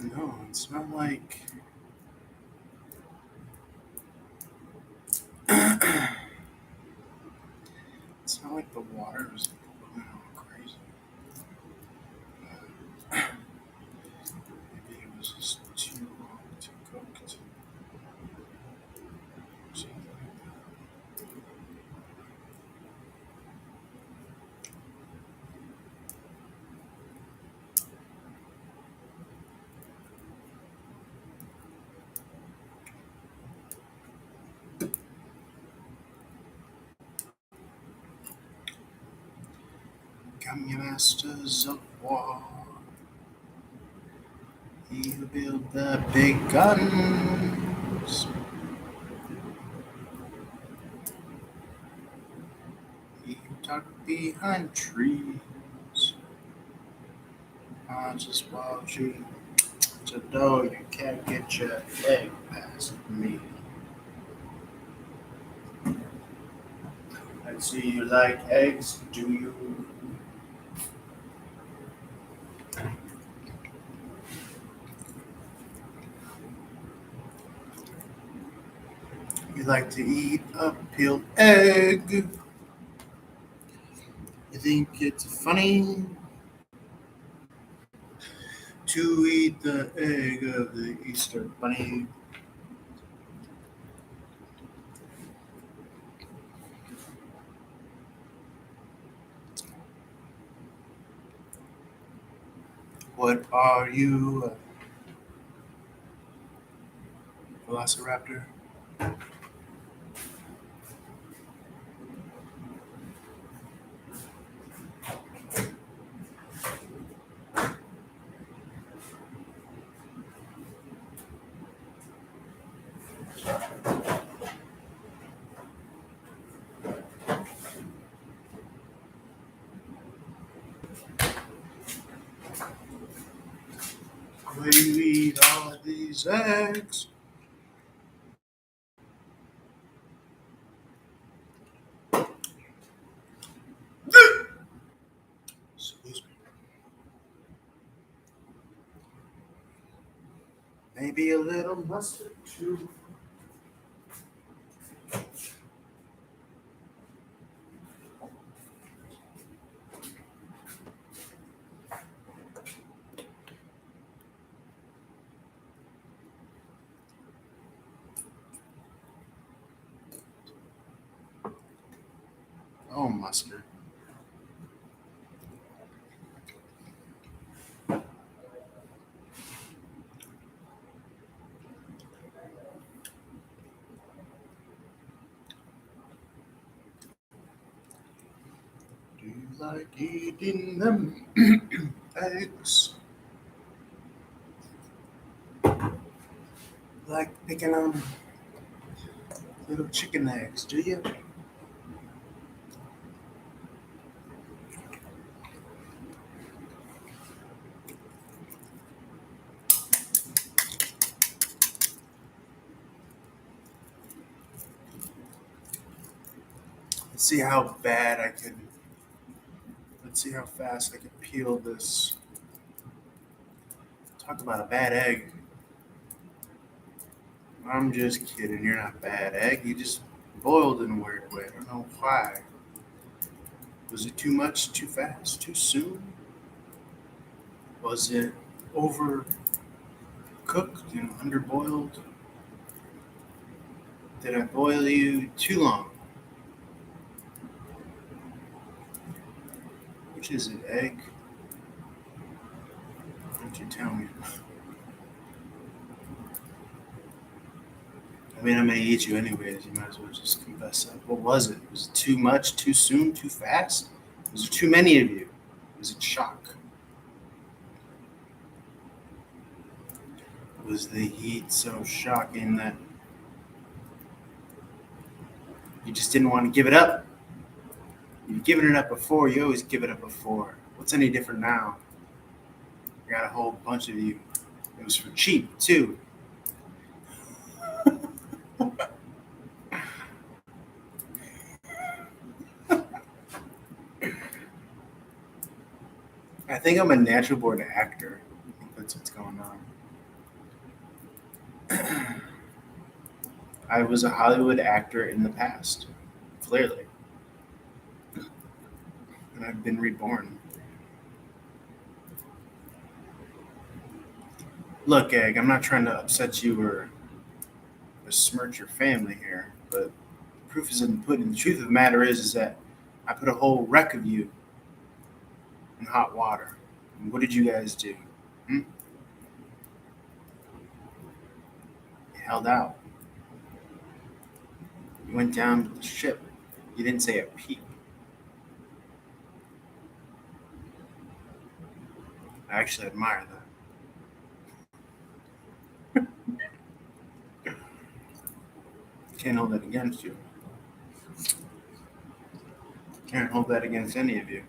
No, it's not like it's not like the water is going all crazy. Maybe it was just too long to cook or something like that. Come, you masters of war. You build the big guns. You tuck behind trees. I just watch you to know you can't get your egg past me. I see you like eggs, do you? You like to eat a peeled egg. You think it's funny to eat the egg of the Easter Bunny. What are you, Velociraptor? Where you eat all of these eggs? Excuse me. Maybe a little mustard too. Oh, mustard. Do you like eating them eggs? Like picking on little chicken eggs, do you? Let's see how bad I could. Let's see how fast I could peel this. Talk about a bad egg. I'm just kidding. You're not bad egg. You just boiled in a weird way. I don't know why. Was it too much, too fast, too soon? Was it overcooked, underboiled? Did I boil you too long? Which is it, egg? Why don't you tell me? I mean, I'm gonna eat you anyways. You might as well just confess up. What was it? Was it too much, too soon, too fast? Was there too many of you? Was it shock? Was the heat so shocking that you just didn't want to give it up? You've given it up before. You always give it up before. What's any different now? I got a whole bunch of you. It was for cheap too. I think I'm a natural born actor. I think that's what's going on. I was a Hollywood actor in the past, clearly, and I've been reborn. Look, Egg, I'm not trying to upset you or besmirch your family here, but proof is in the pudding. The truth of the matter is that I put a whole wreck of you in hot water. And what did you guys do? Hmm? You held out. You went down to the ship. You didn't say a peep. I actually admire that. Can't hold that against you. Can't hold that against any of you.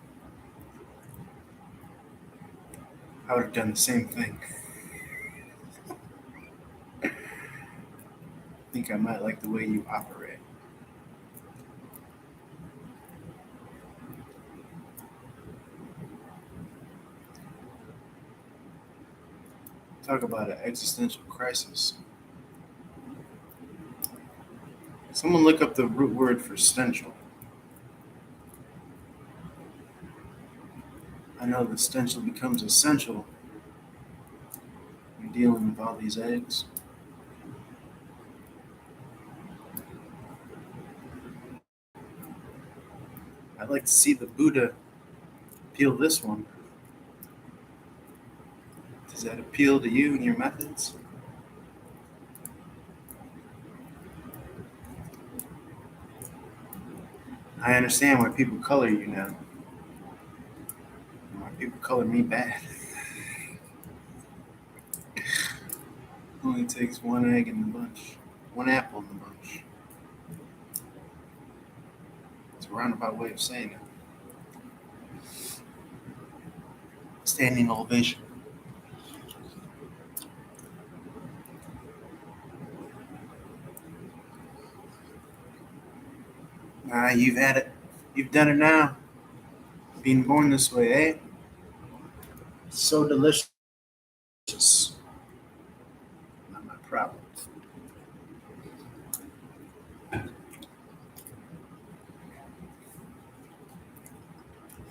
I would have done the same thing. I think I might like the way you operate. Talk about an existential crisis. Someone look up the root word for stenchal. I know the stenchal becomes essential when dealing with all these eggs. I'd like to see the Buddha peel this one. Does that appeal to you and your methods? I understand why people color you now. Why people color me bad. Only takes one egg in the bunch, one apple in the bunch. It's a roundabout way of saying it. Standing ovation. You've had it. You've done it now. Being born this way, eh? So delicious. Not my problem.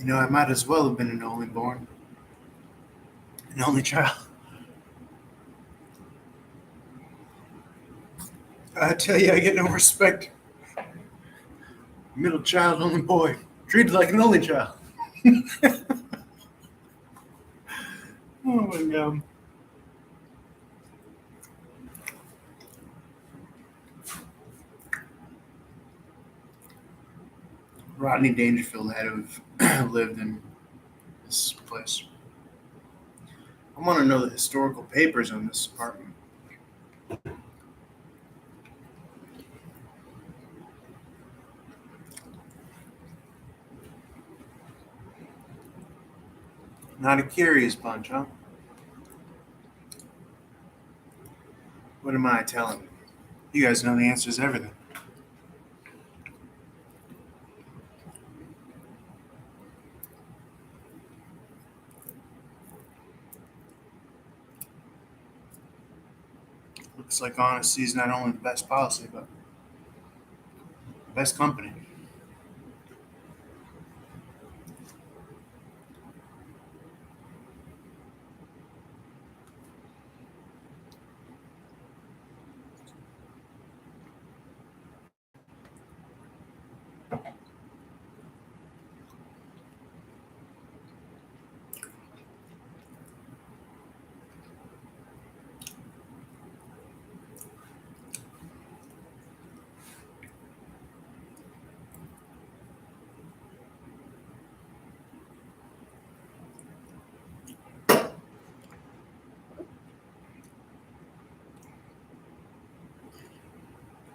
You know, I might as well have been an only born, an only child. I tell you, I get no respect. Middle child, only boy. Treated like an only child. Oh my god. Rodney Dangerfield had to have lived in this place. I want to know the historical papers on this apartment. Not a curious bunch, huh? What am I telling you? You guys know the answers to everything. Looks like honesty is not only the best policy, but the best company.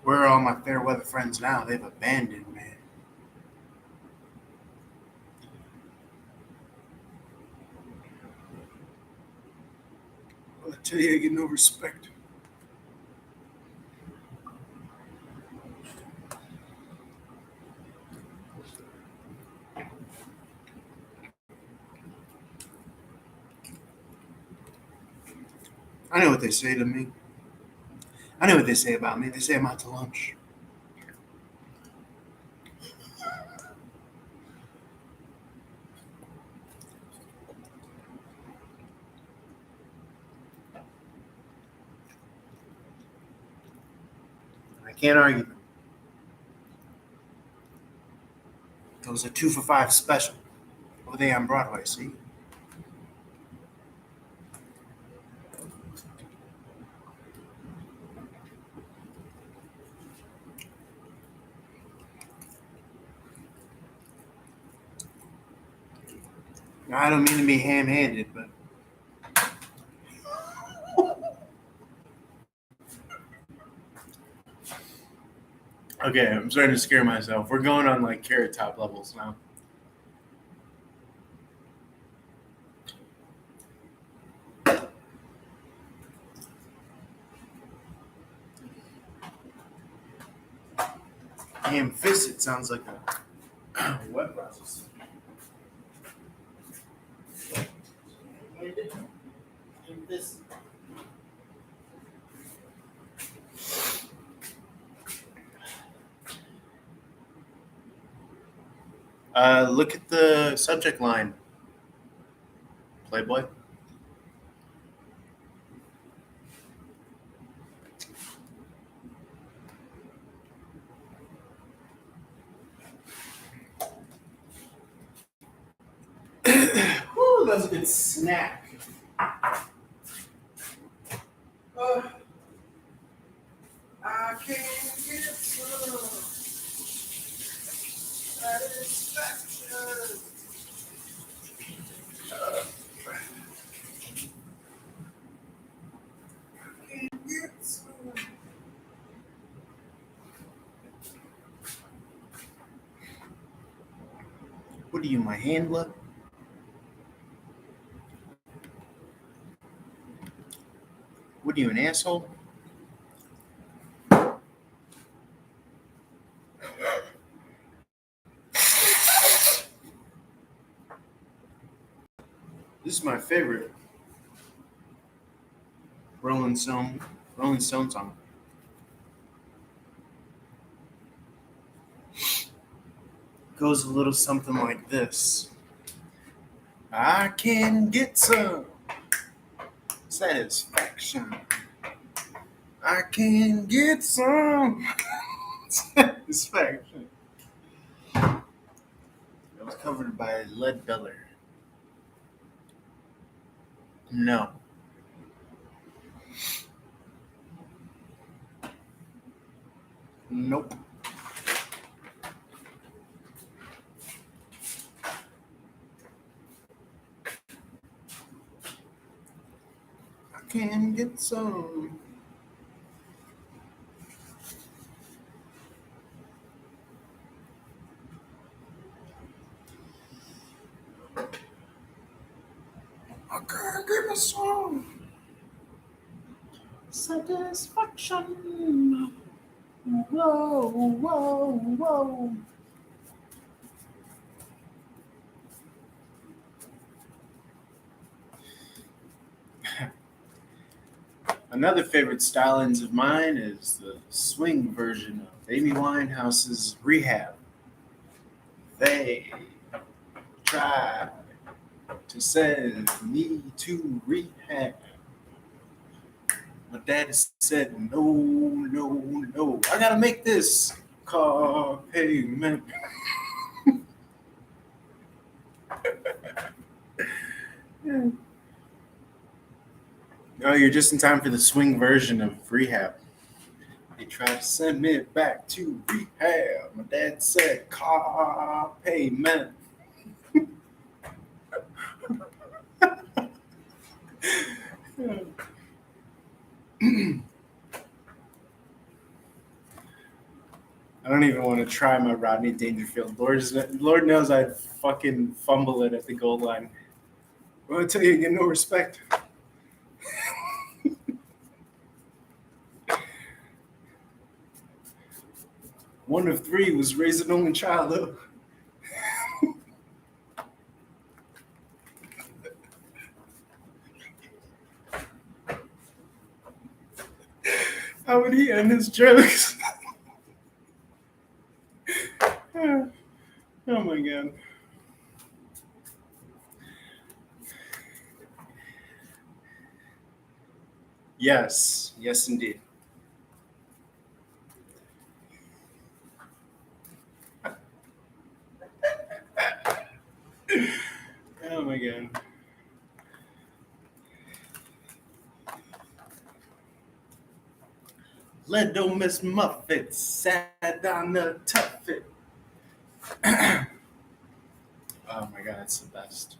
Where are all my fair weather friends now? They've abandoned me. Well, I tell you, I get no respect. I know what they say to me. I know what they say about me. They say I'm out to lunch. I can't argue them. It was a 2 for $5 special over there on Broadway, see? Now, I don't mean to be ham-handed, but okay, I'm starting to scare myself. We're going on like Carrot Top levels now. Ham-fisted sounds like a web browser. Look at the subject line. Playboy. Ooh, that was a good snack. I can't get some satisfaction. I can't get some. What are you, my handler? What are you, an asshole? This is my favorite Rolling Stone song. Goes a little something like this. I can get some satisfaction. I can get some satisfaction. It was covered by Lead Belly. No. Nope. I can get some. I can get me some satisfaction. Whoa, whoa, whoa. Another favorite stylings of mine is the swing version of Amy Winehouse's Rehab. They tried to send me to rehab. My daddy said, no, no, no. I gotta make this car payment. Oh, you're just in time for the swing version of Rehab. They tried to send me back to rehab. My dad said, car payment. I don't even want to try my Rodney Dangerfield. Lord knows I'd fucking fumble it at the goal line. I want to tell you, get no respect. One of three was raised an only child, though. How would he end his jokes? Oh my god. Yes. Yes, indeed. Oh my god. Little Miss Muffet sat down to tough it. Oh my god, it's the best.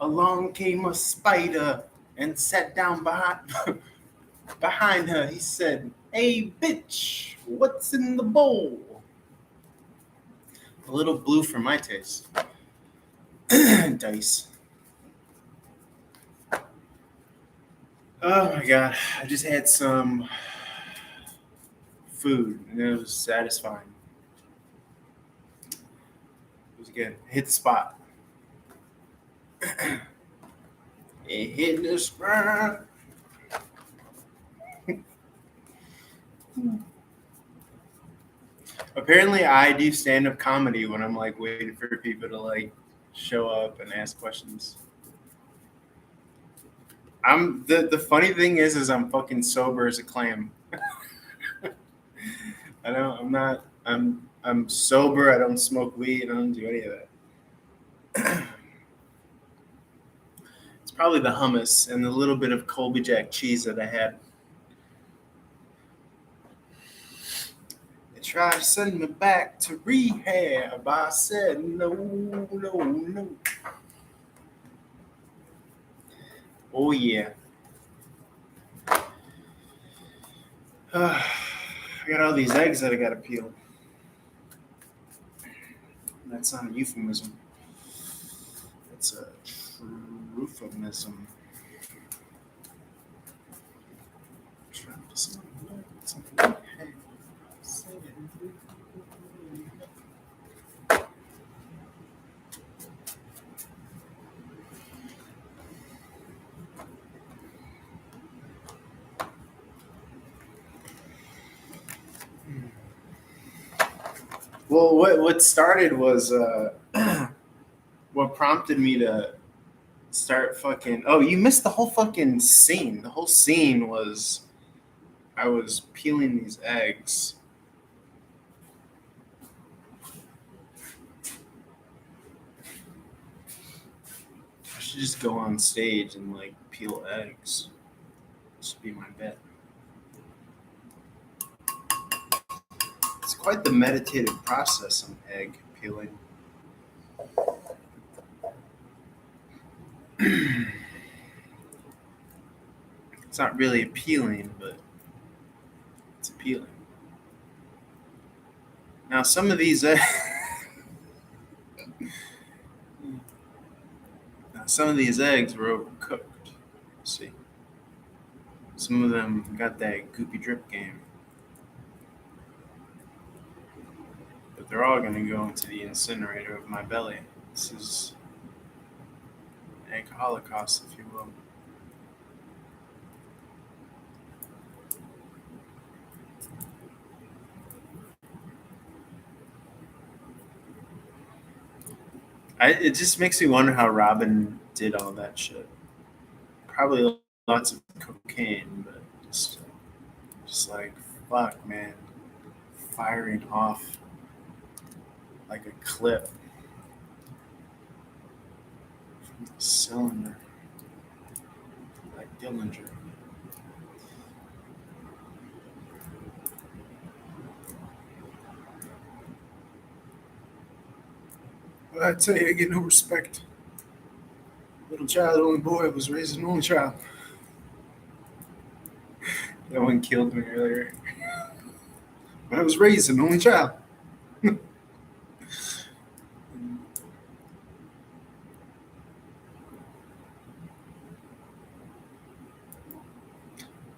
Along came a spider and sat down behind her. He said, "Hey, bitch, what's in the bowl?" A little blue for my taste. Dice. Oh my god, I just had some food and it was satisfying. It was good. Hit the spot. It hit the spot. Apparently, I do stand up comedy when I'm like waiting for people to like show up and ask questions. The funny thing is I'm fucking sober as a clam. I'm sober. I don't smoke weed. I don't do any of that. It's probably the hummus and the little bit of Colby Jack cheese that I had. They tried to send me back to rehab. I said no, no, no. Oh yeah. I got all these eggs that I gotta peel. That's not a euphemism. It's a euphemism. Well, what started was what prompted me to start fucking. Oh, you missed the whole fucking scene. The whole scene was I was peeling these eggs. I should just go on stage and like peel eggs. This should be my bet. It's quite the meditative process on egg peeling. It's not really appealing, but it's appealing. Now, some of these now, some of these eggs were overcooked. See, some of them got that goopy drip game, but they're all gonna go into the incinerator of my belly. This is egg holocaust, if you will. It just makes me wonder how Robin did all that shit. Probably lots of cocaine, but just like fuck, man, firing off like a clip from the cylinder, like Dillinger. But I tell you, I get no respect. Little child, only boy, was raised an only child. That one killed me earlier. But I was raised an only child.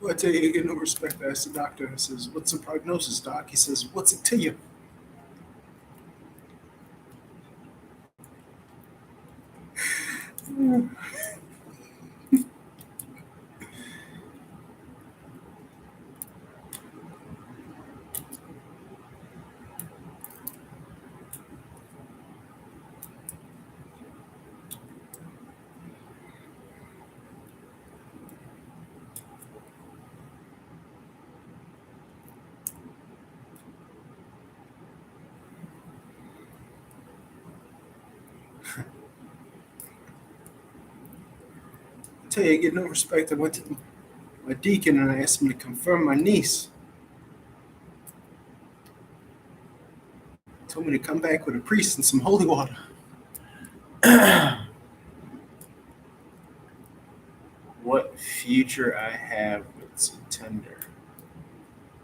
Well, I tell you, I get no respect. I asked the doctor. I says, "What's the prognosis, doc?" He says, "What's it to you?" I tell you, I get no respect. I went to my deacon and I asked him to confirm my niece. He told me to come back with a priest and some holy water. What future I have with Satender?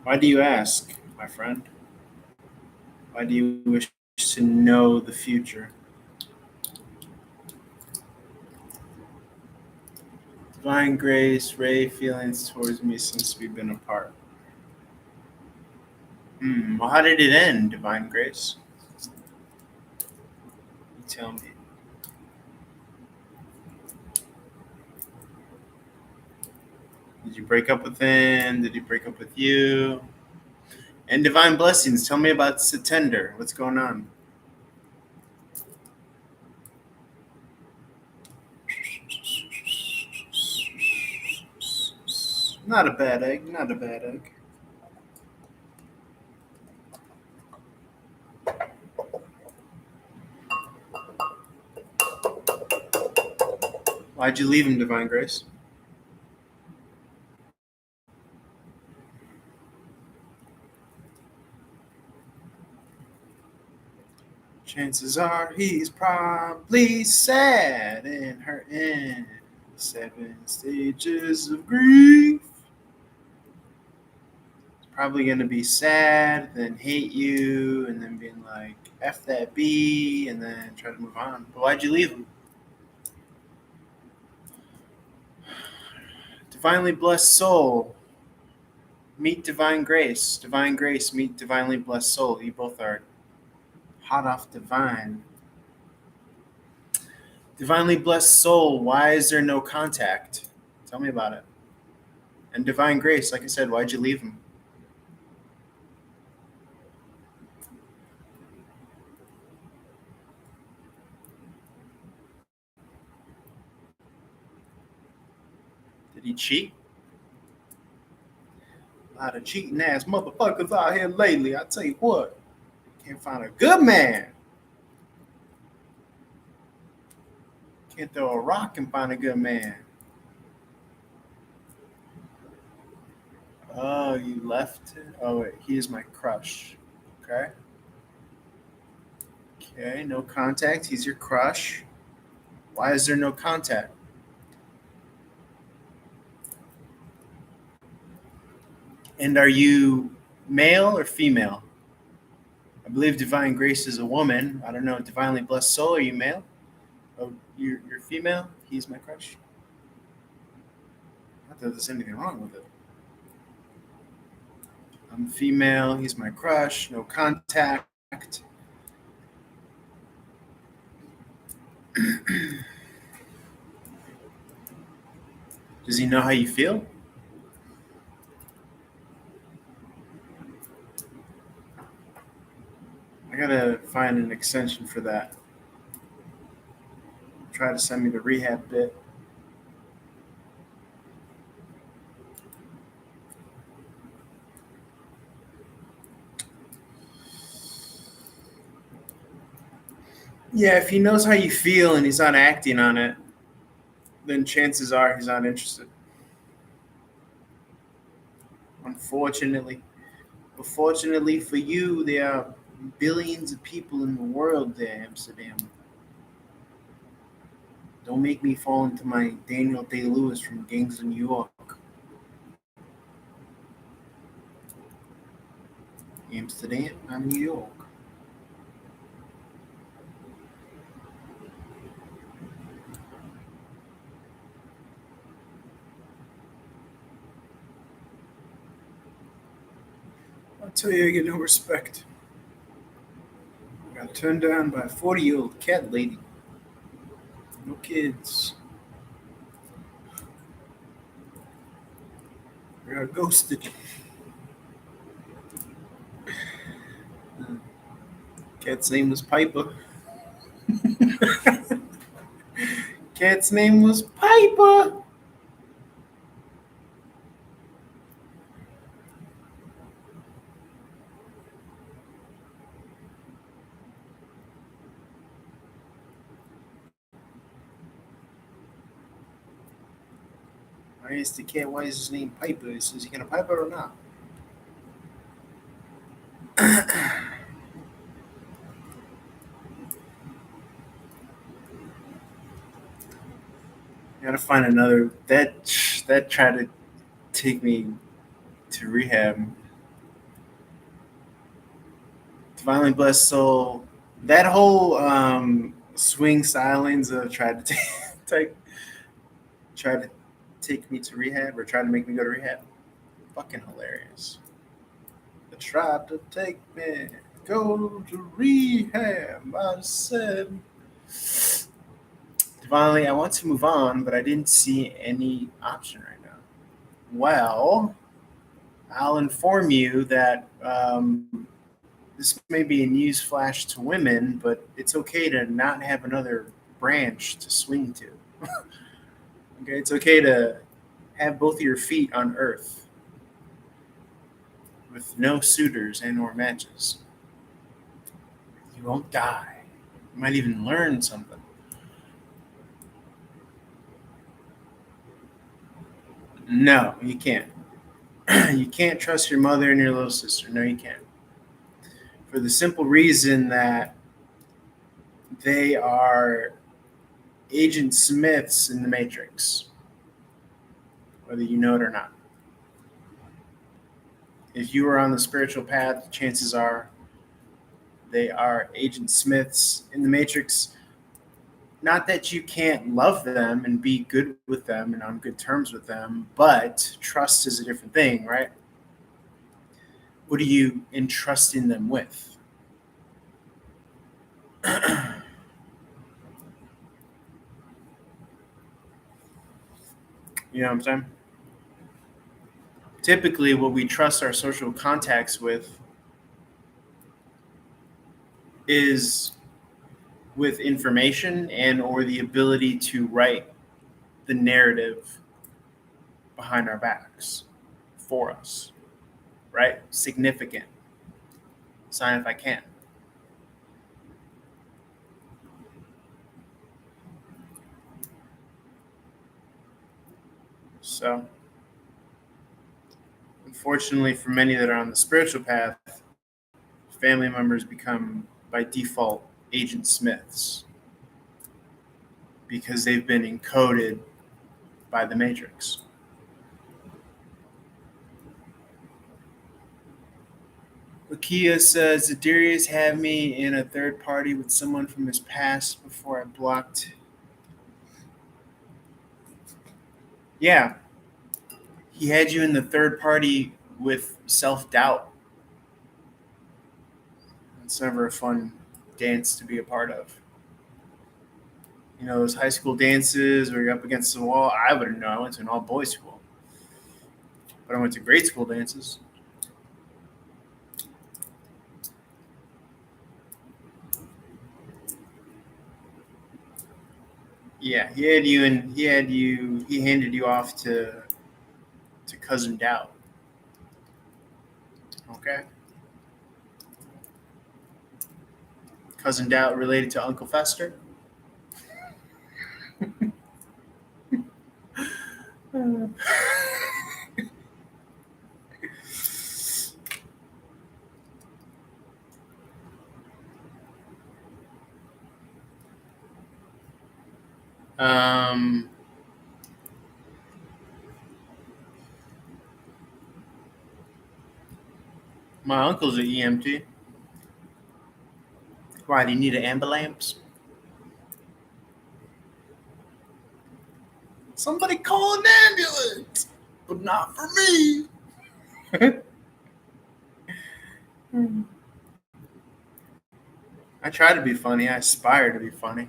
Why do you ask, my friend? Why do you wish to know the future? Divine grace, Ray, feelings towards me since we've been apart. Well, how did it end, Divine Grace? You tell me. Did you break up with him? Did he break up with you? And Divine Blessings, tell me about Satender. What's going on? Not a bad egg, not a bad egg. Why'd you leave him, Divine Grace? Chances are he's probably sad and hurting. 7 stages of grief. He's probably gonna be sad, then hate you, and then being like, F that B, and then try to move on. But why'd you leave him? Divinely blessed soul. Meet Divine Grace. Divine Grace, meet Divinely blessed soul. You both are hot off divine. Divinely blessed soul, why is there no contact? Tell me about it. And Divine Grace, like I said, why'd you leave him? Did he cheat? A lot of cheating ass motherfuckers out here lately. I tell you what, can't find a good man. Can't throw a rock and find a good man. Oh, you left it? Oh, wait, he is my crush. Okay. Okay, no contact. He's your crush. Why is there no contact? And are you male or female? I believe Divine Grace is a woman. I don't know. Divinely blessed soul, are you male? Oh, you're female? He's my crush? Not that there's anything wrong with it. I'm female. He's my crush. No contact. Does he know how you feel? I gotta find an extension for that. Try to send me the rehab bit. Yeah, if he knows how you feel and he's not acting on it, then chances are he's not interested. Unfortunately. But fortunately for you, there are billions of people in the world there, Amsterdam. Don't make me fall into my Daniel Day-Lewis from Gangs of New York. Amsterdam, I'm New York. I'll tell you, I get no respect. I got turned down by a 40-year-old cat lady. No kids. I got ghosted. Cat's name was Piper. Cat's name was Piper. I asked the cat why is his name Piper. He says, he gonna Piper or not? Gotta find another that tried to take me to rehab. Divinely blessed soul. That whole swing stylings of take tried to take me to rehab or tried to make me go to rehab. Fucking hilarious. They tried to take me go to rehab. I said divinely I want to move on, but I didn't see any option right now. Well, I'll inform you that this may be a news flash to women, but it's okay to not have another branch to swing to. Okay, it's okay to have both of your feet on earth with no suitors and or matches. You won't die. You might even learn something. No, you can't. You can't trust your mother and your little sister. No, you can't. For the simple reason that they are Agent Smiths in the Matrix, whether you know it or not. If you are on the spiritual path, chances are they are Agent Smiths in the Matrix. Not that you can't love them and be good with them and on good terms with them, but trust is a different thing, right? What are you entrusting them with? You know what I'm saying? Typically, what we trust our social contacts with is with information and or the ability to write the narrative behind our backs for us, right? Significant. Sign if I can. So, unfortunately, for many that are on the spiritual path, family members become by default Agent Smiths because they've been encoded by the Matrix. Lakia says, did Darius have me in a third party with someone from his past before I blocked? Yeah. He had you in the third party with self-doubt. It's never a fun dance to be a part of. You know, those high school dances where you're up against the wall. I wouldn't know. I went to an all-boys school. But I went to grade school dances. Yeah, he handed you off to Cousin Doubt. Okay? Cousin Doubt related to Uncle Fester? um, my uncle's an EMT. Why, do you need an ambulance? Somebody call an ambulance, but not for me. I try to be funny. I aspire to be funny.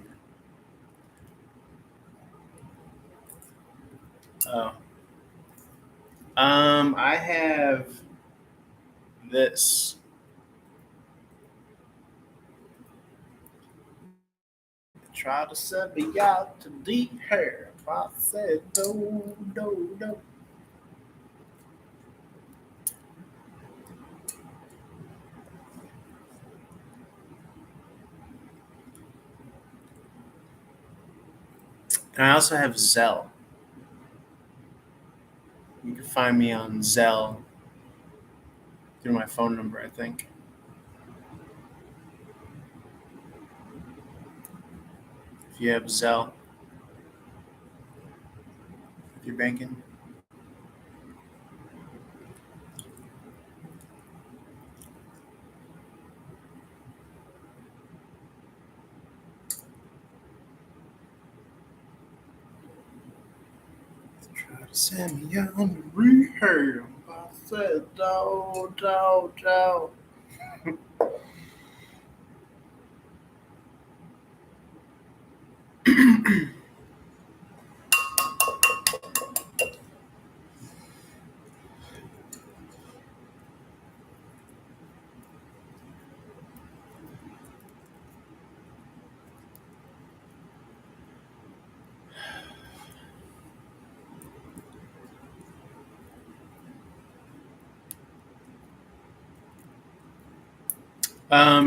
Oh. I have this. Try to send me out to the hair. I said no, no, no. And I also have Zell. Find me on Zelle through my phone number, I think. If you have Zelle, if you're banking. Try to send me on the rehab. I said, dog.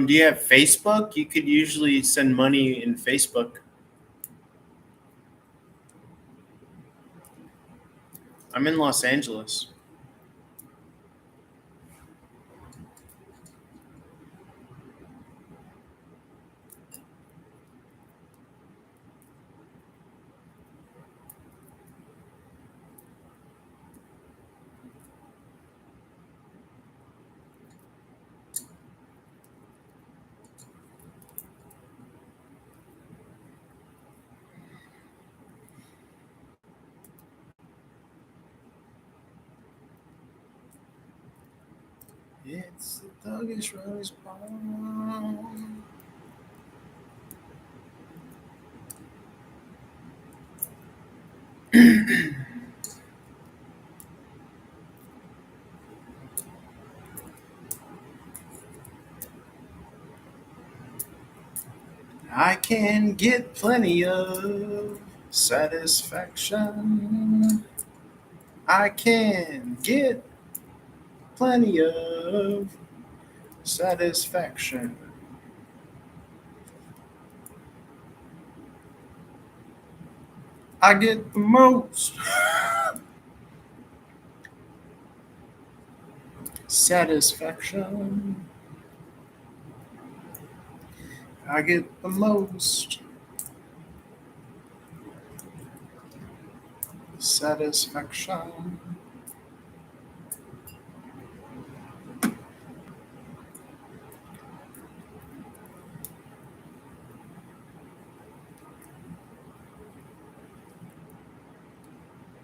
Do you have Facebook? You could usually send money in Facebook. I'm in Los Angeles. It's the Thuggish Rose Bomb. I can get plenty of satisfaction. I can get plenty of satisfaction. I get the most satisfaction. I get the most satisfaction.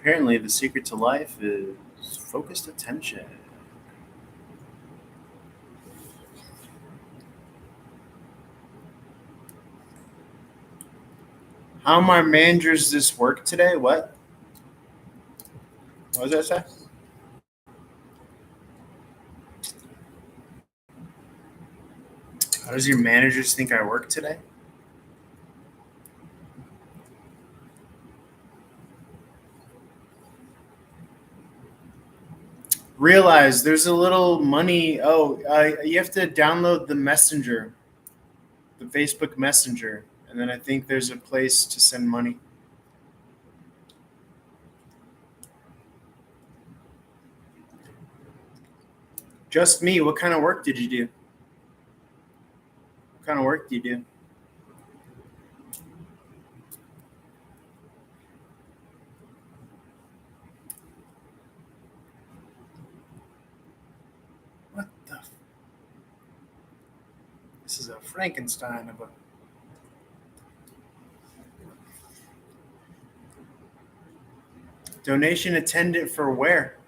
Apparently, the secret to life is focused attention. How my managers this work today? What? What does that say? How does your managers think I work today? Realize there's a little money. Oh, you have to download the Messenger, the Facebook Messenger, and then I think there's a place to send money. Just me. What kind of work did you do? What kind of work do you do? What the? This is a Frankenstein of a. Donation attendant for where?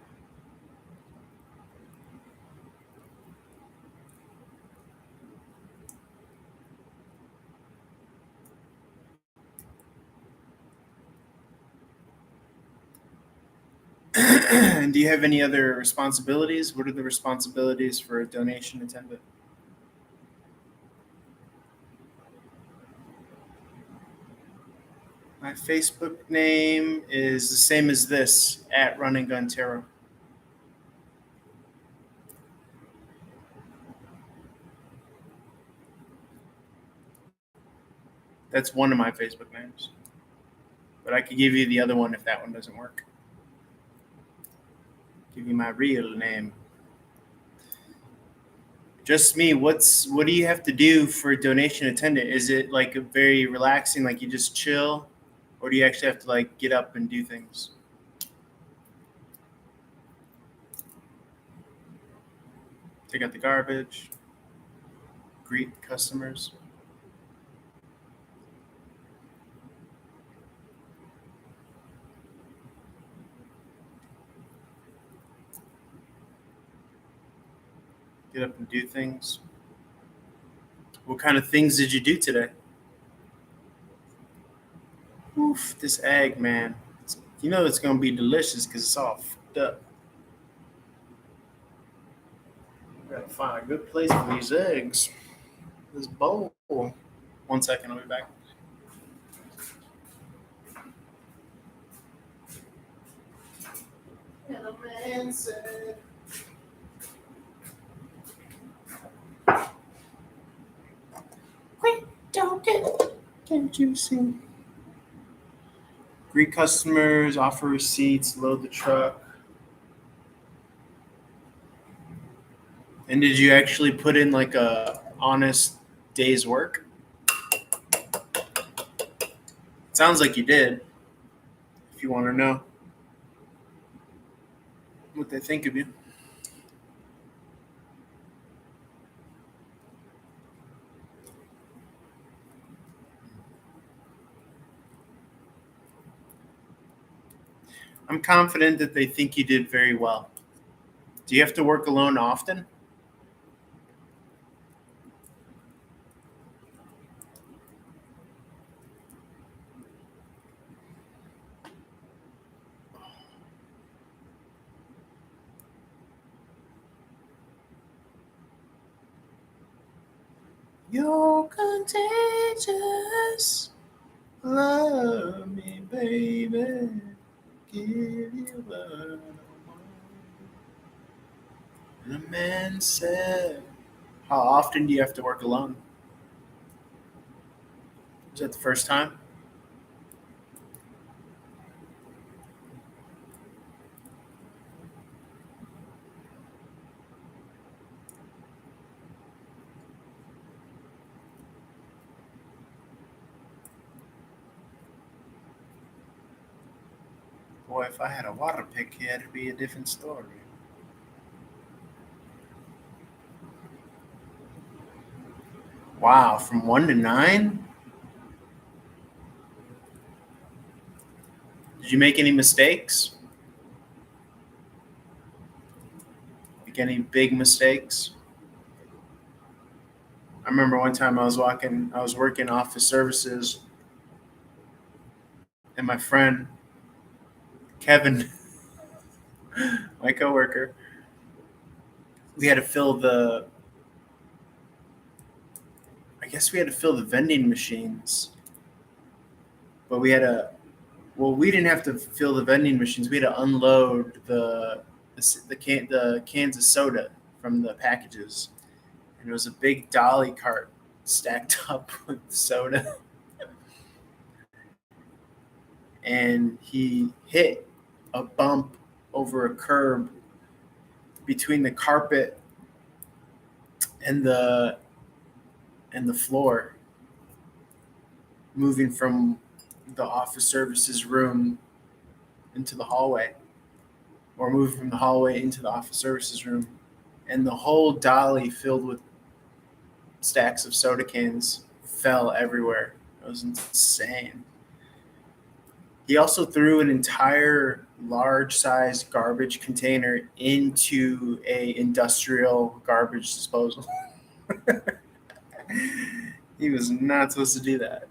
And do you have any other responsibilities? What are the responsibilities for a donation attendant? My Facebook name is the same as this, at Run and Gun Tarot. That's one of my Facebook names. But I could give you the other one if that one doesn't work. Give you my real name. Just me. What do you have to do for a donation attendant? Is it like very relaxing, like you just chill, or do you actually have to like get up and do things? Take out the garbage, greet customers. Get up and do things. What kind of things did you do today? Oof, this egg, man. You know it's gonna be delicious because it's all fucked up. Gotta find a good place for these eggs. This bowl. 1 second, I'll be back. And a man said, "Quick, talking, can't you see?" Greet customers, offer receipts, load the truck. And did you actually put in like a honest day's work? Sounds like you did. If you want to know what they think of you. I'm confident that they think you did very well. Do you have to work alone often? You're contagious. Love me, baby. Give you what I want. And the man said, "How often do you have to work alone?" Is that the first time? Boy, if I had a water pick here, it'd be a different story. Wow, from 1 to 9? Did you make any mistakes? Like any big mistakes? I remember one time I was working office services, and my friend Kevin, my coworker, we had to fill the I guess we had to fill the vending machines, but we didn't have to fill the vending machines. We had to unload the cans of soda from the packages, and it was a big dolly cart stacked up with soda. And he hit a bump over a curb between the carpet and the floor, moving from the office services room into the hallway, or moving from the hallway into the office services room, and the whole dolly filled with stacks of soda cans fell everywhere. It was insane. He also threw an entire large-sized garbage container into a industrial garbage disposal. He was not supposed to do that.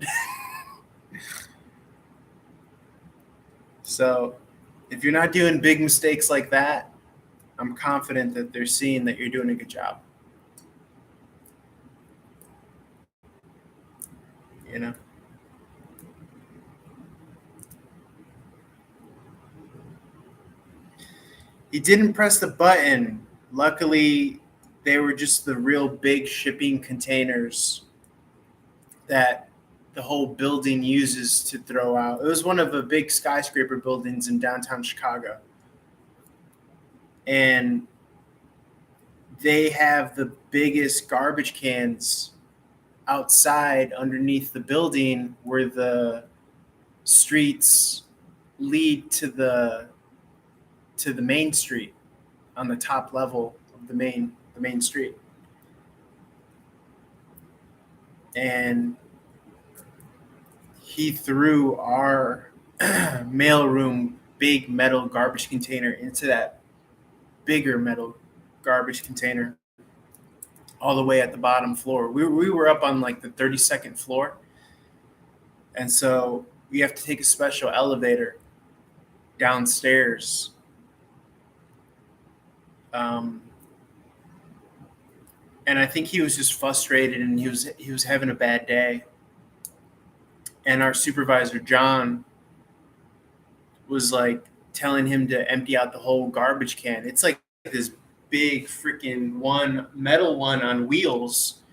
So, if you're not doing big mistakes like that, I'm confident that they're seeing that you're doing a good job. You know? He didn't press the button. Luckily, they were just the real big shipping containers that the whole building uses to throw out. It was one of the big skyscraper buildings in downtown Chicago. and they have the biggest garbage cans outside underneath the building where the streets lead to the main street on the top level of the main street. And he threw our mailroom big metal garbage container into that bigger metal garbage container all the way at the bottom floor. We were up on like the 32nd floor. And so we have to take a special elevator downstairs. And I think he was just frustrated, and he was having a bad day. And our supervisor, John, was like telling him to empty out the whole garbage can. It's like this big freaking metal one on wheels.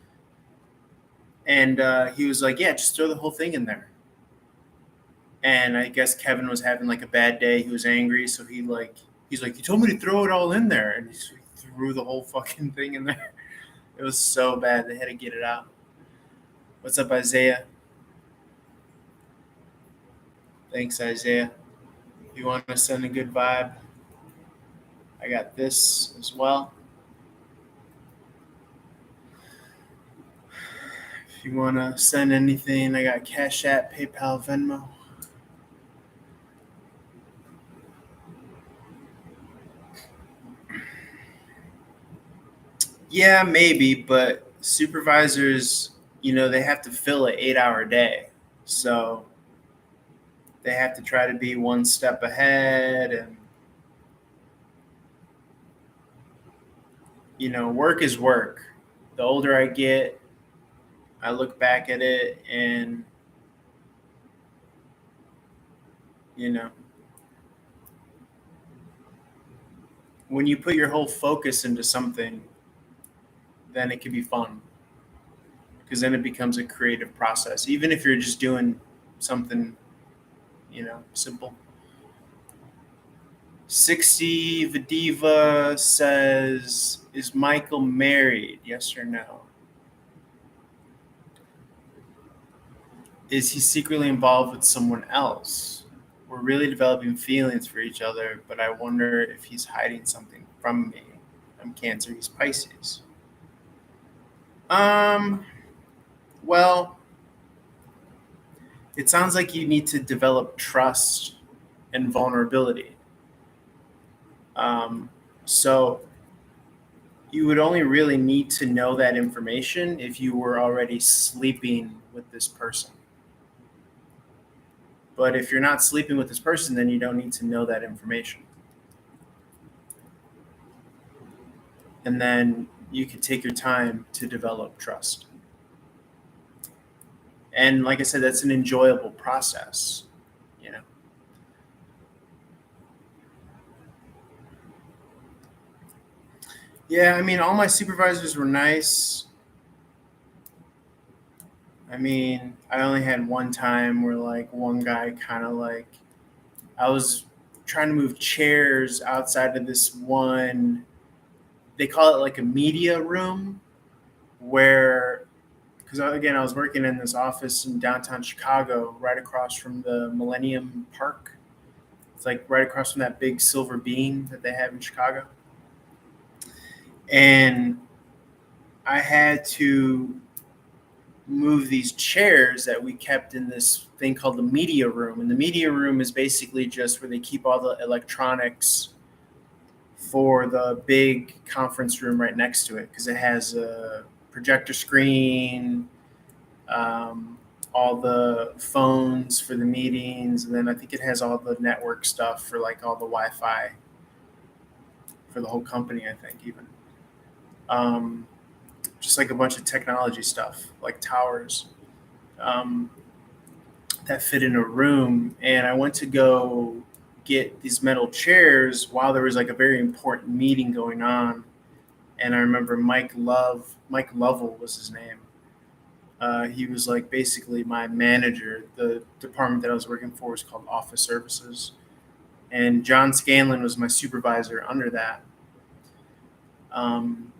And he was like, yeah, just throw the whole thing in there. And I guess Kevin was having like a bad day. He was angry. So he's like, you told me to throw it all in there. And he threw the whole fucking thing in there. It was so bad. They had to get it out. What's up, Isaiah? Thanks, Isaiah. If you want to send a good vibe, I got this as well. If you want to send anything, I got Cash App, PayPal, Venmo. Yeah, maybe, but supervisors, they have to fill an 8-hour day. So they have to try to be one step ahead. And, work is work. The older I get, I look back at it and, when you put your whole focus into something, then it can be fun, because then it becomes a creative process, even if you're just doing something, simple. 60 Vadiva says, is Michael married? Yes or no? Is he secretly involved with someone else? We're really developing feelings for each other, but I wonder if he's hiding something from me. I'm Cancer, he's Pisces. Well, it sounds like you need to develop trust and vulnerability. So you would only really need to know that information if you were already sleeping with this person. But if you're not sleeping with this person, then you don't need to know that information. And then you can take your time to develop trust. And like I said, that's an enjoyable process, Yeah, I mean, all my supervisors were nice. I mean, I only had one time where like one guy kind of like, I was trying to move chairs outside of this one, they call it like a media room, where, because again, I was working in this office in downtown Chicago, right across from the Millennium Park. It's like right across from that big silver beam that they have in Chicago. And I had to move these chairs that we kept in this thing called the media room. And the media room is basically just where they keep all the electronics for the big conference room right next to it, because it has a projector screen, all the phones for the meetings, and then I think it has all the network stuff for like all the Wi-Fi for the whole company, I think even. Just like a bunch of technology stuff, like towers that fit in a room. And I went to go get these metal chairs while there was like a very important meeting going on. And I remember Mike Lovell was his name. He was like basically my manager. The department that I was working for was called Office Services. And John Scanlon was my supervisor under that. And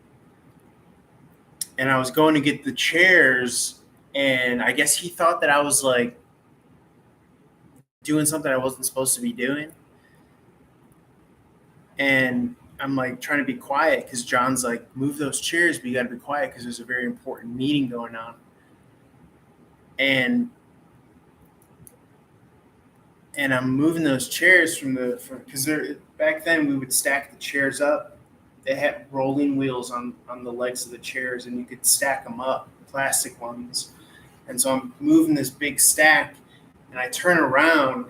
I was going to get the chairs, and I guess he thought that I was like doing something I wasn't supposed to be doing. And I'm like trying to be quiet because John's like, move those chairs, but you got to be quiet because there's a very important meeting going on. And I'm moving those chairs because back then we would stack the chairs up. They had rolling wheels on the legs of the chairs, and you could stack them up, plastic ones. And so I'm moving this big stack, and I turn around,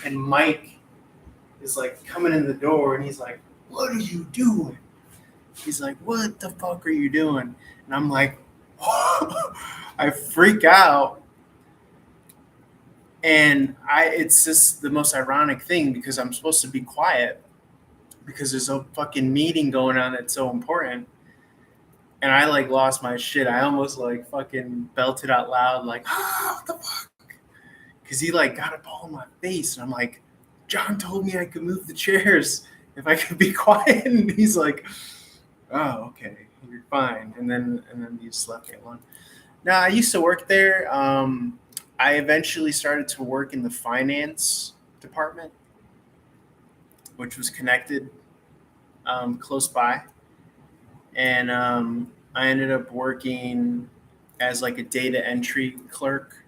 and Mike is like coming in the door, and he's like, "What are you doing?" He's like, "What the fuck are you doing?" And I'm like, I freak out. And it's just the most ironic thing because I'm supposed to be quiet because there's a fucking meeting going on that's so important. And I like lost my shit. I almost like fucking belted out loud, like, what the fuck? Because he like got up all in my face. And I'm like, John told me I could move the chairs if I could be quiet. And he's like, oh, okay, you're fine. And then you just left me alone. Now, I used to work there. I eventually started to work in the finance department, which was connected close by. And I ended up working as like a data entry clerk.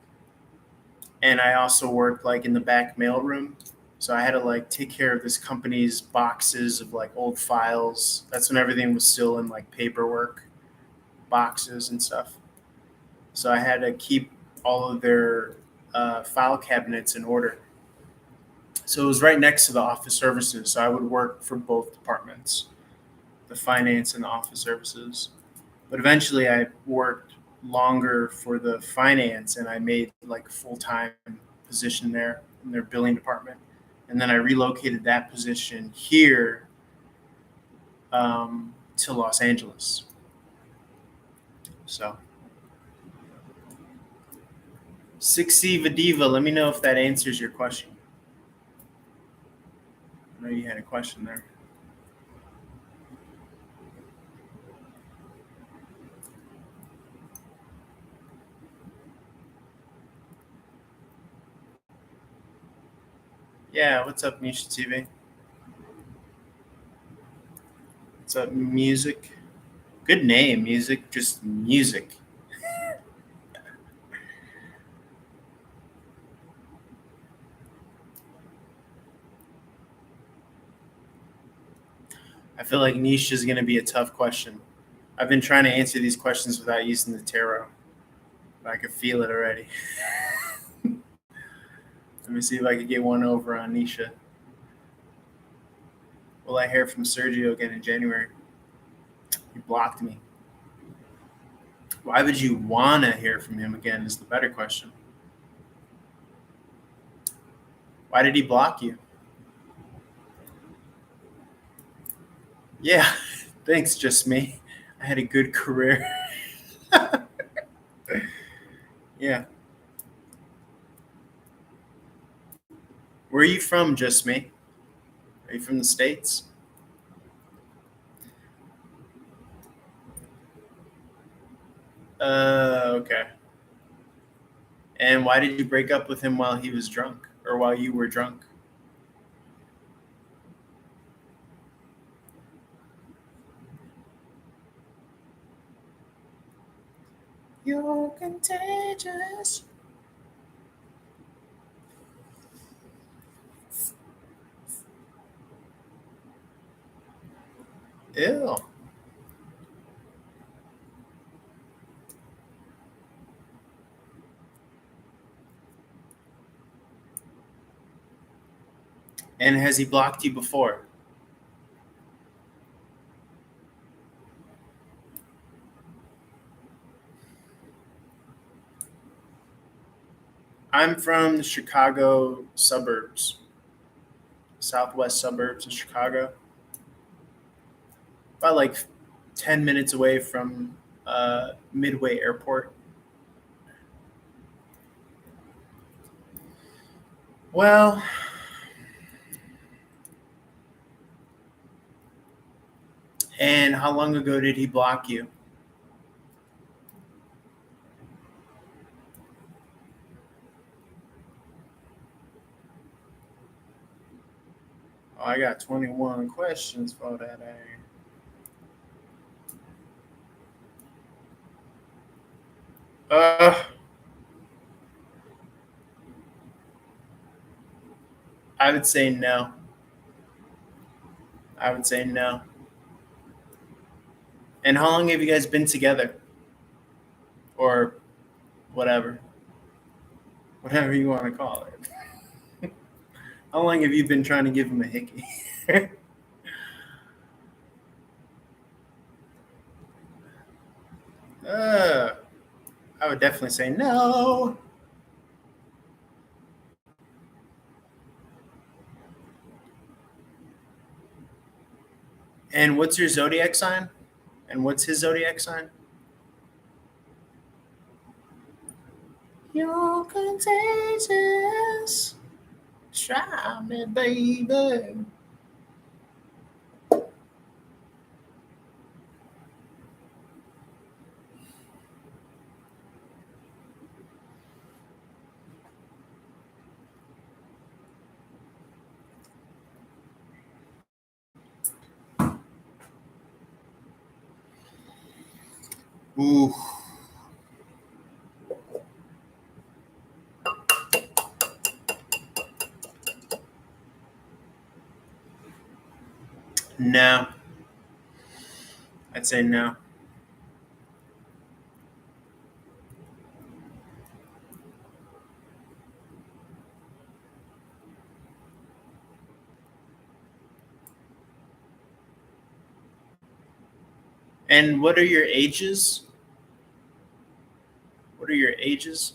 And I also worked like in the back mail room. So I had to like take care of this company's boxes of like old files. That's when everything was still in like paperwork boxes and stuff. So I had to keep all of their file cabinets in order. So it was right next to the office services. So I would work for both departments, the finance and the office services. But eventually I worked longer for the finance, and I made like a full-time position there in their billing department. And then I relocated that position here to Los Angeles. So 6C Vadiva, let me know if that answers your question. I know you had a question there. Yeah, what's up, Nisha TV? What's up, Music? Good name, Music. Just Music. I feel like niche is going to be a tough question. I've been trying to answer these questions without using the tarot, but I could feel it already. Let me see if I can get one over on Nisha. Will I hear from Sergio again in January? He blocked me. Why would you want to hear from him again is the better question. Why did he block you? Yeah, thanks, just me. I had a good career. Yeah. Where are you from, just me? Are you from the States? Okay. And why did you break up with him while he was drunk or while you were drunk? You're contagious. Ew. And has he blocked you before? I'm from the Chicago suburbs, southwest suburbs of Chicago. About like 10 minutes away from Midway Airport. Well, And how long ago did he block you? Oh, I got 21 questions for that. I would say no. I would say no. And how long have you guys been together? Or whatever. Whatever you want to call it. How long have you been trying to give him a hickey? I would definitely say no. And what's your zodiac sign? And what's his zodiac sign? You're contagious. Try me, baby. Ooh. No. I'd say no. And what are your ages? What are your ages?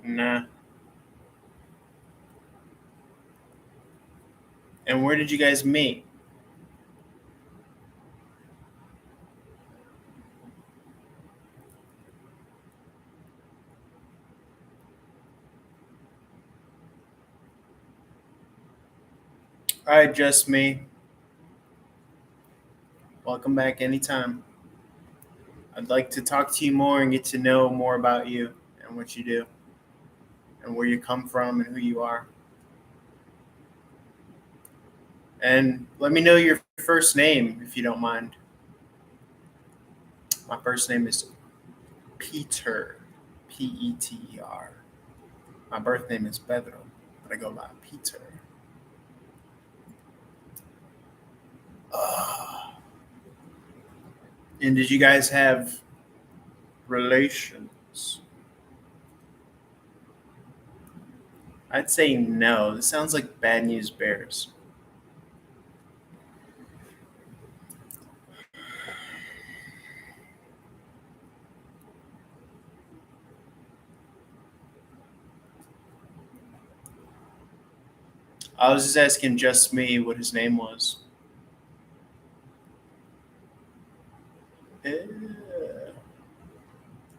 Nah. And where did you guys meet? All right, just me. Welcome back anytime. I'd like to talk to you more and get to know more about you and what you do and where you come from and who you are. And let me know your first name if you don't mind. My first name is Peter. Peter. My birth name is Pedro, but I go by Peter. And did you guys have relations? I'd say no. This sounds like Bad News Bears. I was just asking just me what his name was.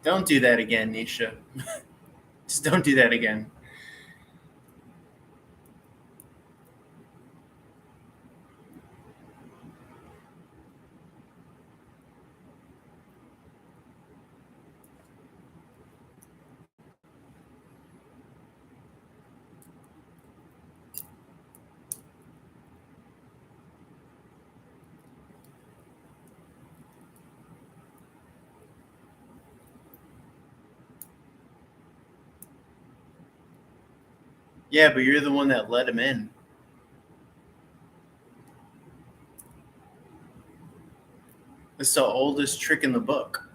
Don't do that again, Nisha. Just don't do that again. Yeah, but you're the one that let him in. It's the oldest trick in the book.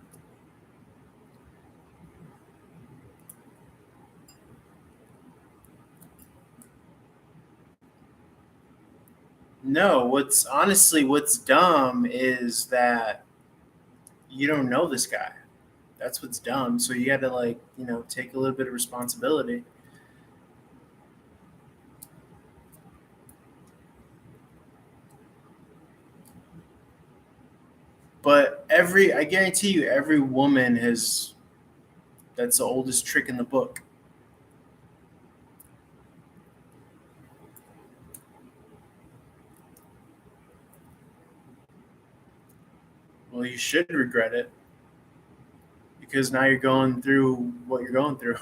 No, what's dumb is that you don't know this guy. That's what's dumb. So you got to take a little bit of responsibility. But I guarantee you, every woman has. That's the oldest trick in the book. Well, you should regret it because now you're going through what you're going through.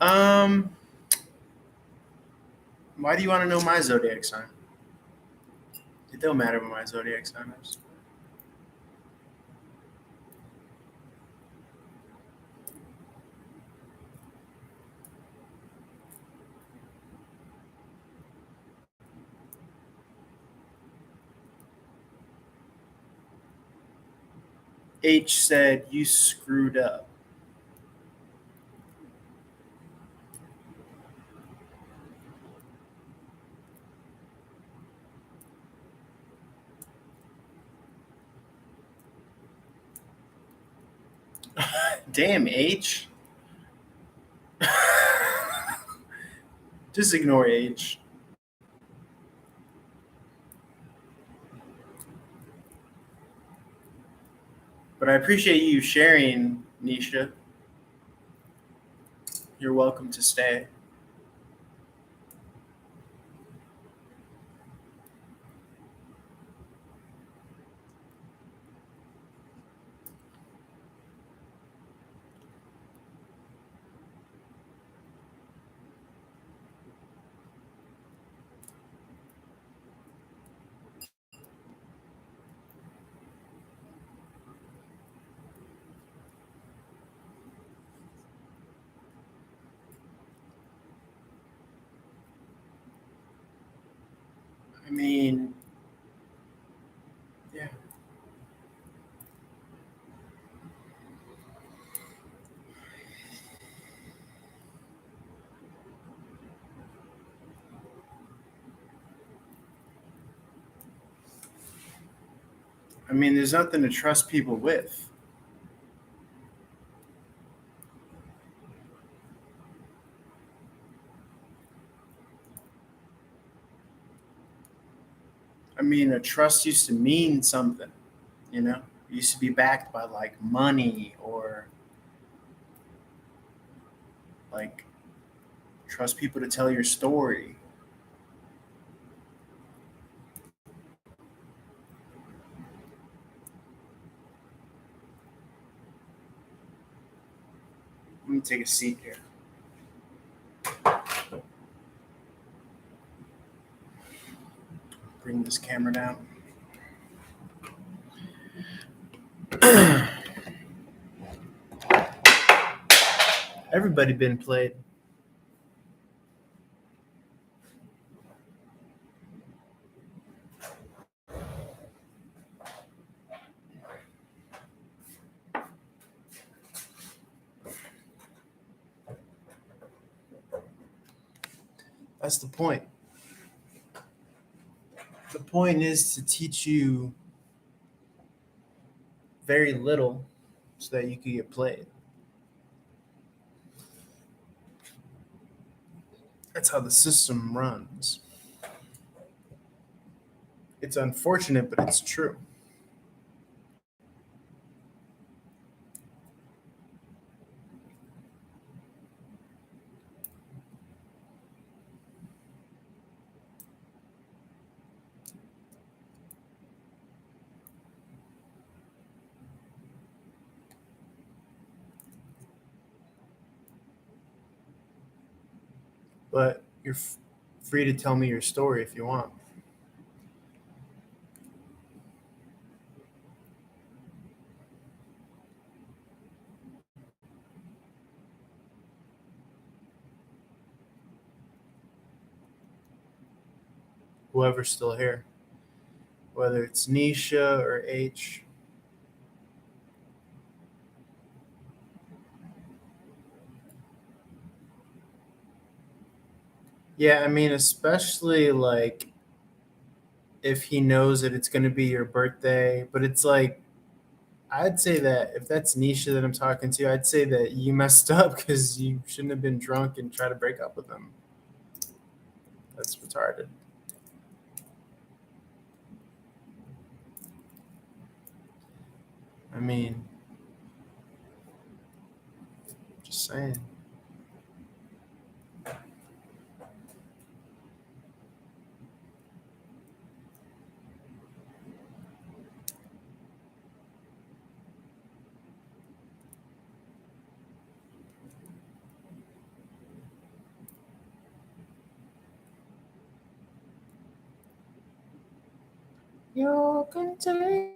um, why do you want to know my zodiac sign? It don't matter what my zodiac sign is. H said you screwed up. Damn, H. Just ignore H. But I appreciate you sharing, Nisha. You're welcome to stay. I mean, yeah. I mean, there's nothing to trust people with. I mean, a trust used to mean something, you know? It used to be backed by like money or like trust people to tell your story. Let me take a seat here. Bring this camera down. Everybody been played. That's the point. The point is to teach you very little so that you can get played. That's how the system runs. It's unfortunate, but it's true. But you're free to tell me your story if you want. Whoever's still here, whether it's Nisha or H. Yeah, I mean, especially like if he knows that it's going to be your birthday, but it's like I'd say that if that's Nisha that I'm talking to, I'd say that you messed up because you shouldn't have been drunk and try to break up with him. That's retarded. I mean, just saying. You're contagious.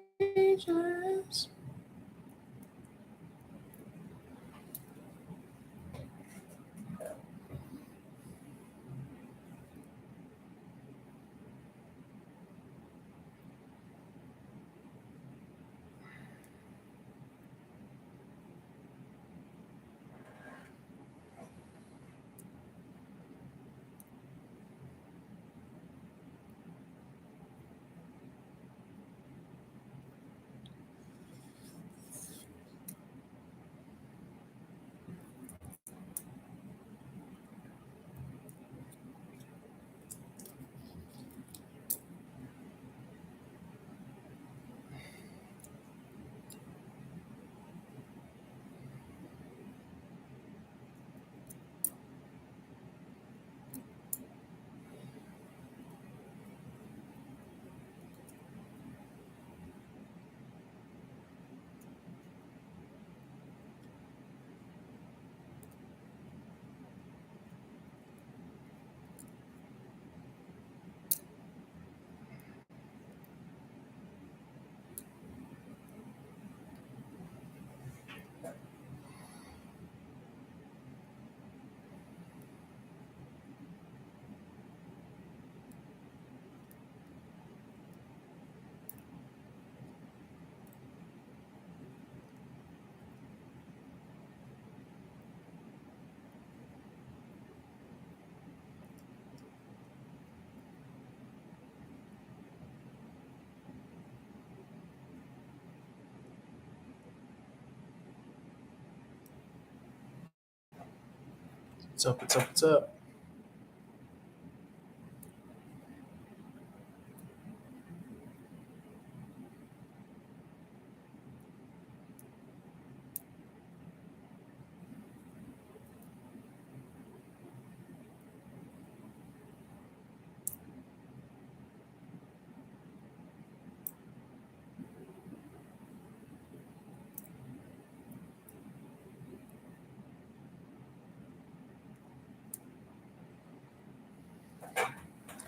What's up? What's up? What's up?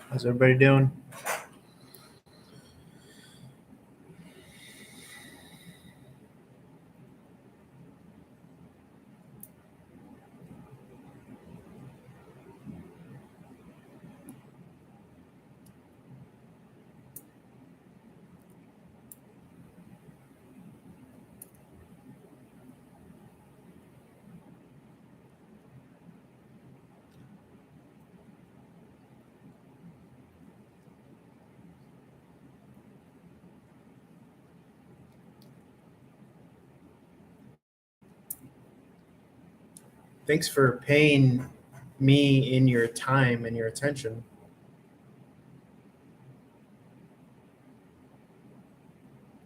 How's everybody doing? Thanks for paying me in your time and your attention.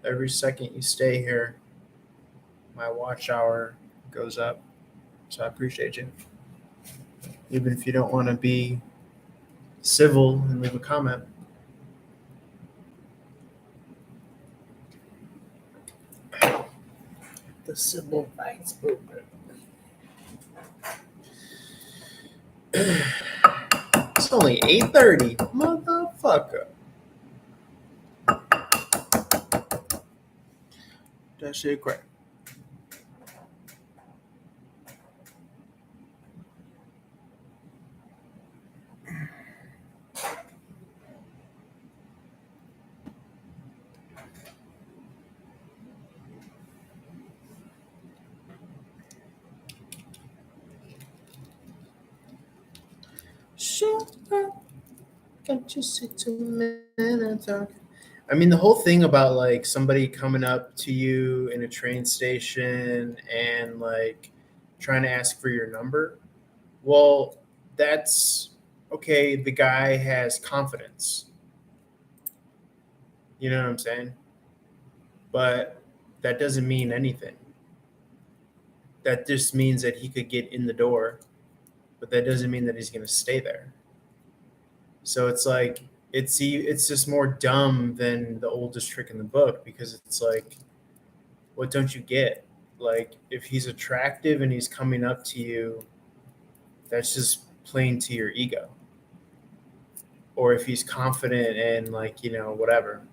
Every second you stay here, my watch hour goes up. So I appreciate you. Even if you don't want to be civil and leave a comment. The civil rights movement. It's only 8:30, motherfucker. That shit crack. Shut up. Can't you sit 2 minutes talking? I mean, the whole thing about like somebody coming up to you in a train station and like trying to ask for your number, well, that's okay. The guy has confidence. You know what I'm saying? But that doesn't mean anything. That just means that he could get in the door, but that doesn't mean that he's going to stay there. So it's like it's just more dumb than the oldest trick in the book, because it's like, what don't you get? Like, if he's attractive and he's coming up to you, that's just playing to your ego. Or if he's confident and like, whatever.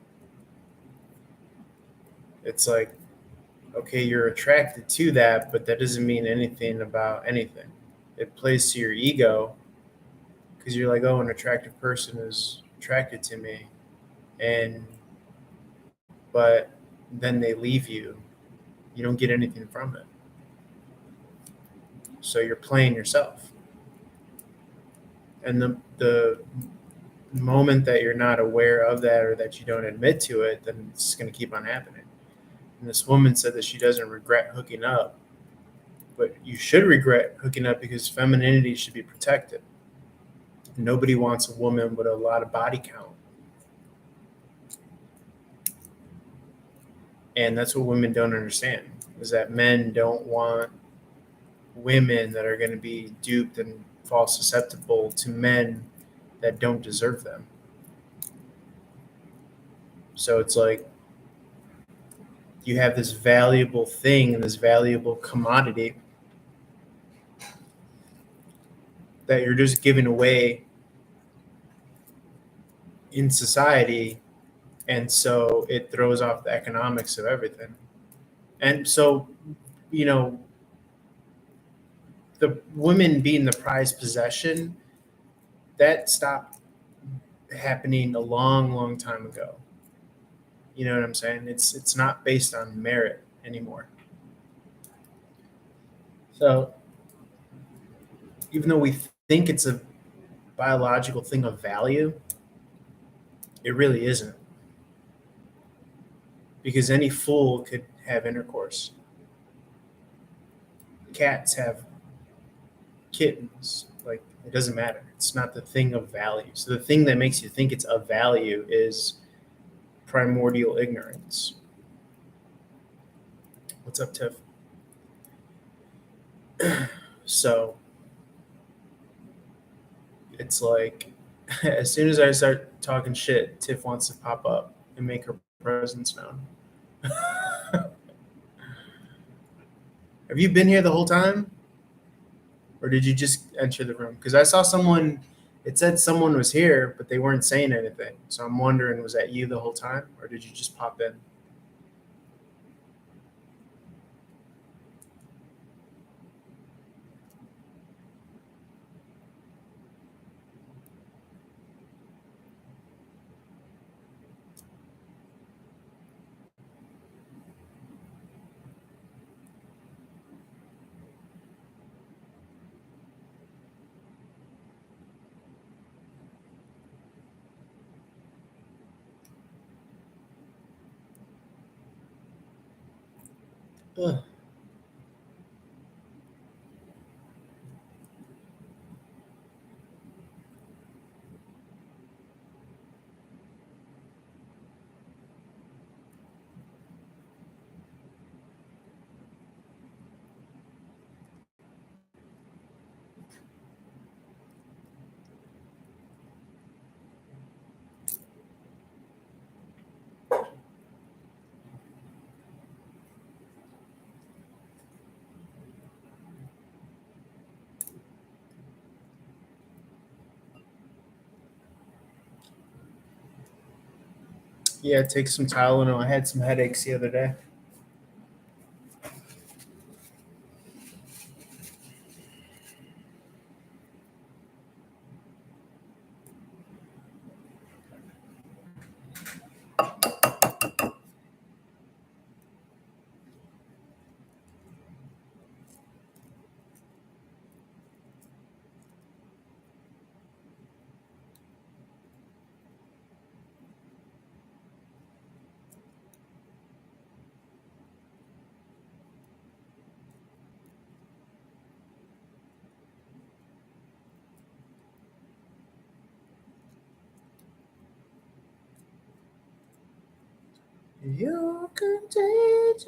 It's like, okay, you're attracted to that, but that doesn't mean anything about anything. It plays to your ego, because you're like, oh, an attractive person is attracted to me, and but then they leave you. You don't get anything from it. So you're playing yourself. And the moment that you're not aware of that, or that you don't admit to it, then it's going to keep on happening. And this woman said that she doesn't regret hooking up, but you should regret hooking up, because femininity should be protected. Nobody wants a woman with a lot of body count. And that's what women don't understand, is that men don't want women that are going to be duped and fall susceptible to men that don't deserve them. So it's like, you have this valuable thing and this valuable commodity that you're just giving away in society. And so it throws off the economics of everything. And so, the women being the prized possession, that stopped happening a long, long time ago. You know what I'm saying? It's not based on merit anymore. So even though we think it's a biological thing of value, it really isn't. Because any fool could have intercourse. Cats have kittens. Like, it doesn't matter. It's not the thing of value. So the thing that makes you think it's of value is primordial ignorance. What's up, Tiff? So it's like, as soon as I start talking shit, Tiff wants to pop up and make her presence known. Have you been here the whole time? Or did you just enter the room? Because I saw someone, it said someone was here, but they weren't saying anything. So I'm wondering, was that you the whole time? Or did you just pop in? Ugh. Yeah, take some Tylenol. I had some headaches the other day. You're contagious.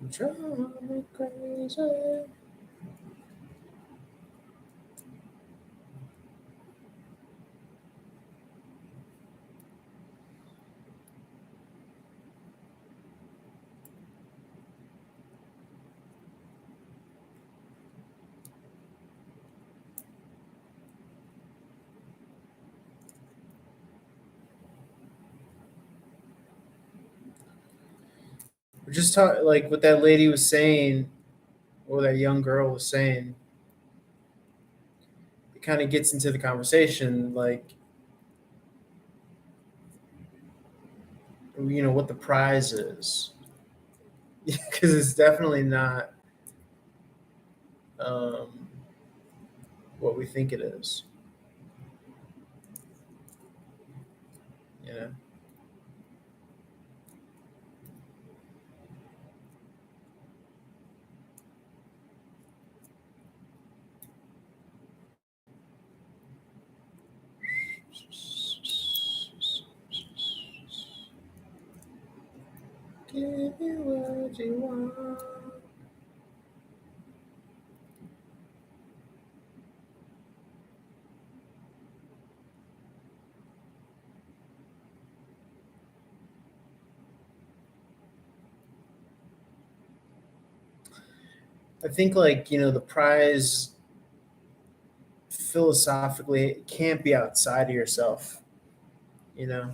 You drive me crazy. We're just talking like what that lady was saying, or that young girl was saying. It kind of gets into the conversation, like, what the prize is, because it's definitely not um, what we think it is. You know. Give you what you want. I think, like, the prize philosophically can't be outside of yourself, you know?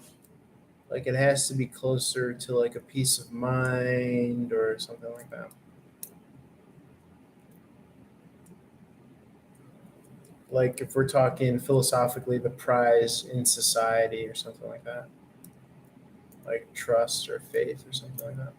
Like, it has to be closer to like a peace of mind or something like that. Like, if we're talking philosophically, the prize in society or something like that, like trust or faith or something like that.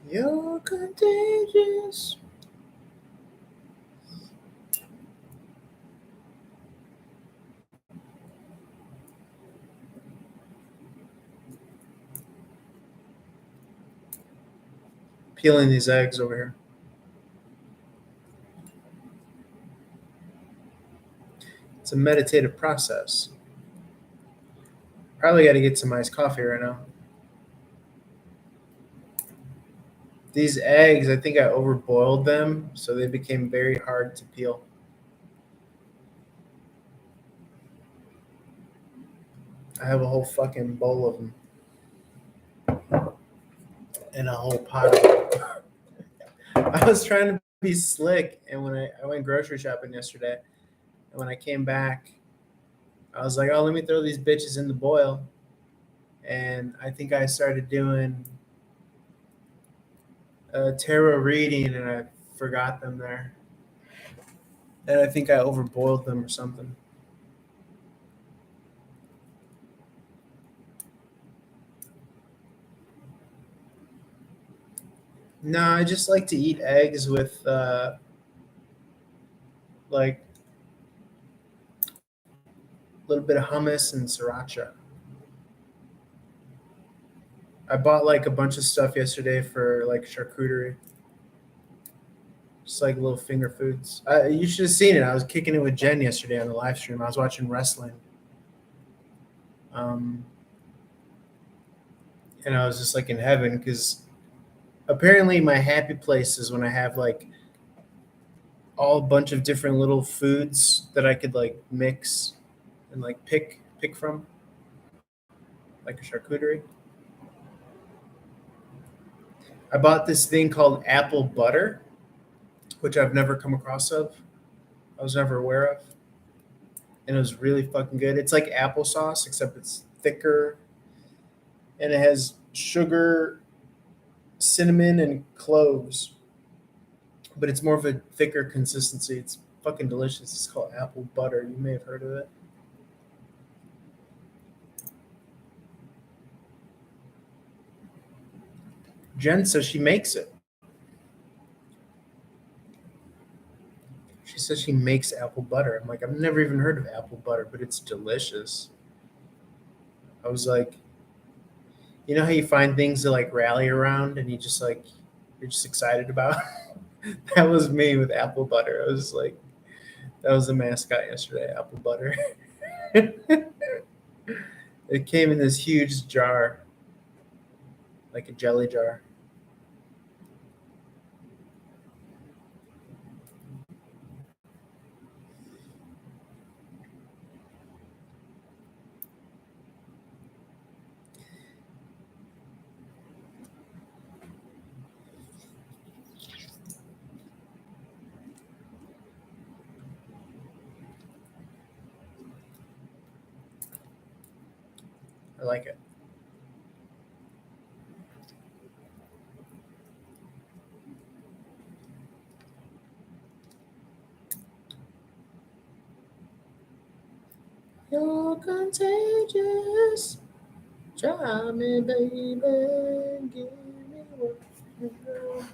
You're contagious. Peeling these eggs over here. It's a meditative process. Probably got to get some iced coffee right now. These eggs, I think I overboiled them, so they became very hard to peel. I have a whole fucking bowl of them and a whole pot of them. I was trying to be slick, and when I went grocery shopping yesterday, and when I came back, I was like, oh, let me throw these bitches in the boil. And I think I started doing a tarot reading, and I forgot them there. And I think I overboiled them or something. No, I just like to eat eggs with like a little bit of hummus and sriracha. I bought like a bunch of stuff yesterday for like charcuterie, just like little finger foods. You should have seen it. I was kicking it with Jen yesterday on the live stream. I was watching wrestling, um, and I was just like in heaven because Apparently, my happy place is when I have like all a bunch of different little foods that I could like mix and like pick from, like a charcuterie. I bought this thing called apple butter, which I've never come across of. I was never aware of, and it was really fucking good. It's like applesauce except it's thicker, and it has sugar, cinnamon, and cloves, but it's more of a thicker consistency. It's fucking delicious. It's called apple butter. You may have heard of it. Jen says she makes it. She says she makes apple butter. I'm like, I've never even heard of apple butter, but it's delicious. I was like, you know how you find things to like rally around and you just like you're just excited about? That was me with apple butter. I was like, that was the mascot yesterday, apple butter. It came in this huge jar, like a jelly jar. I like it. You're contagious. Try me, baby. Give me what you got.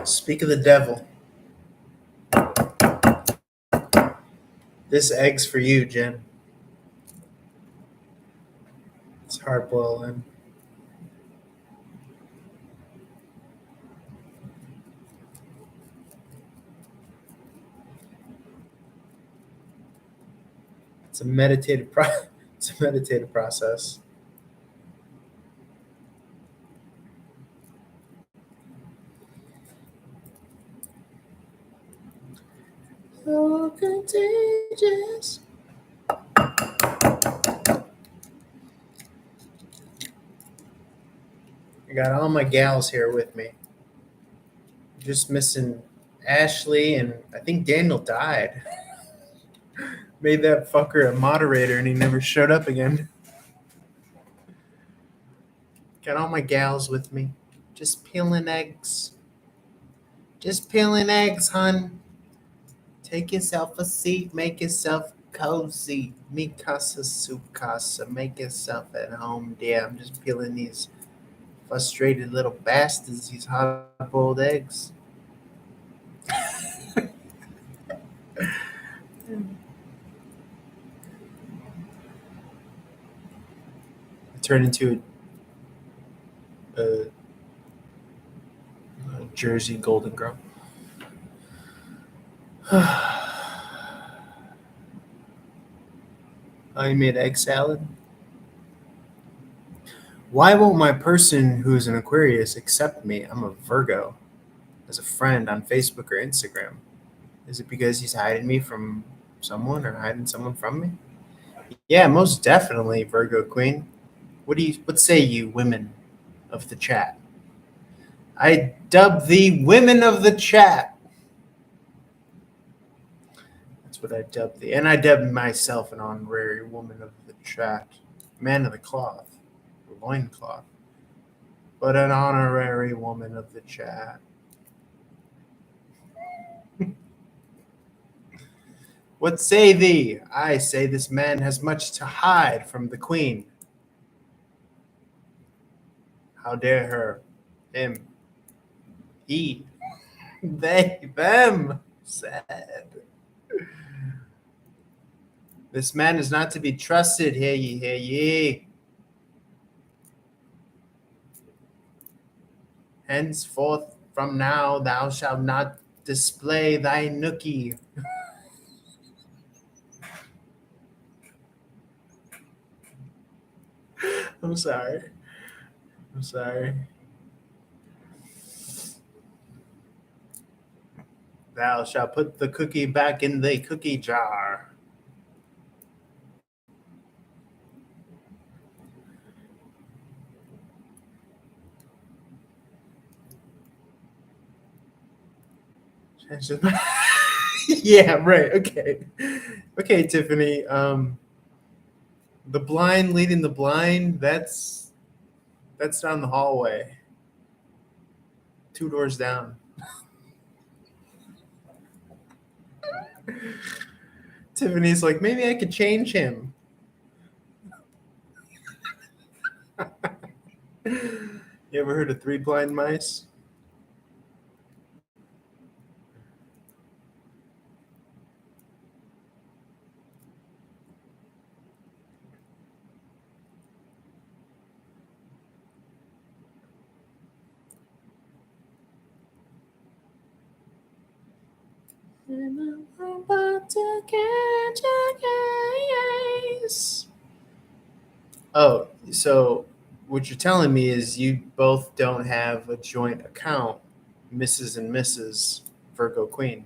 Speak of the devil. This egg's for you, Jen. It's hard boiled. It's a meditative it's a meditative process. So contagious. I got all my gals here with me. Just missing Ashley and I think Daniel died. Made that fucker a moderator and he never showed up again. Got all my gals with me. Just peeling eggs. Just peeling eggs, hun. Take yourself a seat, make yourself cozy. Mi casa su casa. Make yourself at home, dear. I'm just peeling these frustrated little bastards, these hard boiled eggs. I turn into a Jersey Golden Girl. I made egg salad. Why won't my person who is an Aquarius accept me? I'm a Virgo as a friend on Facebook or Instagram. Is it because he's hiding me from someone or hiding someone from me? Yeah, most definitely, Virgo Queen. What say you, women of the chat? I dub thee women of the chat. That's what I dub thee. And I dub myself an honorary woman of the chat. Man of the cloth. Loincloth. But an honorary woman of the chat. What say thee? I say this man has much to hide from the queen. How dare her, him, he, they, them, said. This man is not to be trusted, hear ye, hear ye. Henceforth from now thou shalt not display thy nookie. I'm sorry. I'm sorry. Thou shalt put the cookie back in the cookie jar. Yeah, right. Okay. Okay, Tiffany. The blind leading the blind, that's down the hallway. 2 doors down. Tiffany's like, maybe I could change him. You ever heard of 3 blind mice? I'm about to catch a case. Oh, so what you're telling me is you both don't have a joint account, Mrs. and Mrs. Virgo Queen.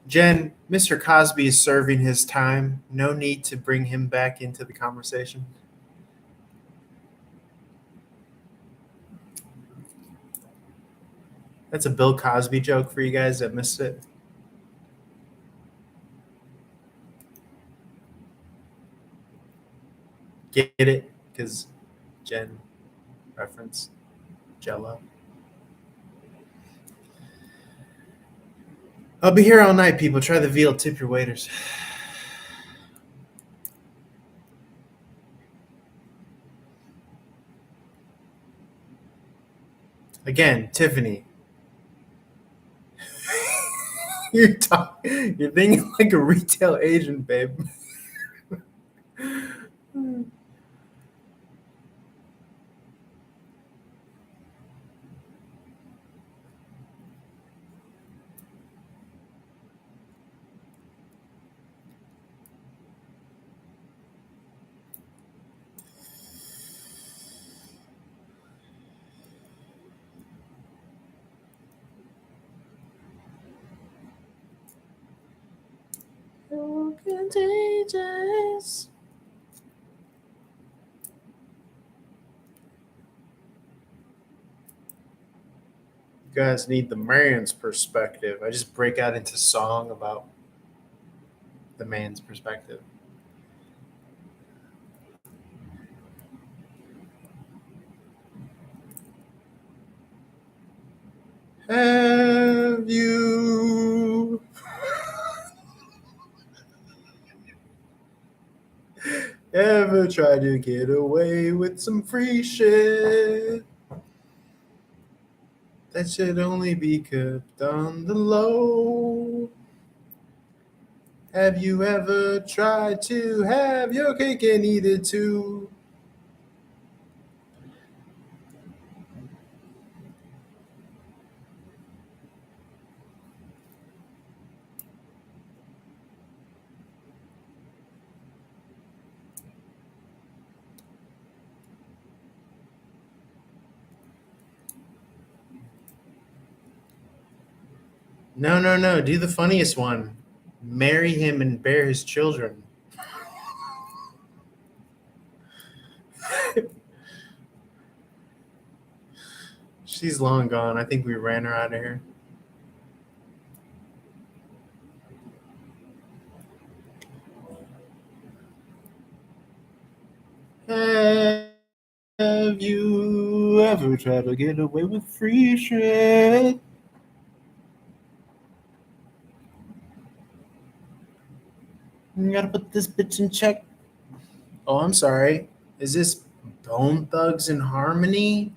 Jen, Mr. Cosby is serving his time. No need to bring him back into the conversation. That's a Bill Cosby joke for you guys that missed it. Get it? Because Jen reference Jello. I'll be here all night, people. Try the veal. Tip your waiters. Again, Tiffany. You're thinking like a retail agent, babe. So contagious. You guys need the man's perspective. I just break out into song about the man's perspective. Have you ever tried to get away with some free shit that should only be kept on the low? Have you ever tried to have your cake and eat it too? No, no, no. Do the funniest one. Marry him and bear his children. She's long gone. I think we ran her out of here. Have you ever tried to get away with free shit? You gotta put this bitch in check. Oh, I'm sorry. Is this Bone Thugs and Harmony?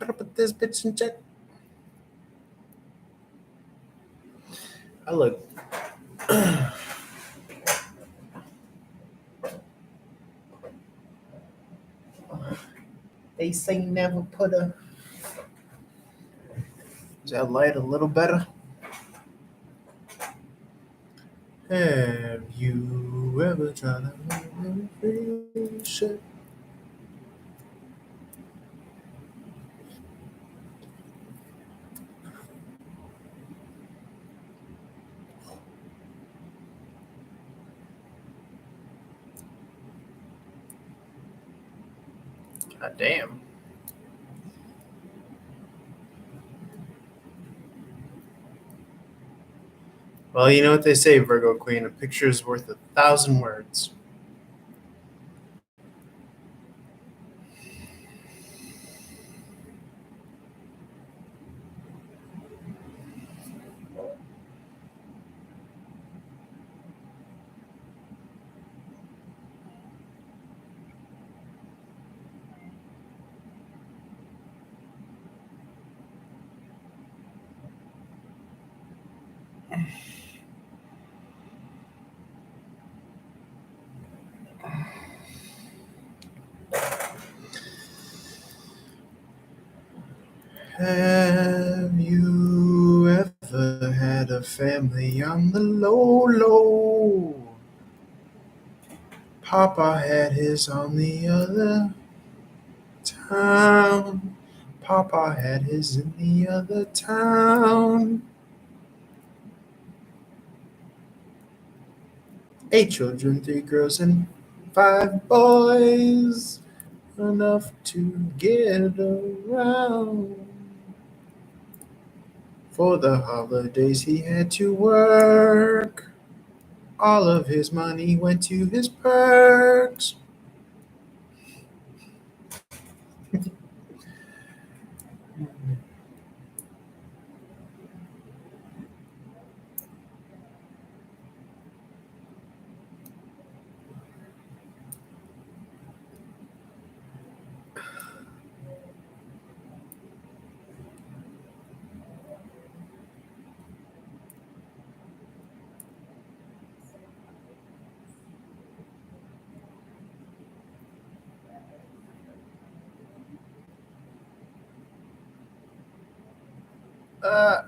Gotta put this bitch in check. I look. They say never put a. Is that light a little better? Have you ever tried to shit? God damn. Well, you know what they say, Virgo Queen. A picture is worth 1,000 words. Have you ever had a family on the low? Papa had his on the other town. Papa had his in the other town. 8 children, 3 girls, and 5 boys. Enough to get around. For the holidays he had to work. All of his money went to his perks. Uh,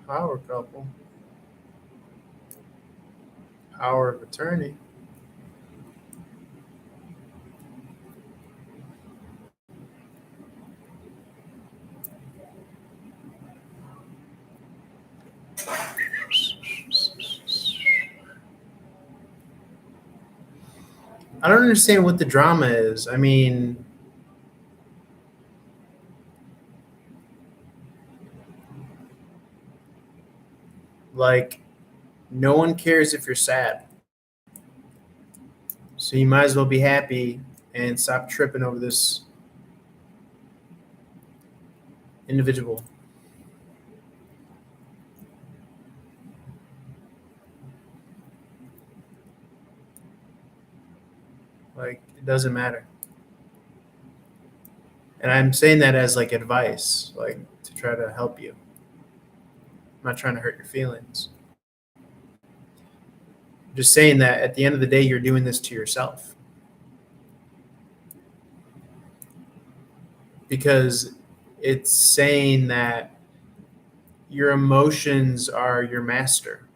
Power couple. Power of attorney. I don't understand what the drama is. I mean, like, no one cares if you're sad. So you might as well be happy and stop tripping over this individual. Like, it doesn't matter. And I'm saying that as like advice, like to try to help you. I'm not trying to hurt your feelings. I'm just saying that at the end of the day, you're doing this to yourself. Because it's saying that your emotions are your master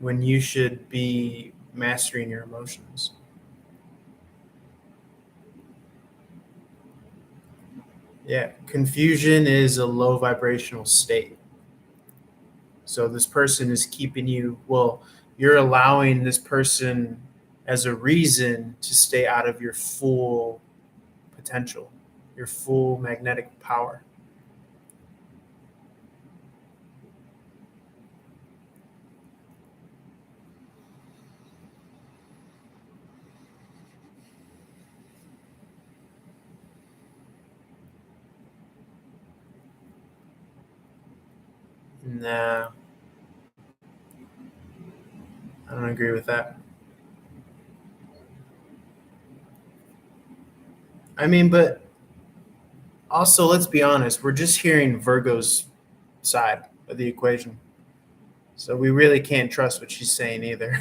when you should be mastering your emotions. Yeah, confusion is a low vibrational state. So this person is keeping you, well, you're allowing this person as a reason to stay out of your full potential, your full magnetic power. Nah, I don't agree with that. I mean, but also, let's be honest, we're just hearing Virgo's side of the equation. So we really can't trust what she's saying either.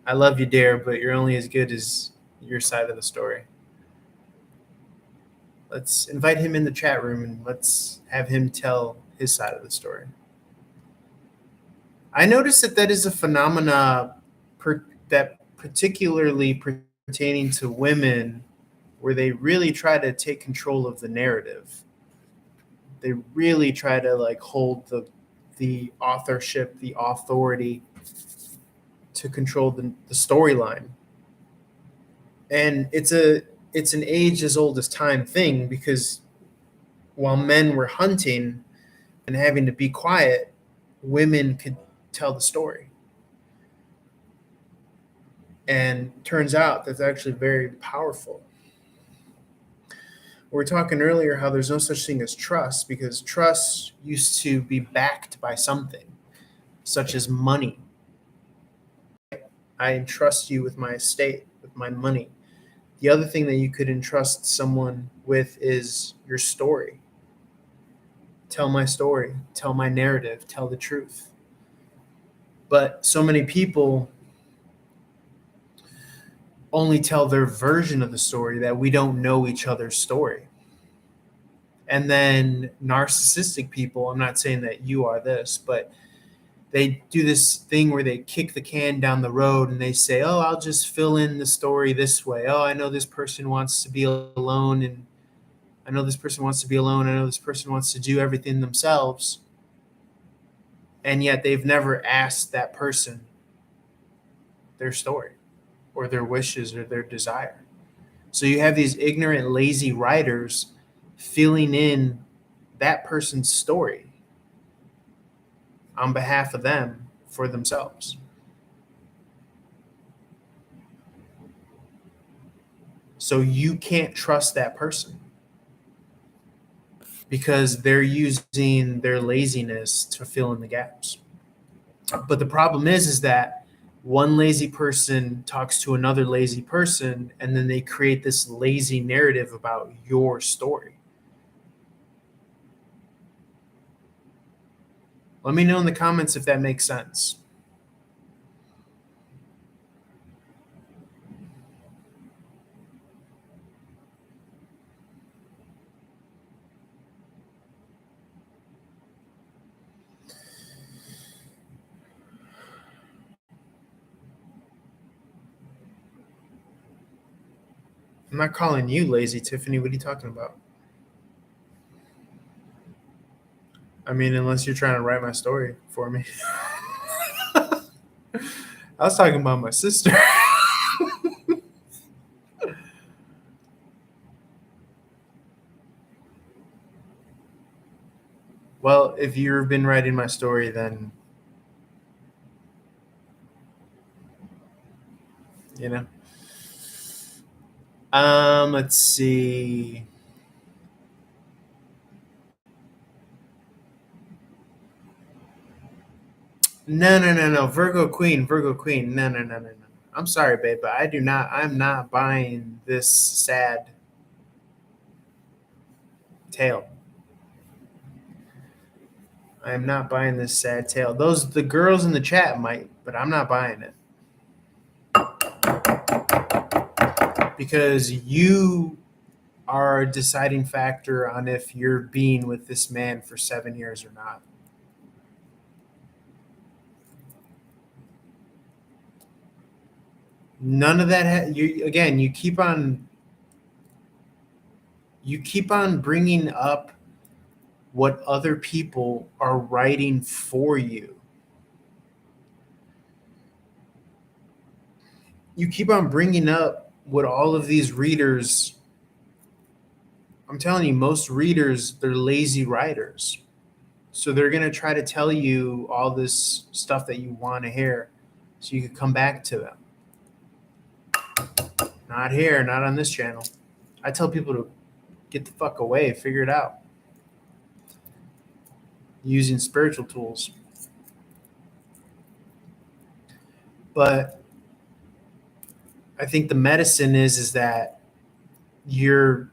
I love you, dear, but you're only as good as your side of the story. Let's invite him in the chat room and let's have him tell his side of the story. I noticed that is a phenomena that particularly pertaining to women, where they really try to take control of the narrative. They really try to like hold the authorship, the authority to control the storyline. And it's an age as old as time thing, because while men were hunting and having to be quiet, women could tell the story. And turns out that's actually very powerful. We were talking earlier how there's no such thing as trust, because trust used to be backed by something, such as money. I entrust you with my estate, with my money. The other thing that you could entrust someone with is your story. Tell my story, tell my narrative, tell the truth. But so many people only tell their version of the story, that we don't know each other's story. And then narcissistic people, I'm not saying that you are this, but they do this thing where they kick the can down the road and they say, oh, I'll just fill in the story this way. Oh, I know this person wants to be alone, and I know this person wants to be alone. I know this person wants to do everything themselves. And yet they've never asked that person their story or their wishes or their desire. So you have these ignorant, lazy writers filling in that person's story on behalf of them for themselves. So you can't trust that person because they're using their laziness to fill in the gaps. But the problem is that one lazy person talks to another lazy person, and then they create this lazy narrative about your story. Let me know in the comments if that makes sense. I'm not calling you lazy, Tiffany. What are you talking about? I mean, unless you're trying to write my story for me. I was talking about my sister. Well, if you've been writing my story, then, you know. Let's see. No. Virgo Queen. No. I'm sorry, babe, but I'm not buying this sad tale. I am not buying this sad tale. The girls in the chat might, but I'm not buying it. Because you are a deciding factor on if you're being with this man for 7 years or not. None of that. You keep on bringing up what other people are writing for you. you keep on bringing up what all of these readers, I'm telling you, most readers, they're lazy writers. So they're going to try to tell you all this stuff that you want to hear so you can come back to them. Not here, not on this channel. I tell people to get the fuck away, figure it out. Using spiritual tools. But I think the medicine is that you're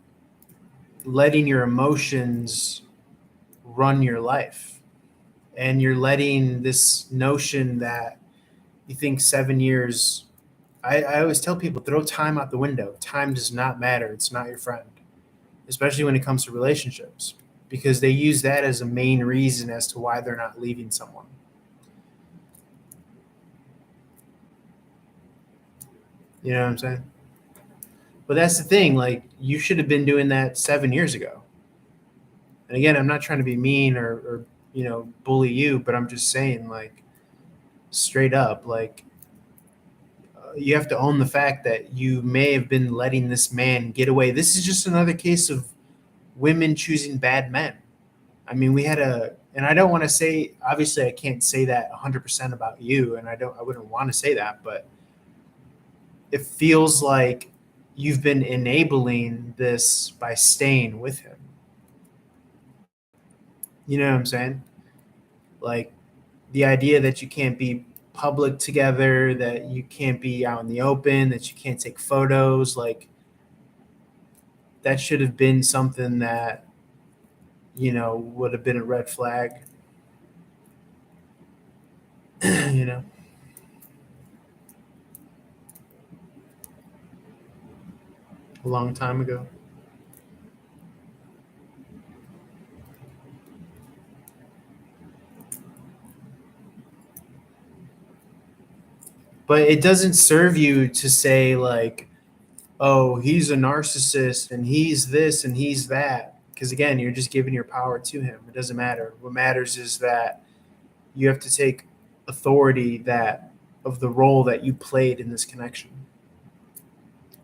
letting your emotions run your life. And you're letting this notion that you think 7 years, I always tell people, throw time out the window. Time does not matter. It's not your friend, especially when it comes to relationships, because they use that as a main reason as to why they're not leaving someone. You know what I'm saying? But that's the thing. Like, you should have been doing that 7 years ago. And again, I'm not trying to be mean or bully you, but I'm just saying, like, straight up, like, you have to own the fact that you may have been letting this man get away. This is just another case of women choosing bad men. I mean, and I don't want to say, obviously I can't say that 100% about you, and I wouldn't want to say that, but it feels like you've been enabling this by staying with him. You know what I'm saying? Like, the idea that you can't be public together, that you can't be out in the open, that you can't take photos, like, that should have been something that, would have been a red flag. A long time ago. But it doesn't serve you to say, like, oh, he's a narcissist and he's this and he's that. Because again, you're just giving your power to him. It doesn't matter. What matters is that you have to take authority of the role that you played in this connection.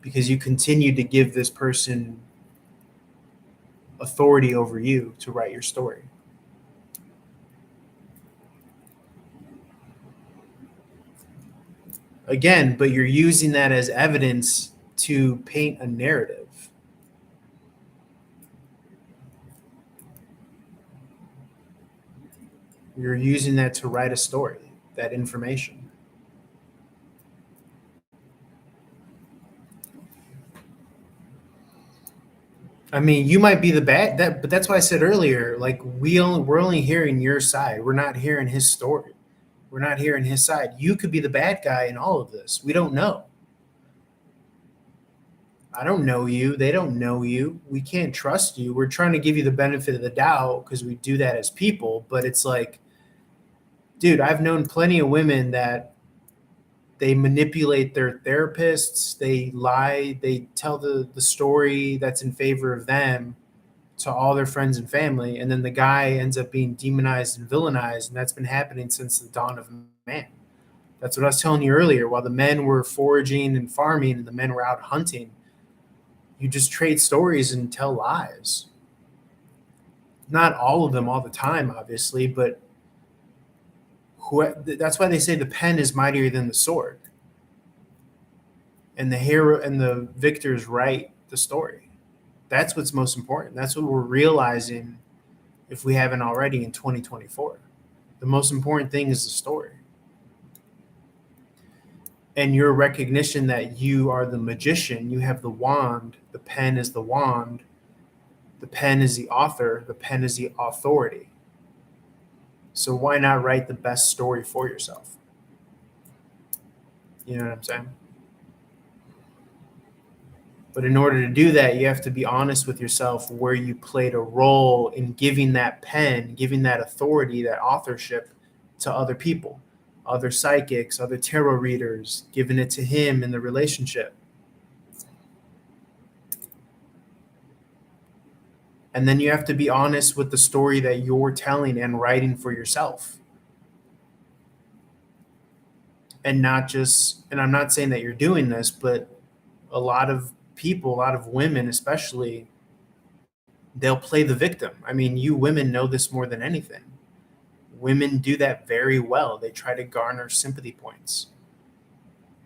Because you continue to give this person authority over you to write your story. Again, but you're using that as evidence to paint a narrative. You're using that to write a story, that information. I mean, you might be the bad, but that's why I said earlier, like, we're only hearing your side. We're not hearing his story. We're not hearing his side. You could be the bad guy in all of this. We don't know. I don't know you. They don't know you. We can't trust you. We're trying to give you the benefit of the doubt because we do that as people. But it's like, dude, I've known plenty of women that they manipulate their therapists. They lie. They tell the story that's in favor of them to all their friends and family. And then the guy ends up being demonized and villainized. And that's been happening since the dawn of man. That's what I was telling you earlier. While the men were foraging and farming and the men were out hunting, you just trade stories and tell lies. Not all of them all the time, obviously, but that's why they say the pen is mightier than the sword. And the hero and the victors write the story. That's what's most important. That's what we're realizing, if we haven't already, in 2024. The most important thing is the story. And your recognition that you are the magician, you have the wand, the pen is the wand, the pen is the author, the pen is the authority. So why not write the best story for yourself? You know what I'm saying? But in order to do that, you have to be honest with yourself where you played a role in giving that pen, giving that authority, that authorship to other people, other psychics, other tarot readers, giving it to him in the relationship. And then you have to be honest with the story that you're telling and writing for yourself. And not just, and I'm not saying that you're doing this, but a lot of people, a lot of women especially, they'll play the victim. I mean, you women know this more than anything. Women do that very well. They try to garner sympathy points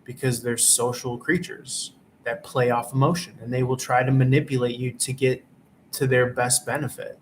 because they're social creatures that play off emotion, and they will try to manipulate you to get to their best benefit.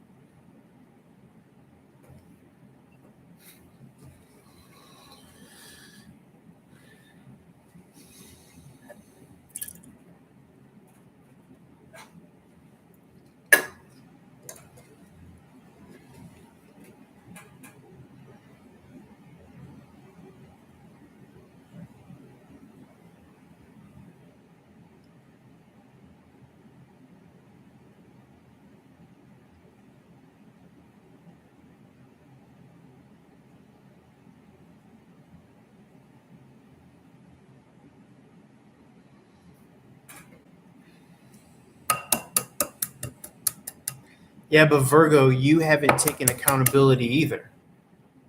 Yeah, but Virgo, you haven't taken accountability either.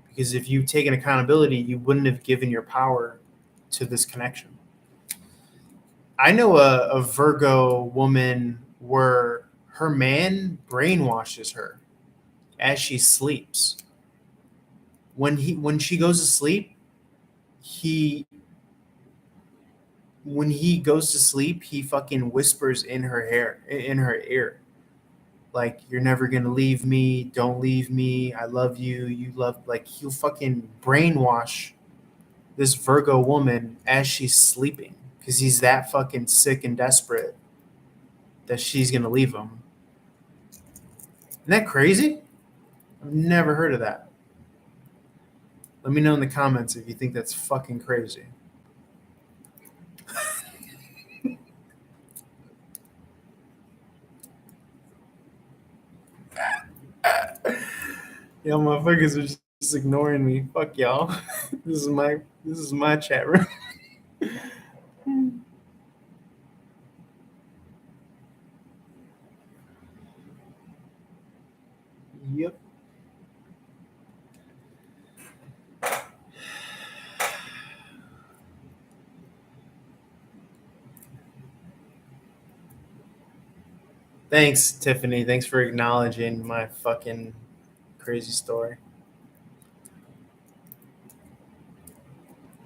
Because if you've taken accountability, you wouldn't have given your power to this connection. I know a Virgo woman where her man brainwashes her as she sleeps. When she goes to sleep, he when he goes to sleep, he fucking whispers in her ear, like, you're never gonna leave me, don't leave me, I love you, you love, like, he'll fucking brainwash this Virgo woman as she's sleeping because he's that fucking sick and desperate that she's gonna leave him. Isn't that crazy? I've never heard of that. Let me know in the comments if you think that's fucking crazy. Y'all motherfuckers are just ignoring me. Fuck y'all. This is my chat room. Yep. Thanks, Tiffany. Thanks for acknowledging my fucking crazy story.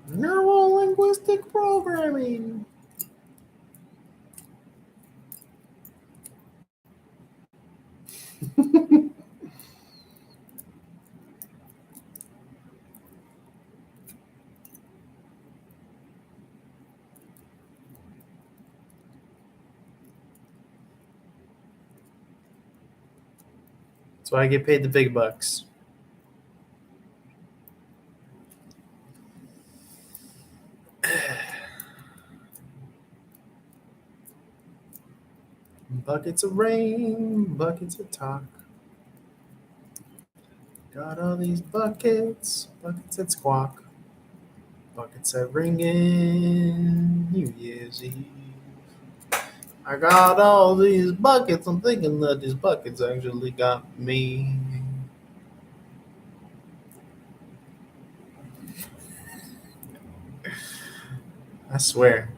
Neural linguistic programming. That's why I get paid the big bucks. Buckets of rain, buckets of talk. Got all these buckets, buckets that squawk, buckets that ring in New Year's Eve. I got all these buckets, I'm thinking that these buckets actually got me. I swear.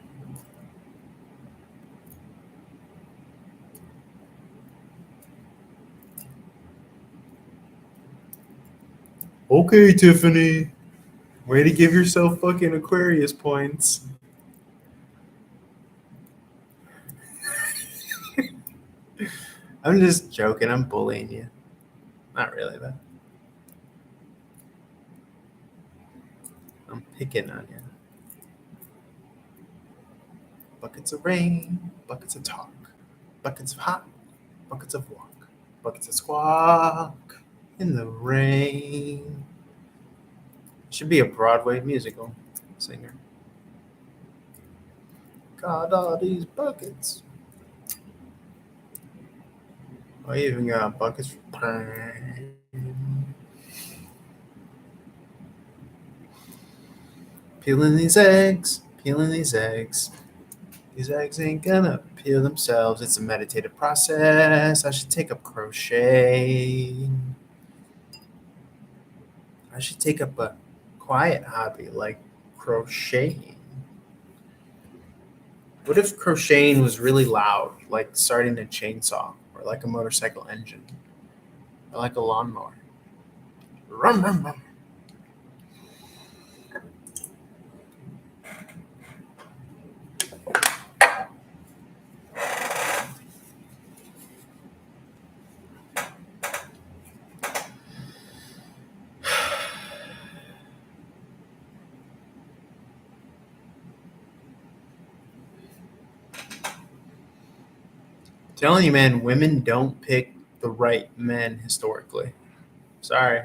Okay, Tiffany. Way to give yourself fucking Aquarius points. I'm just joking. I'm bullying you. Not really, though. I'm picking on you. Buckets of rain, buckets of talk, buckets of hot, buckets of walk, buckets of squawk in the rain. Should be a Broadway musical singer. Got all these buckets. I even got buckets for pain. Peeling these eggs, peeling these eggs. These eggs ain't gonna peel themselves. It's a meditative process. I should take up crochet. I should take up a quiet hobby like Crocheting. What if crocheting was really loud, like starting a chainsaw or like a motorcycle engine or like a lawnmower? Rum, rum, rum. Telling you, man, women don't pick the right men historically. Sorry.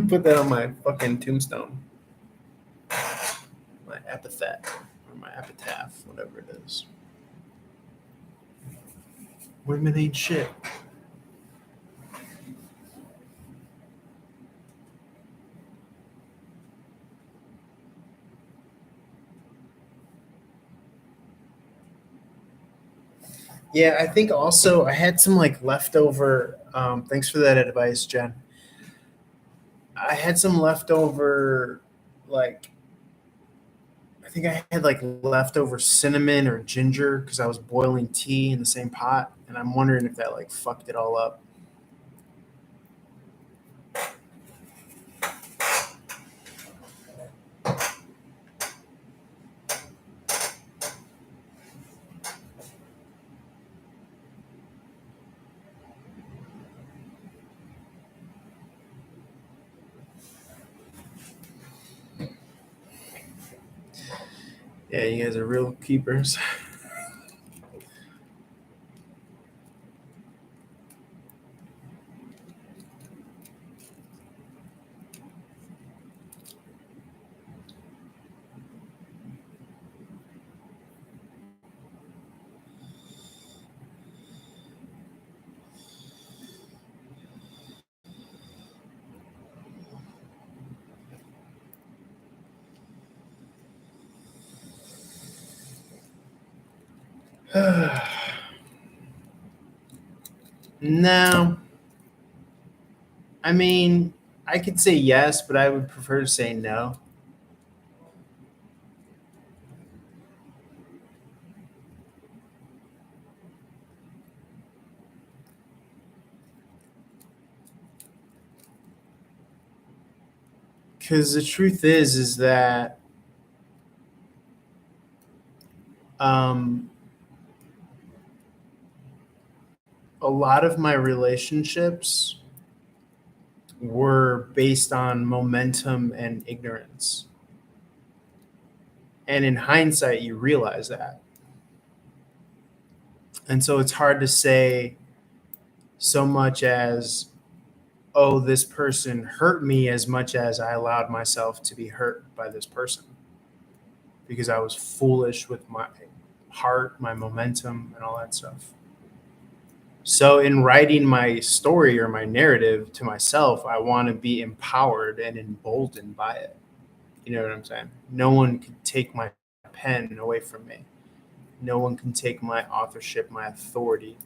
Put that on my fucking tombstone. My epithet or my epitaph, whatever it is. Women ain't shit. Yeah, I think also I had some like leftover. Thanks for that advice, Jen. I had some leftover, like I think I had like leftover cinnamon or ginger because I was boiling tea in the same pot, and I'm wondering if that like fucked it all up. Yeah, you guys are real keepers. No, I mean, I could say yes, but I would prefer to say no. Because the truth is that um, a lot of my relationships were based on momentum and ignorance. And in hindsight, you realize that. And so it's hard to say so much as, oh, this person hurt me as much as I allowed myself to be hurt by this person because I was foolish with my heart, my momentum, and all that stuff. So, in writing my story or my narrative to myself, I want to be empowered and emboldened by it. You know what I'm saying? No one can take my pen away from me. No one can take my authorship, my authority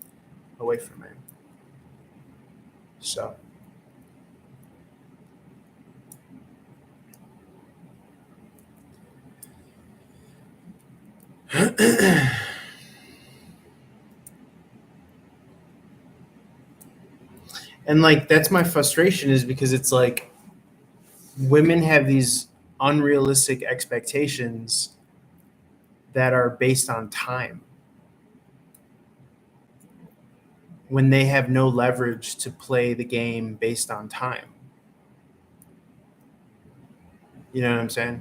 away from me. So, and like that's my frustration is because it's like women have these unrealistic expectations that are based on time when they have no leverage to play the game based on time. You know what I'm saying?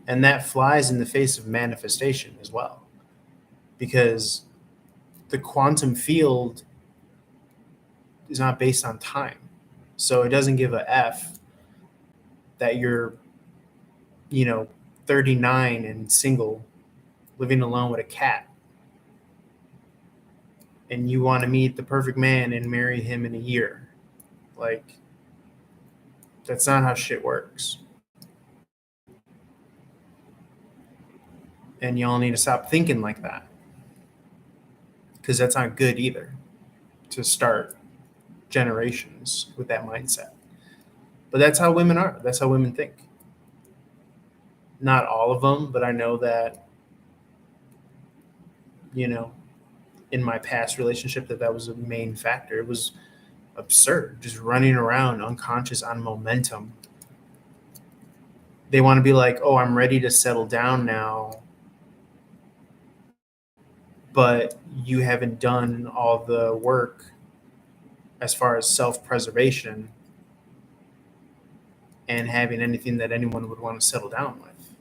And that flies in the face of manifestation as well because the quantum field is not based on time. So it doesn't give a F that you're, you know, 39 and single, living alone with a cat, and you want to meet the perfect man and marry him in a year. Like, that's not how shit works. And y'all need to stop thinking like that. because that's not good either to start generations with that mindset. But that's how women are. That's how women think. Not all of them, but I know that, you know, in my past relationship, that was a main factor. It was absurd, just running around unconscious on momentum. They want to be like, oh, I'm ready to settle down now, but you haven't done all the work as far as self-preservation and having anything that anyone would want to settle down with.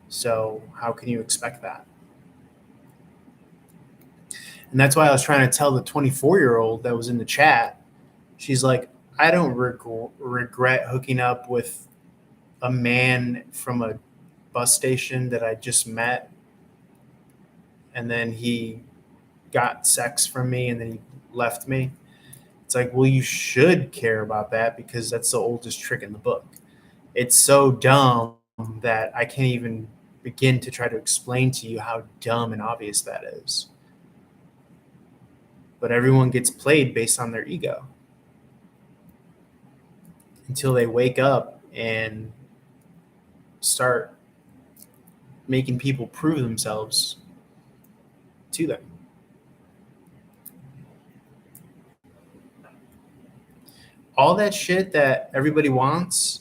So how can you expect that? And that's why I was trying to tell the 24-year-old that was in the chat. She's like, I don't regret hooking up with a man from a bus station that I just met, and then he got sex from me and then he left me. It's like, well, you should care about that because that's the oldest trick in the book. It's so dumb that I can't even begin to try to explain to you how dumb and obvious that is. But everyone gets played based on their ego until they wake up and start making people prove themselves to them. All that shit that everybody wants,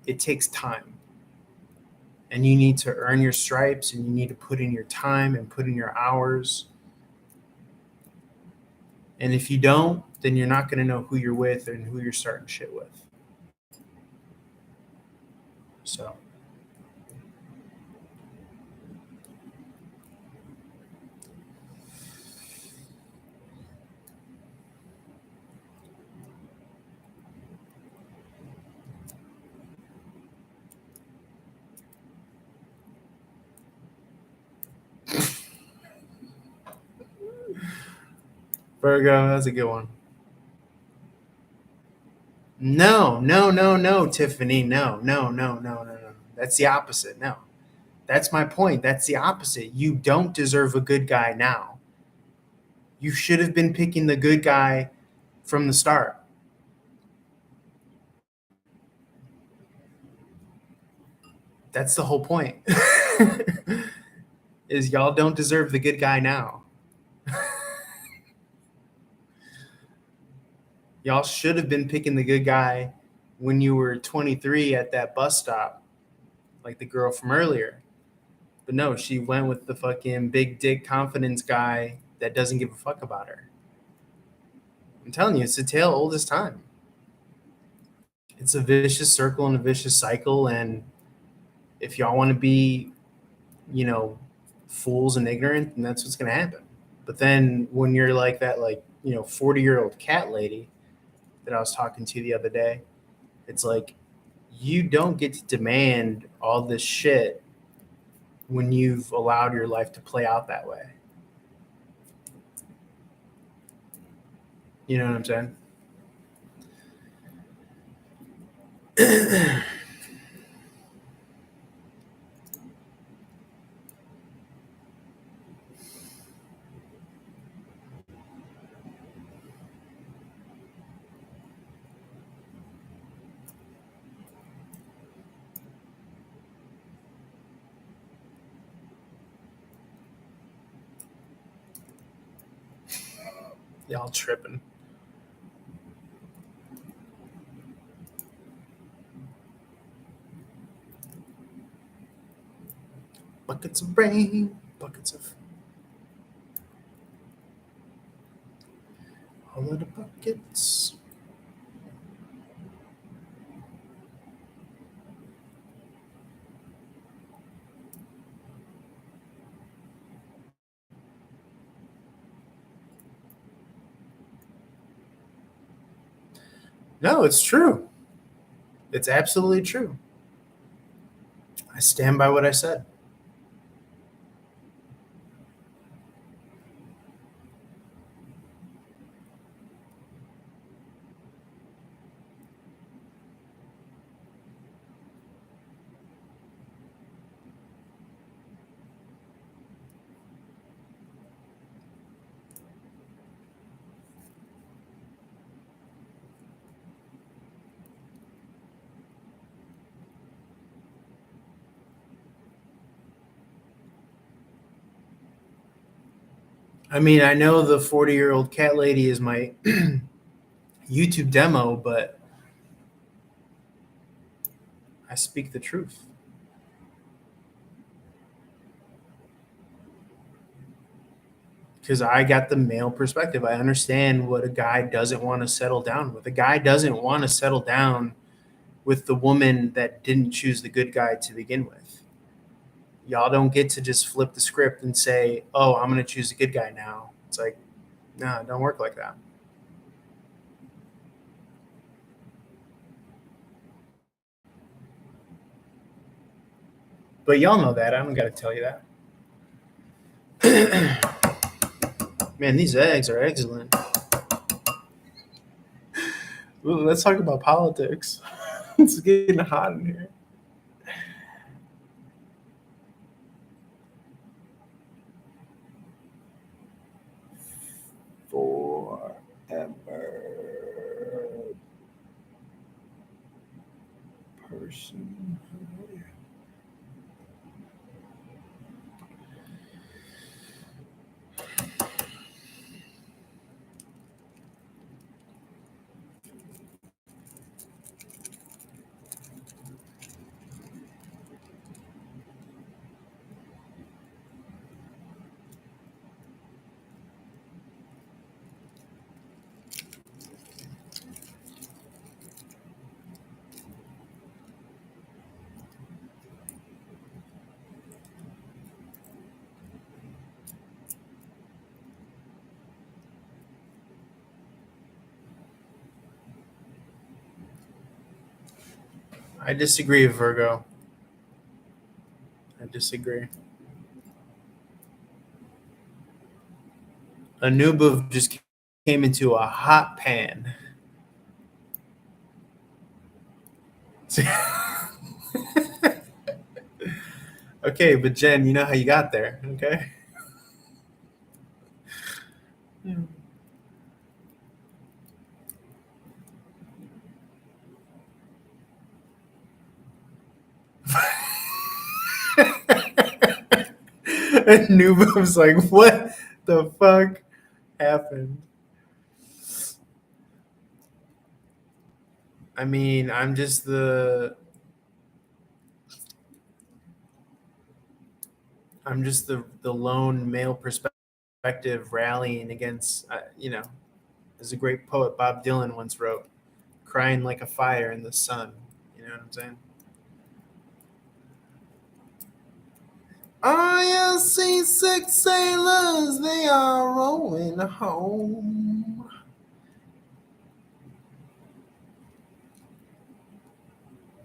it takes time. And you need to earn your stripes, and you need to put in your time and put in your hours. And if you don't, then you're not going to know who you're with and who you're starting shit with. So. Virgo, that's a good one. No, Tiffany. No. That's the opposite. No. That's my point. That's the opposite. You don't deserve a good guy now. You should have been picking the good guy from the start. That's the whole point. Is y'all don't deserve the good guy now. Y'all should have been picking the good guy when you were 23 at that bus stop, like the girl from earlier. But no, she went with the fucking big dick confidence guy that doesn't give a fuck about her. I'm telling you, it's a tale old as time. It's a vicious circle and a vicious cycle. And if y'all want to be, fools and ignorant, then that's what's going to happen. But then when you're like that, 40-year-old cat lady that I was talking to the other day, it's like, you don't get to demand all this shit when you've allowed your life to play out that way. You know what I'm saying? Y'all tripping. Buckets of rain, buckets of... all of the buckets. No, it's true. It's absolutely true. I stand by what I said. I mean, I know the 40-year-old cat lady is my YouTube demo, but I speak the truth. Because I got the male perspective. I understand what a guy doesn't want to settle down with. A guy doesn't want to settle down with the woman that didn't choose the good guy to begin with. Y'all don't get to just flip the script and say, oh, I'm going to choose the good guy now. It's like, no, it don't work like that. But y'all know that. I don't got to tell you that. Man, these eggs are excellent. Ooh, let's talk about politics. It's getting hot in here. Forever person. I disagree, Virgo. I disagree. Anubis just came into a hot pan. Okay, but Jen, you know how you got there, okay? Anubis like, what the fuck happened? I mean, I'm just the lone male perspective rallying against, as a great poet Bob Dylan once wrote, crying like a fire in the sun. You know what I'm saying? I see 6 sailors, they are rowing home.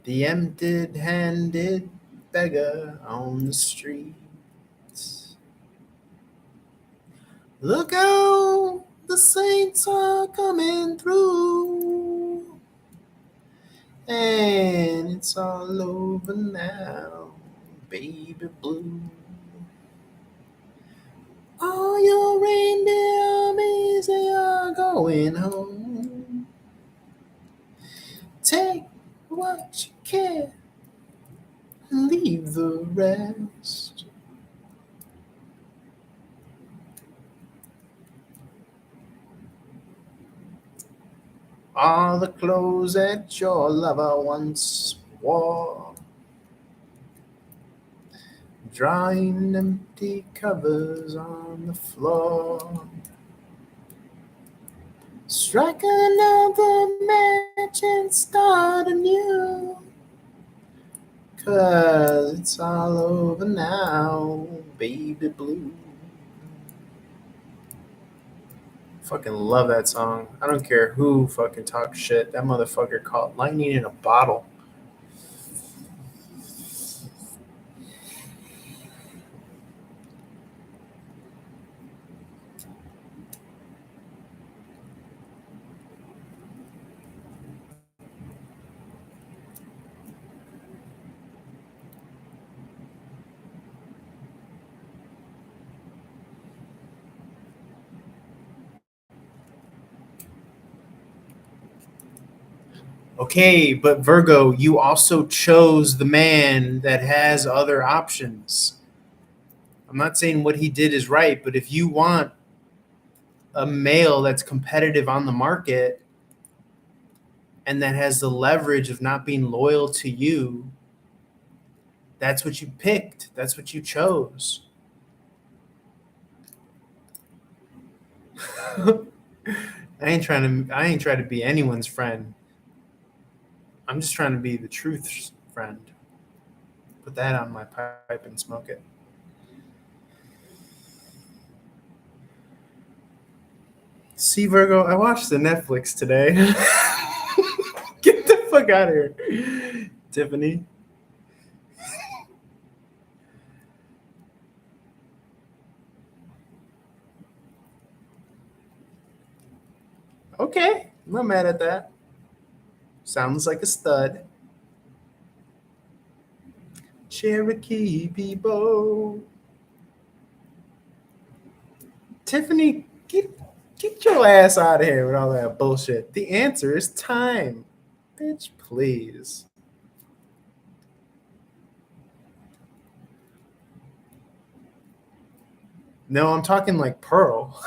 The empty-handed beggar on the streets. Look out, the saints are coming through. And it's all over now, baby blue. All your reindeer armies, they are going home. Take what you can and leave the rest. All the clothes that your lover once wore, drying empty covers on the floor. Strike another match and start anew, 'cause it's all over now, baby blue. Fucking love that song. I don't care who fucking talks shit. That motherfucker caught lightning in a bottle. Okay, but Virgo, you also chose the man that has other options. I'm not saying what he did is right, but if you want a male that's competitive on the market and that has the leverage of not being loyal to you, that's what you picked. That's what you chose. I ain't trying to be anyone's friend. I'm just trying to be the truth's friend. Put that on my pipe and smoke it. See, Virgo, I watched the Netflix today. Get the fuck out of here, Tiffany. Okay, I'm not mad at that. Sounds like a stud. Cherokee people. Tiffany, get your ass out of here with all that bullshit. The answer is time. Bitch, please. No, I'm talking like Pearl.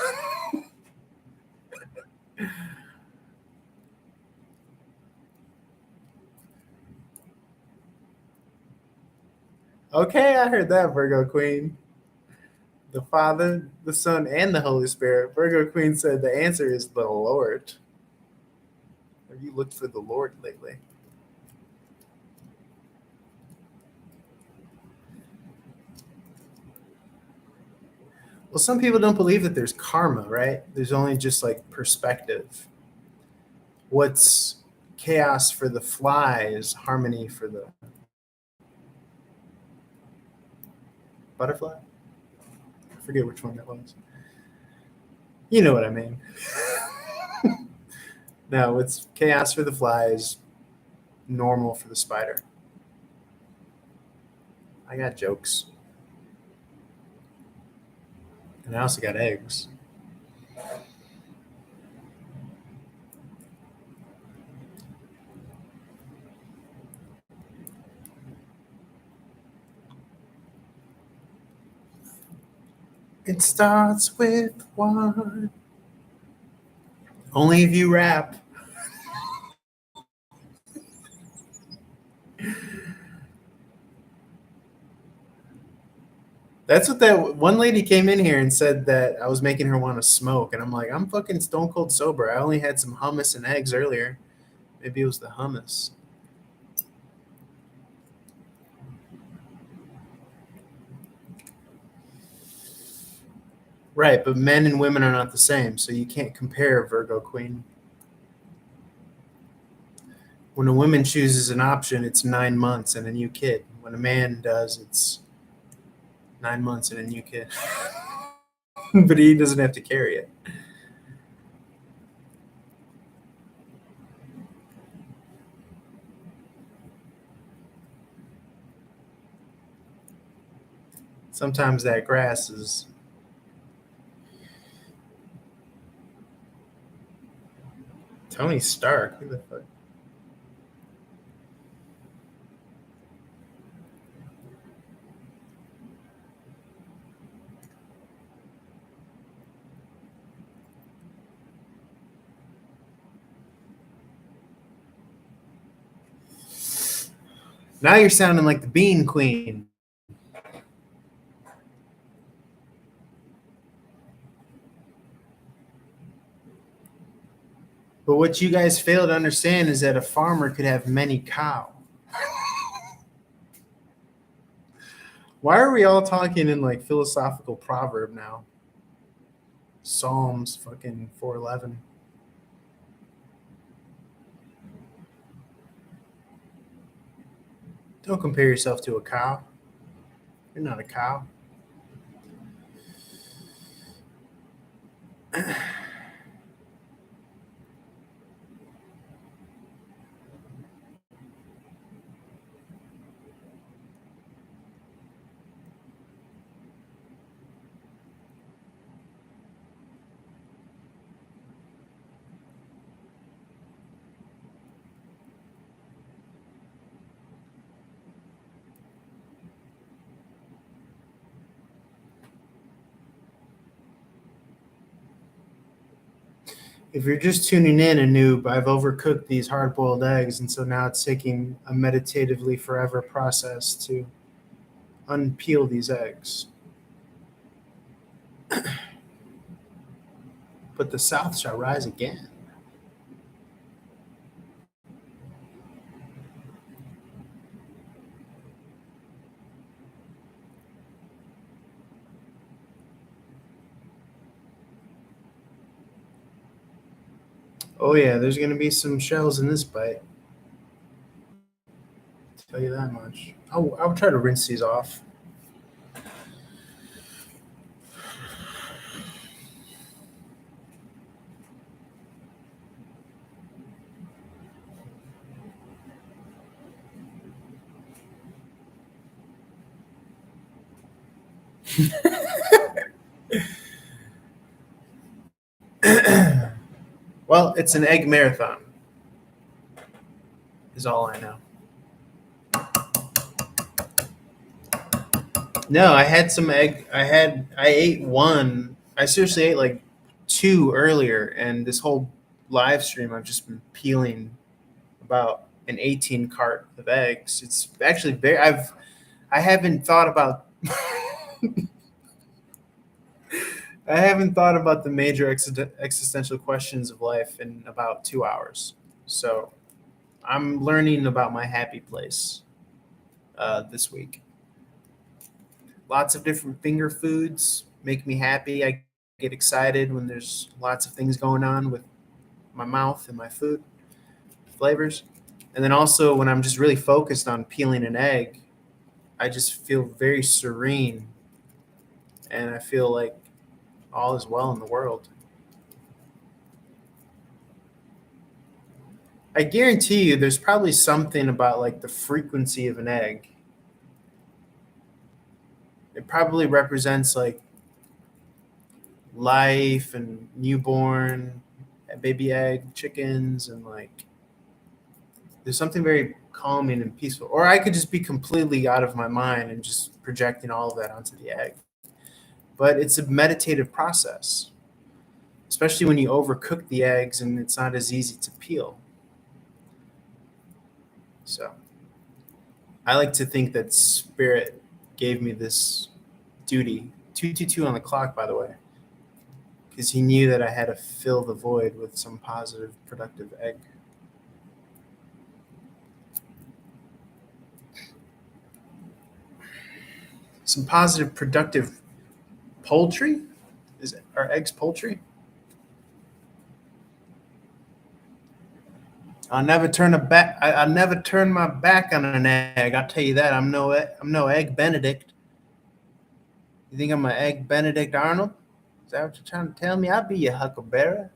Okay, I heard that, Virgo Queen. The Father, the Son, and the Holy Spirit. Virgo Queen said the answer is the Lord. Have you looked for the Lord lately? Well, some people don't believe that there's karma, right? There's only just like perspective. What's chaos for the flies, harmony for the butterfly? I forget which one that was. You know what I mean. No, it's chaos for the flies, normal for the spider. I got jokes. And I also got eggs. It starts with one. Only if you rap. That's what that one lady came in here and said that I was making her want to smoke. And I'm like, I'm fucking stone cold sober. I only had some hummus and eggs earlier. Maybe it was the hummus. Right, but men and women are not the same, so you can't compare, Virgo Queen. When a woman chooses an option, it's 9 months and a new kid. When a man does, it's 9 months and a new kid. But he doesn't have to carry it. Sometimes that grass is Tony Stark. Who the fuck? Now you're sounding like the Bean Queen. But what you guys fail to understand is that a farmer could have many cows. Why are we all talking in like philosophical proverb now? Psalms fucking 411. Don't compare yourself to a cow. You're not a cow. If you're just tuning in, a noob, I've overcooked these hard-boiled eggs, and so now it's taking a meditatively forever process to unpeel these eggs. But the South shall rise again. Oh yeah, there's gonna be some shells in this bite. Tell you that much. I'll try to rinse these off. Well, it's an egg marathon, is all I know. No, I had some egg. I ate one. I seriously ate like two earlier, and this whole live stream, I've just been peeling about an 18 cart of eggs. It's actually very. I haven't thought about. I haven't thought about the major existential questions of life in about 2 hours. So I'm learning about my happy place this week. Lots of different finger foods make me happy. I get excited when there's lots of things going on with my mouth and my food flavors. And then also when I'm just really focused on peeling an egg, I just feel very serene and I feel like all is well in the world. I guarantee you there's probably something about like the frequency of an egg. It probably represents like life and newborn baby egg chickens and like there's something very calming and peaceful. Or I could just be completely out of my mind and just projecting all of that onto the egg. But it's a meditative process, especially when you overcook the eggs and it's not as easy to peel. So I like to think that spirit gave me this duty. 222 on the clock, by the way, because he knew that I had to fill the void with some positive, productive egg. Some positive, productive poultry? Are eggs poultry? I'll never turn my back on an egg. I'll tell you that. I'm no egg Benedict. You think I'm an egg Benedict Arnold? Is that what you're trying to tell me? I'll be your huckleberry.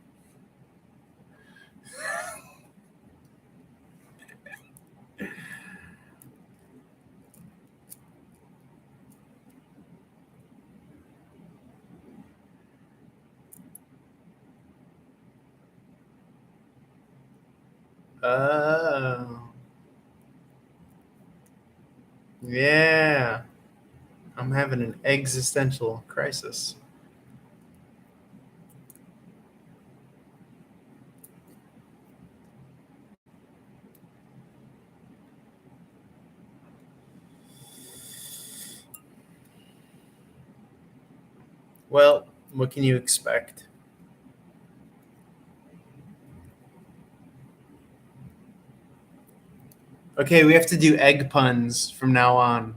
Oh, yeah. I'm having an existential crisis. Well, what can you expect? Okay, we have to do egg puns from now on.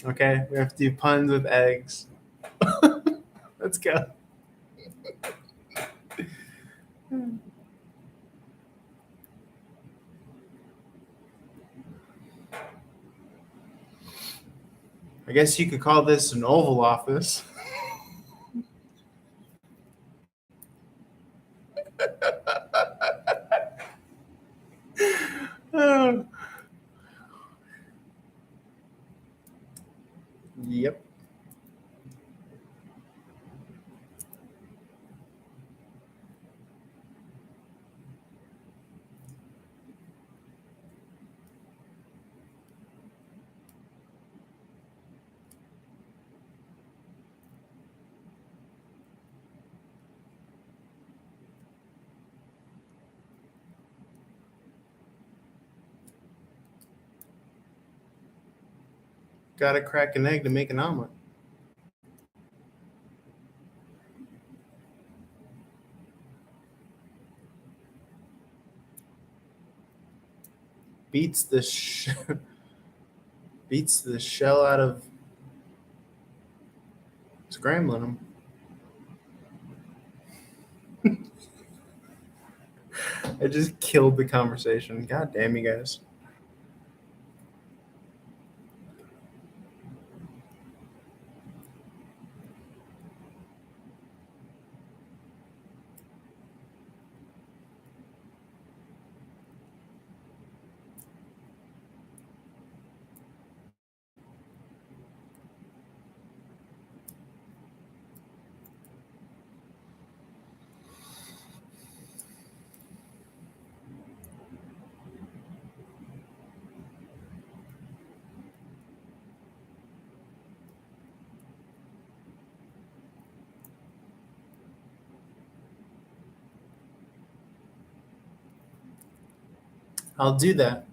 Okay, we have to do puns with eggs. Let's go. I guess you could call this an Oval Office. Oh, yep. Gotta crack an egg to make an omelet. Beats the beats the shell out of scrambling them. I just killed the conversation. God damn you guys. I'll do that.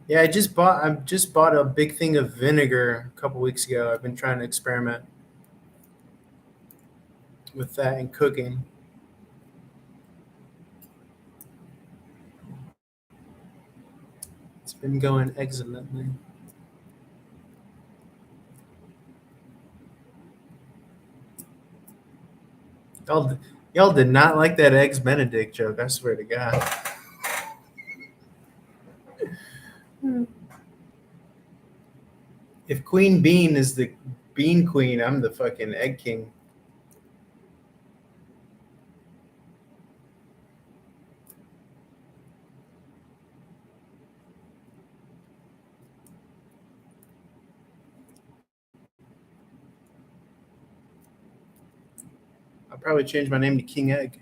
Yeah, I just bought a big thing of vinegar a couple weeks ago. I've been trying to experiment with that in cooking. It's been going excellently. Y'all did not like that eggs Benedict joke. I swear to God. If Queen Bean is the bean queen, I'm the fucking egg king. I'll probably change my name to King Egg.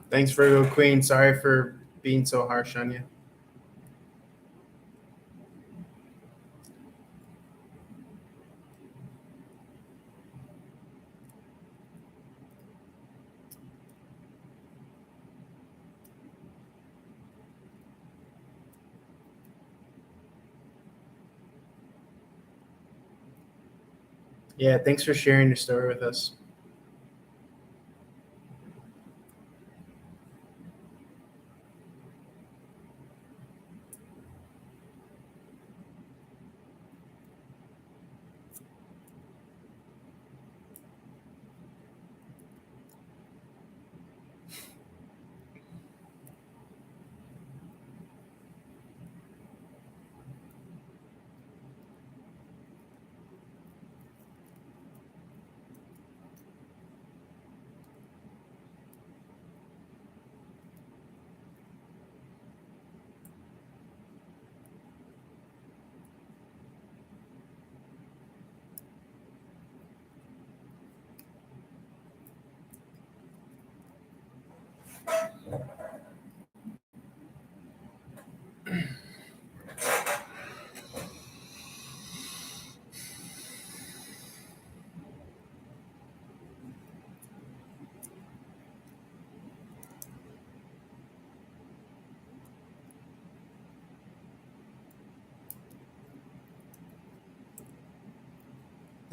Thanks, Virgo Queen. Sorry for being so harsh on you. Yeah, thanks for sharing your story with us.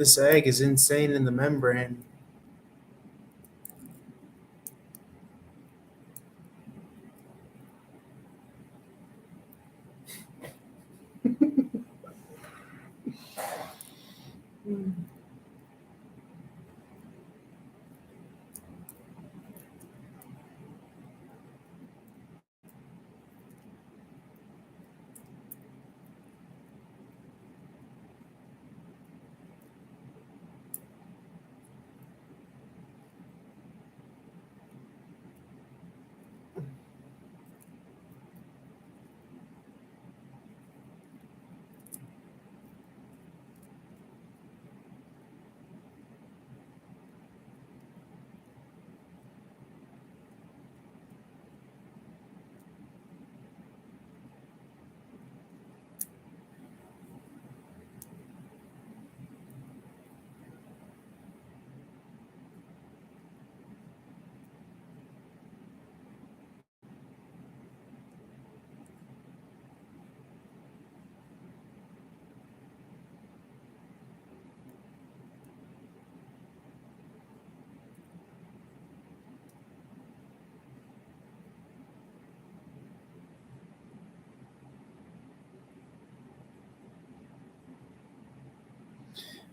This egg is insane in the membrane.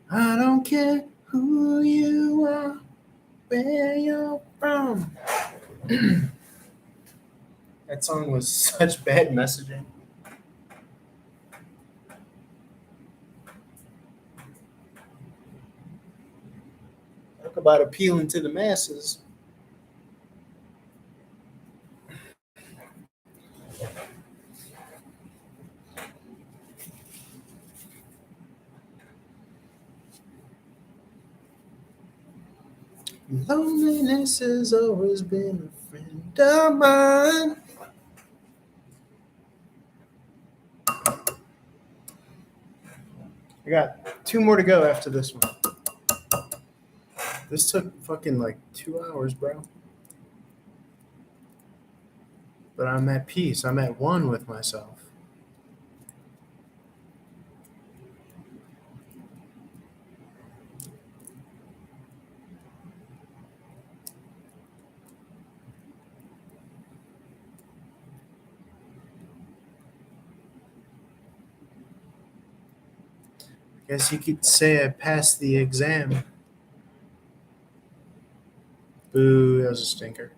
I don't care who you are, where you're from. That song was such bad messaging. Talk about appealing to the masses. Loneliness has always been a friend of mine. I got 2 more to go after this one. This took fucking like 2 hours, bro. But I'm at peace. I'm at one with myself. Guess you could say I passed the exam. Boo, that was a stinker.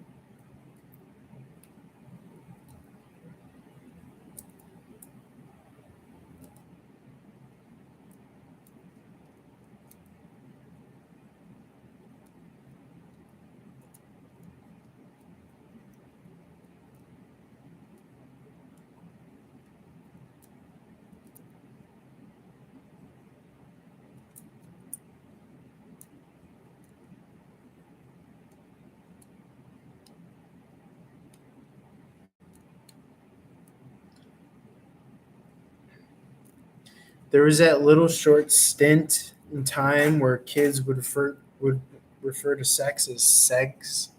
There was that little short stint in time where kids would refer to sex as segs,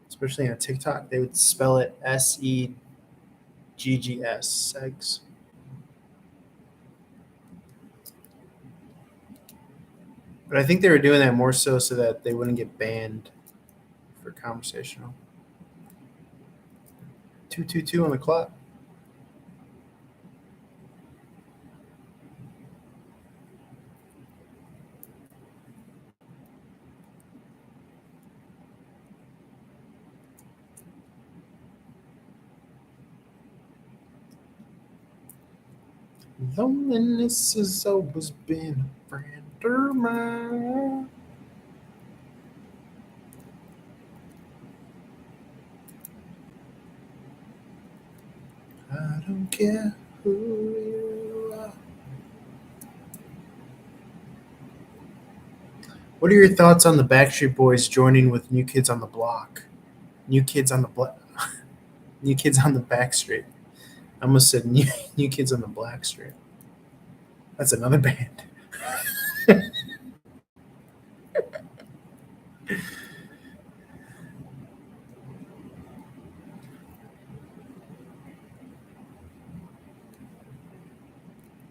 especially on TikTok. They would spell it SEGGS, segs. But I think they were doing that more so that they wouldn't get banned for conversational. 222 on the clock. Loneliness has always been a friend of mine. I don't care who you are. What are your thoughts on the Backstreet Boys joining with New Kids on the Block? New Kids on the Block. New Kids on the Backstreet. I almost said New Kids on the Black Street. That's another band.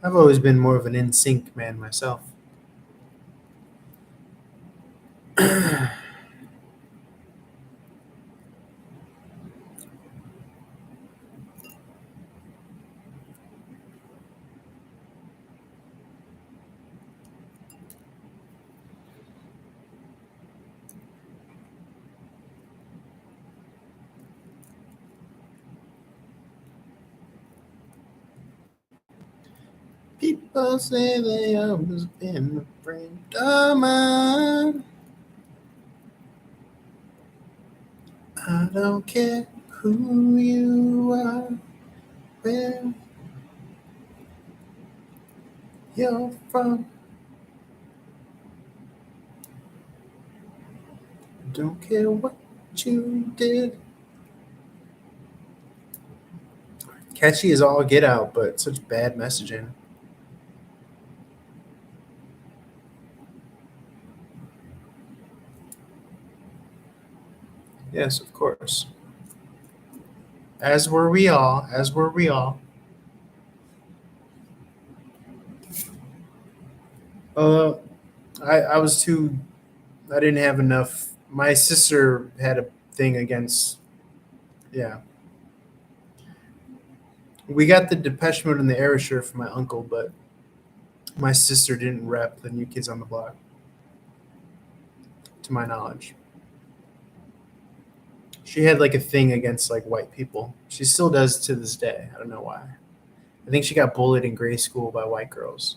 I've always been more of an NSYNC man myself. People say they always been a friend of mine. I don't care who you are, where you're from. Don't care what you did. Catchy as all get out, but such bad messaging. Yes, of course. As were we all. As were we all. Uh, I was too. I didn't have enough. My sister had a thing against. Yeah, we got the Depeche Mode and the Aerosure from my uncle, but My sister didn't rep the New Kids on the Block, to my knowledge. She had like a thing against like white people. She still does to this day. I don't know why. I think she got bullied in grade school by white girls.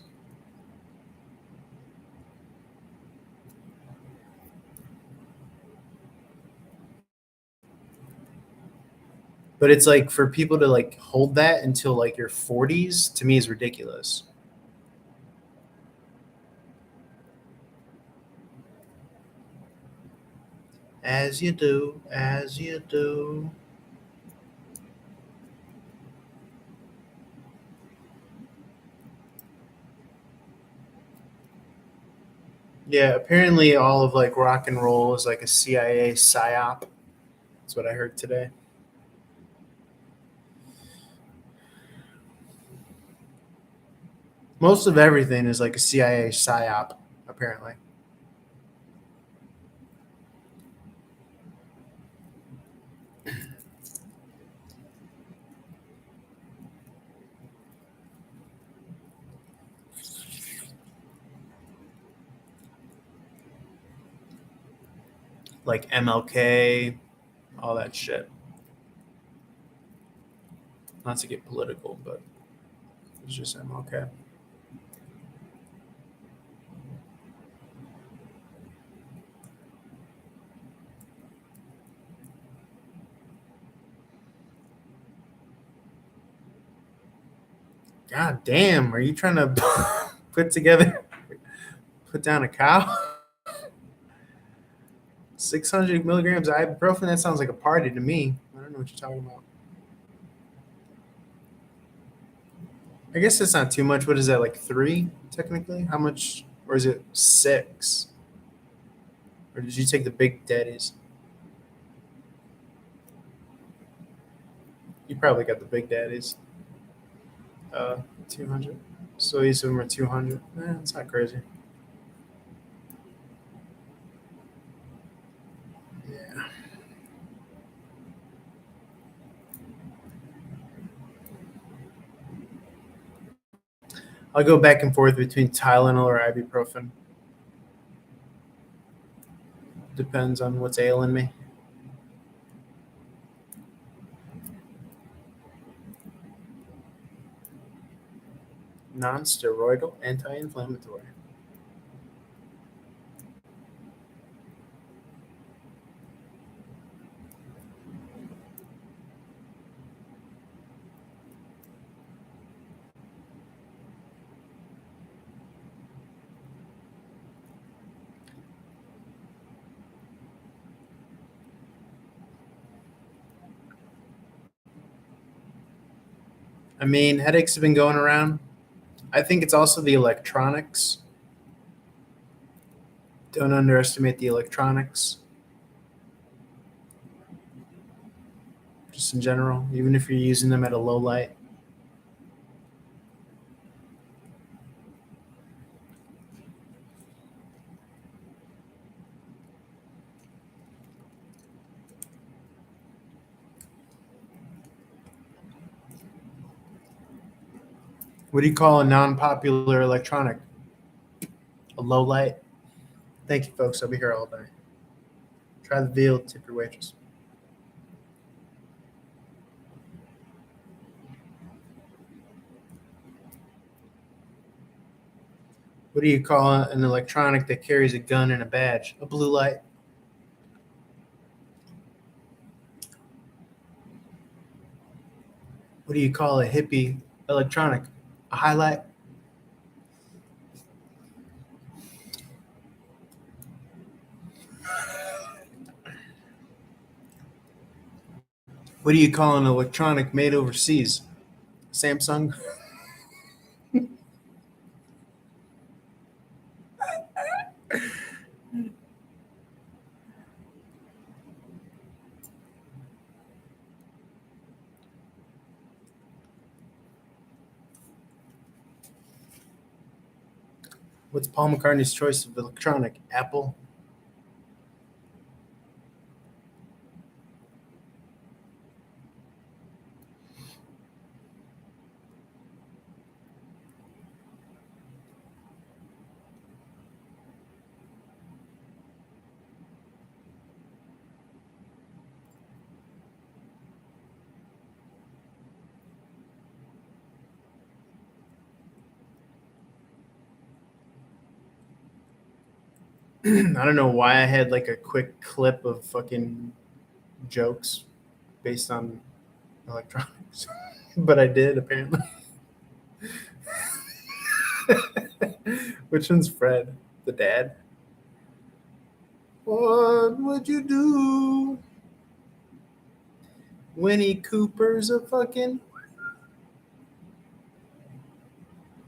But it's like for people to like hold that until like your 40s to me is ridiculous. As you do, as you do. Yeah, apparently all of like rock and roll is like a CIA psyop. That's what I heard today. Most of everything is like a CIA psyop, apparently. Like MLK, all that shit. Not to get political, but it's just MLK. God damn, are you trying to put together, put down a cow? 600 milligrams of ibuprofen? That sounds like a party to me. I don't know what you're talking about. I guess it's not too much. What is that, like three, technically? How much? Or is it six? Or did you take the big daddies? You probably got the big daddies. 200. So each of them are 200. It's not crazy. Yeah. I'll go back and forth between Tylenol or ibuprofen. Depends on what's ailing me. Non-steroidal anti-inflammatory. I mean, headaches have been going around. I think it's also the electronics. Don't underestimate the electronics, just in general, even if you're using them at a low light. What do you call a non-popular electronic? A low light? Thank you, folks. I'll be here all day. Try the veal, tip your waitress. What do you call an electronic that carries a gun and a badge? A blue light. What do you call a hippie electronic? A highlight. What do you call an electronic made overseas? Samsung. What's Paul McCartney's choice of electronic? Apple. I don't know why I had like a quick clip of fucking jokes based on electronics, but I did apparently. Which one's Fred? The dad? What would you do? Winnie Cooper's a fucking.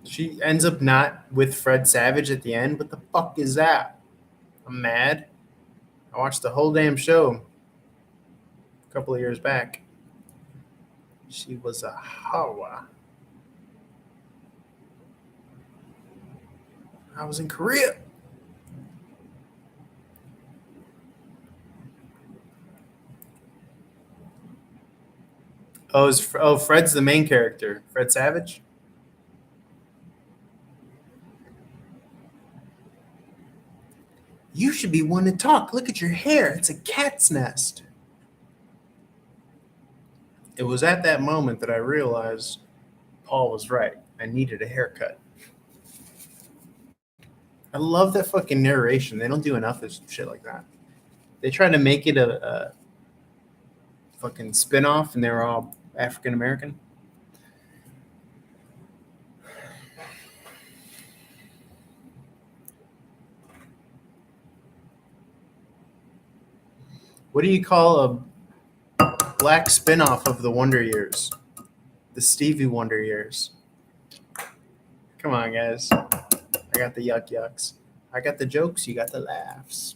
She ends up not with Fred Savage at the end. What the fuck is that? I'm mad. I watched the whole damn show a couple of years back. She was a Hawa. I was in Korea. Oh, Fred's the main character. Fred Savage. You should be one to talk. Look at your hair. It's a cat's nest. It was at that moment that I realized Paul was right. I needed a haircut. I love that fucking narration. They don't do enough of shit like that. They try to make it a fucking spin-off and they're all African American. What do you call a black spin-off of the Wonder Years? The Stevie Wonder Years. Come on, guys. I got the yucks. I got the jokes, you got the laughs.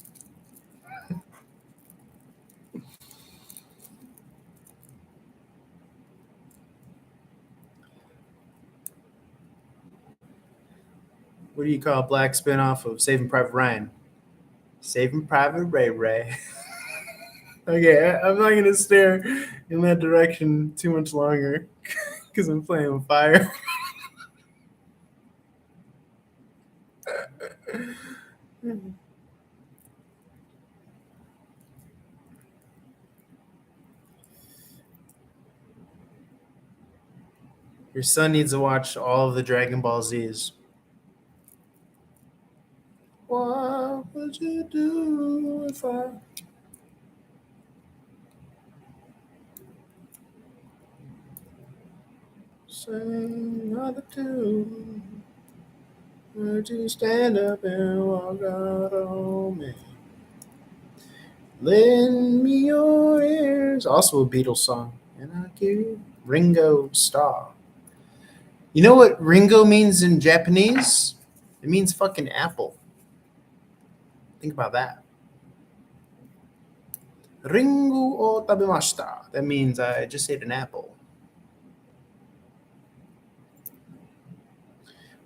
What do you call a black spin-off of Saving Private Ryan? Saving Private Ray Ray. Okay, I'm not going to stare in that direction too much longer because I'm playing with fire. Your son needs to watch all of the Dragon Ball Zs. What would you do if I... Sing another tune? Would you stand up and walk out on me? Lend me your ears. Also a Beatles song. And I'll give you Ringo Starr. You know what Ringo means in Japanese? It means fucking apple. Think about that. Ringo o tabemashita. That means I just ate an apple.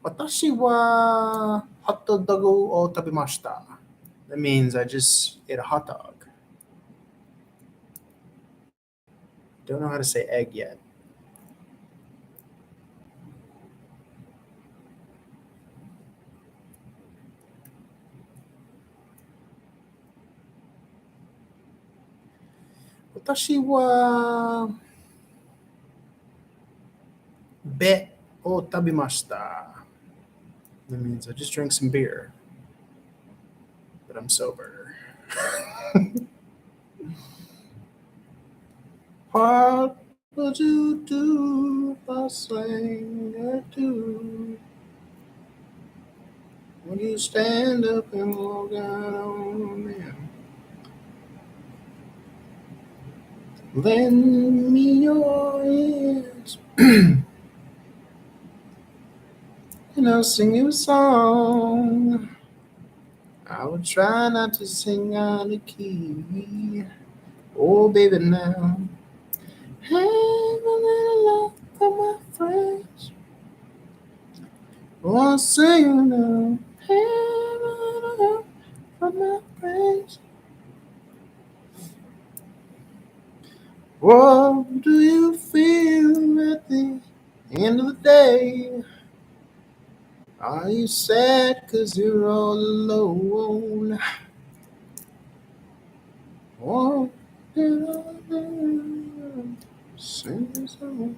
Watashi wa hotdogu o tabemashita. That means I just ate a hot dog. Don't know how to say egg yet. Watashi wa be o tabemashita. That means I just drank some beer, but I'm sober. What would you do if I sang a tune? Would you stand up and walk out on me? Lend me your ears. And I'll sing you a song. I will try not to sing out of key. Oh, baby, now. Have a little love for my friends. Oh, I'll say you now. Have a little love for my friends. What do you feel at the end of the day? Are you sad 'cause you're all alone? What did I do? Sing a song.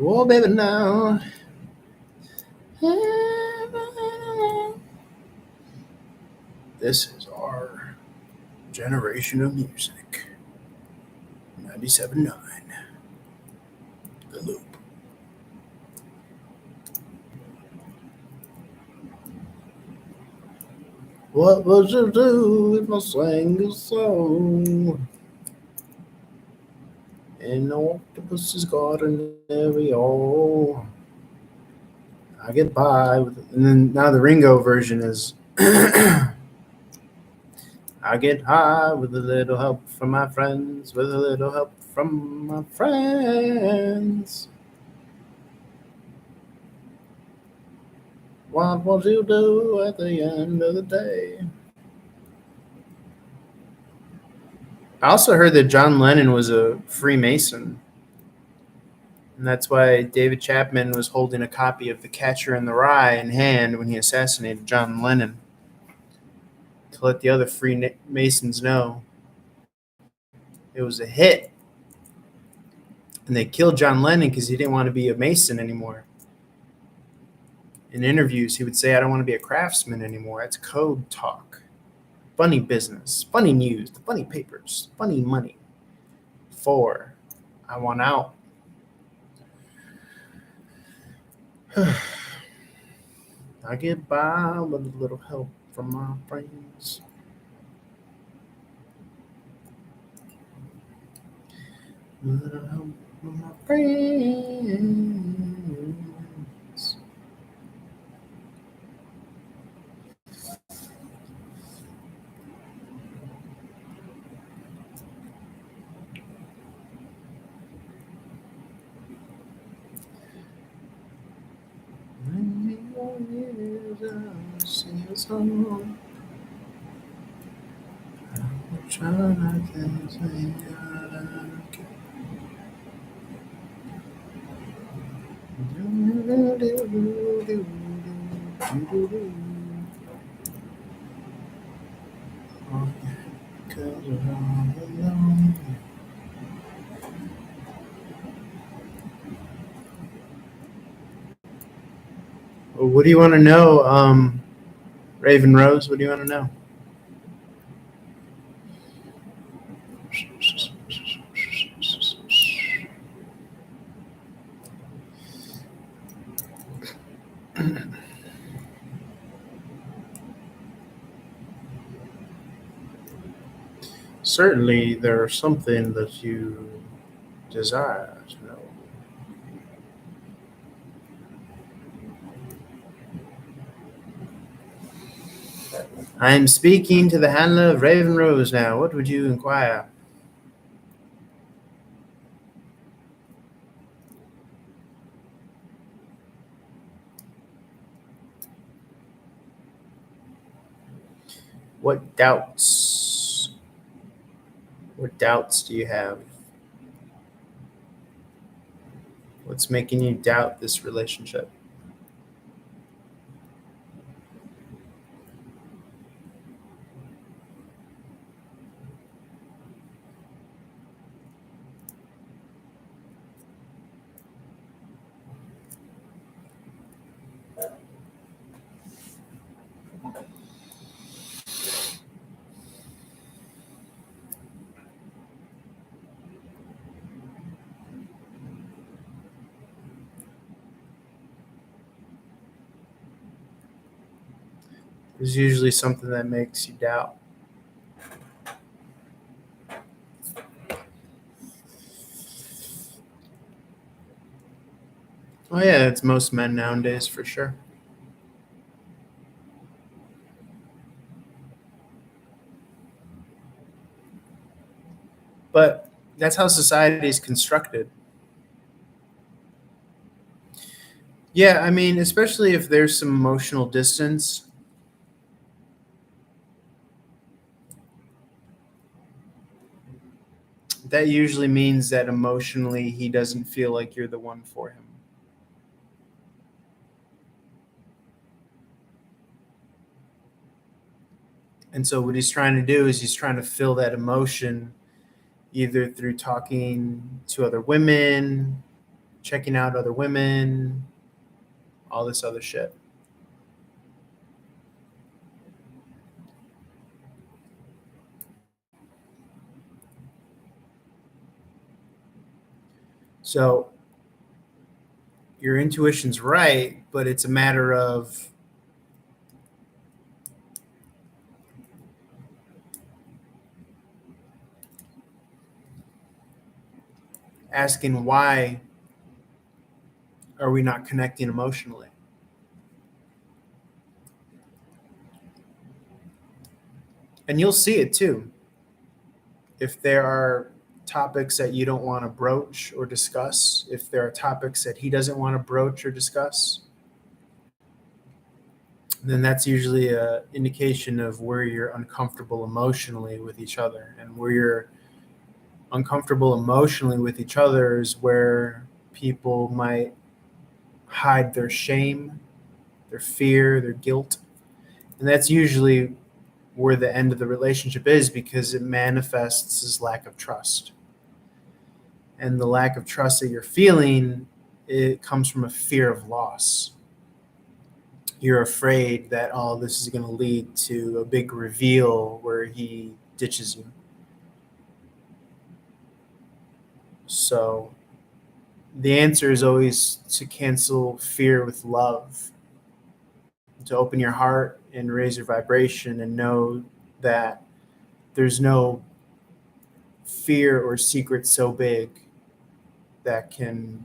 Oh, baby, now. This is our generation of music. 97.9. The Loop. What would you do if I sang a song? In Octopus's garden area. I get by with it. And then now the Ringo version is I get high with a little help from my friends, with a little help from my friends. What will you do at the end of the day? I also heard that John Lennon was a Freemason. And that's why David Chapman was holding a copy of The Catcher in the Rye in hand when he assassinated John Lennon, to let the other Freemasons know it was a hit. And they killed John Lennon because he didn't want to be a Mason anymore. In interviews, he would say, I don't want to be a craftsman anymore. That's code talk. Funny business, funny news, the funny papers, funny money. 4, I want out. I get by with a little help from my friends. A little help from my friends. I'll sing a song. I'll try not to sing What do you want to know, Raven Rose? What do you want to know? Certainly, there's something that you desire to know. I am speaking to the handler of Raven Rose now. What would you inquire? What doubts? What doubts do you have? What's making you doubt this relationship? There's usually something that makes you doubt. Oh yeah, it's most men nowadays for sure. But that's how society is constructed. Yeah, I mean, especially if there's some emotional distance. That usually means that emotionally he doesn't feel like you're the one for him. And so what he's trying to do is he's trying to fill that emotion either through talking to other women, checking out other women, all this other shit. So your intuition's right, but it's a matter of asking, why are we not connecting emotionally? And you'll see it too. If there are topics that you don't want to broach or discuss, if there are topics that he doesn't want to broach or discuss, then that's usually an indication of where you're uncomfortable emotionally with each other. And where you're uncomfortable emotionally with each other is where people might hide their shame, their fear, their guilt. And that's usually where the end of the relationship is, because it manifests as lack of trust. And the lack of trust that you're feeling, it comes from a fear of loss. You're afraid that, oh, this is going to lead to a big reveal where he ditches you. So the answer is always to cancel fear with love, to open your heart and raise your vibration and know that there's no fear or secret so big that can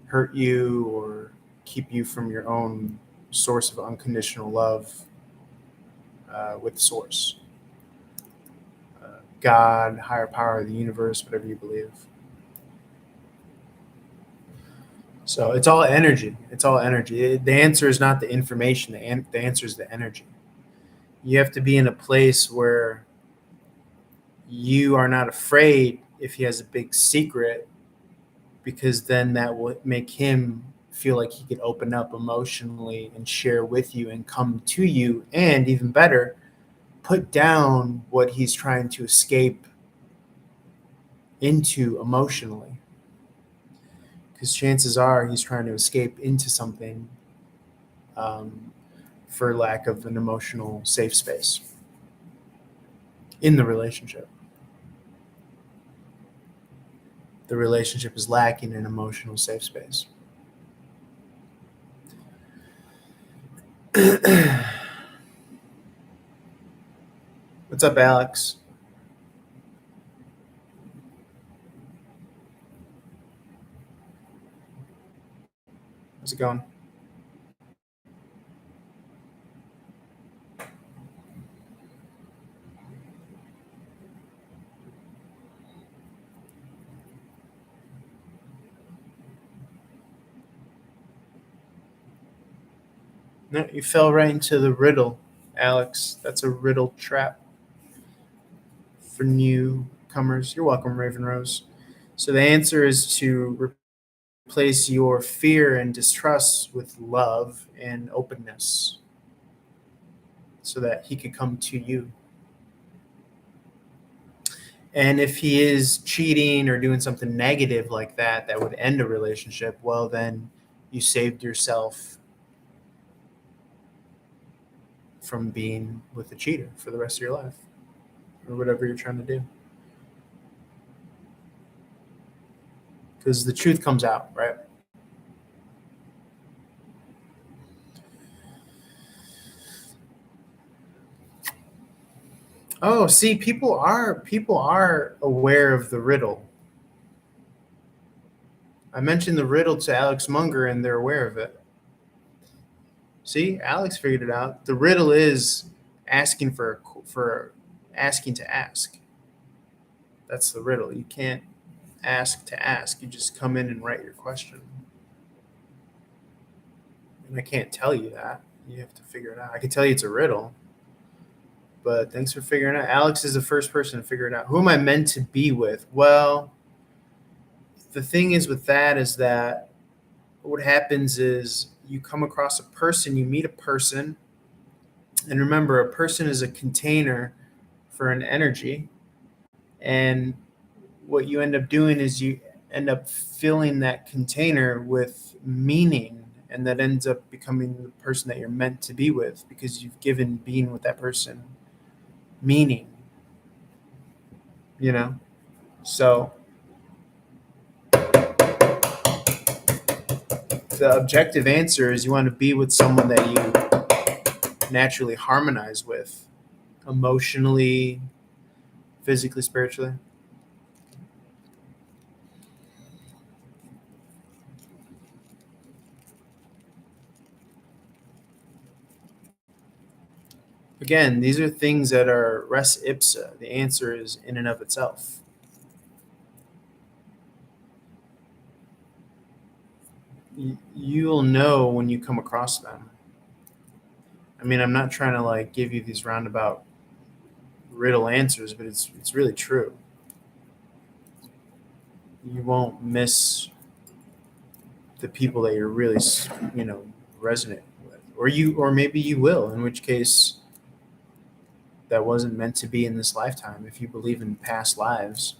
hurt you or keep you from your own source of unconditional love with source. God, higher power, the universe, whatever you believe. So it's all energy. It's all energy. The answer is not the information. The answer is the energy. You have to be in a place where you are not afraid if he has a big secret, because then that will make him feel like he can open up emotionally and share with you and come to you, and even better, put down what he's trying to escape into emotionally. Because chances are he's trying to escape into something for lack of an emotional safe space in the relationship. The relationship is lacking an emotional safe space. What's up, Alex? How's it going? No, you fell right into the riddle, Alex. That's a riddle trap for newcomers. You're welcome, Raven Rose. So the answer is to replace your fear and distrust with love and openness, so that he could come to you. And if he is cheating or doing something negative like that, that would end a relationship, well, then you saved yourself from being with a cheater for the rest of your life, or whatever you're trying to do. Because the truth comes out, right? Oh, see, people are aware of the riddle. I mentioned the riddle to Alex Munger, and they're aware of it. See, Alex figured it out. The riddle is asking for asking to ask. That's the riddle. You can't ask to ask. You just come in and write your question. And I can't tell you that. You have to figure it out. I can tell you it's a riddle, but thanks for figuring it out. Alex is the first person to figure it out. Who am I meant to be with? Well, the thing is with that is that what happens is you come across a person, you meet a person, and remember, a person is a container for an energy. And what you end up doing is you end up filling that container with meaning, and that ends up becoming the person that you're meant to be with, because you've given being with that person meaning. So the objective answer is you want to be with someone that you naturally harmonize with, emotionally, physically, spiritually. Again, these are things that are res ipsa. The answer is in and of itself. You'll know when you come across them. I mean, I'm not trying to like give you these roundabout riddle answers, but it's really true. You won't miss the people that you're really, resonant with, or maybe you will, in which case that wasn't meant to be in this lifetime if you believe in past lives.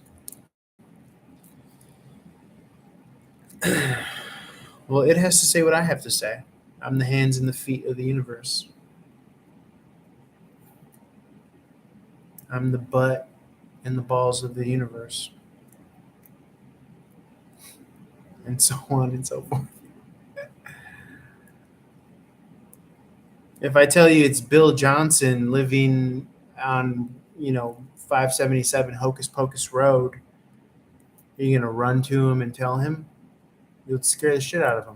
Well, it has to say what I have to say. I'm the hands and the feet of the universe. I'm the butt and the balls of the universe. And so on and so forth. If I tell you it's Bill Johnson living on, 577 Hocus Pocus Road, are you going to run to him and tell him? You'll scare the shit out of him.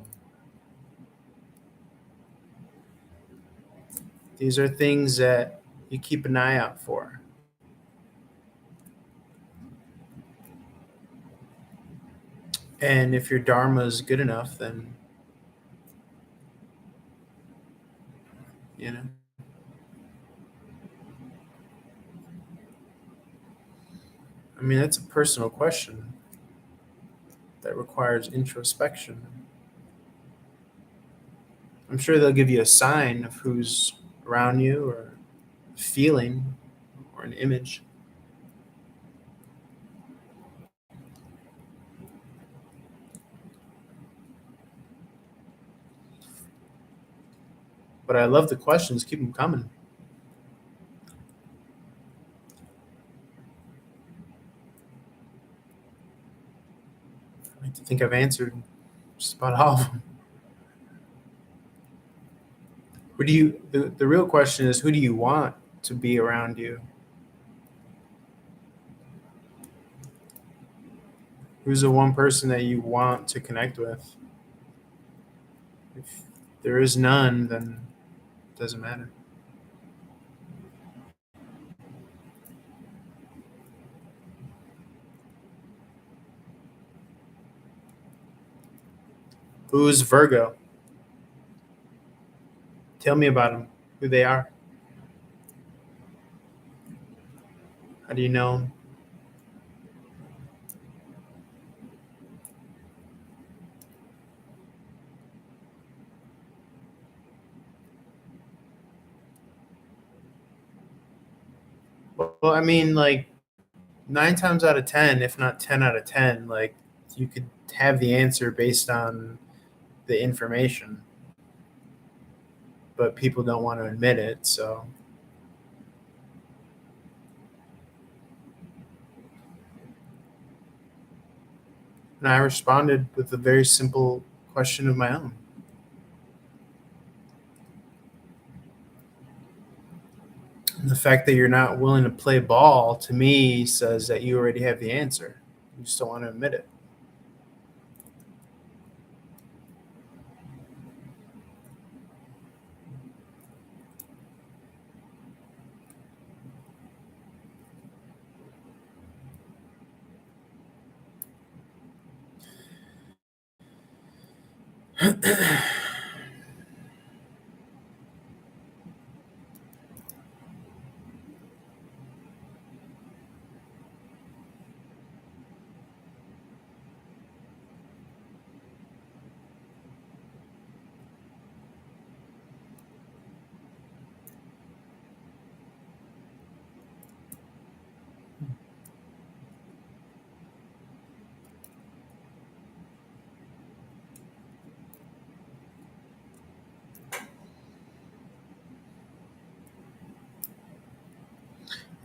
These are things that you keep an eye out for. And if your dharma is good enough, then, I mean, that's a personal question that requires introspection. I'm sure they'll give you a sign of who's around you, or a feeling, or an image. But I love the questions. Keep them coming. I like to think I've answered just about all of them. Who do you? The real question is, who do you want to be around you? Who's the one person that you want to connect with? If there is none, then it doesn't matter. Who's Virgo? Tell me about them. Who they are? How do you know them? Well, I mean, like 9 times out of 10, if not 10 out of 10, like you could have the answer based on the information, but people don't want to admit it. So, and I responded with a very simple question of my own. And the fact that you're not willing to play ball to me says that you already have the answer. You just don't want to admit it.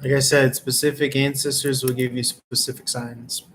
Like I said, specific ancestors will give you specific signs.